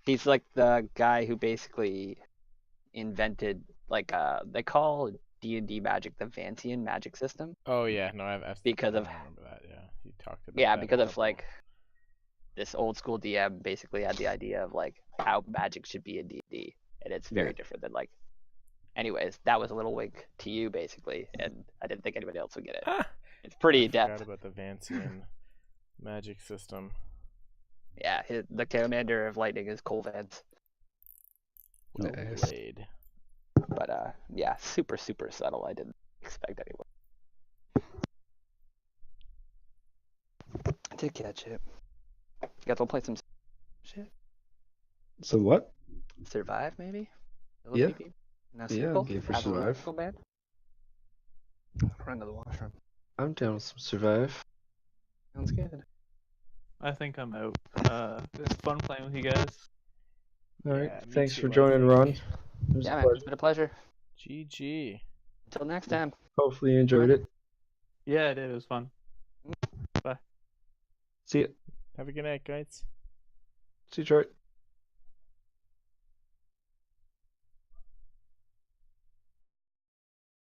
He's like the guy who basically invented like they call D&D magic the Vancian magic system. Oh yeah, no, I've Because I of- remember that. Yeah, you talked about Yeah, that because of before. like this old school DM basically had the idea of like how magic should be in D&D, and it's very Yeah. different than like. Anyways, that was a little wink to you basically, and I didn't think anybody else would get it. Ah, It's pretty I forgot depth. about the Vancian magic system. Yeah, the commander of Lightning is Cole Vance, Nice. Blade. but yeah, super subtle. I didn't expect anyone to catch it. You guys will play some shit. So what? Survive maybe. Yeah. LPP? No Yeah, circle? game for Have a Survive. circle band? Run to the washroom. I'm down with some Survive. Sounds good. I think I'm out. It's fun playing with you guys. All right. Yeah, me Thanks too, for I joining, think. Ron. It was Yeah, a man, pleasure. it's been a pleasure. GG. Until next time. Hopefully you enjoyed it. Yeah, it was fun. See ya. Have a good night, guys. See you, Troy.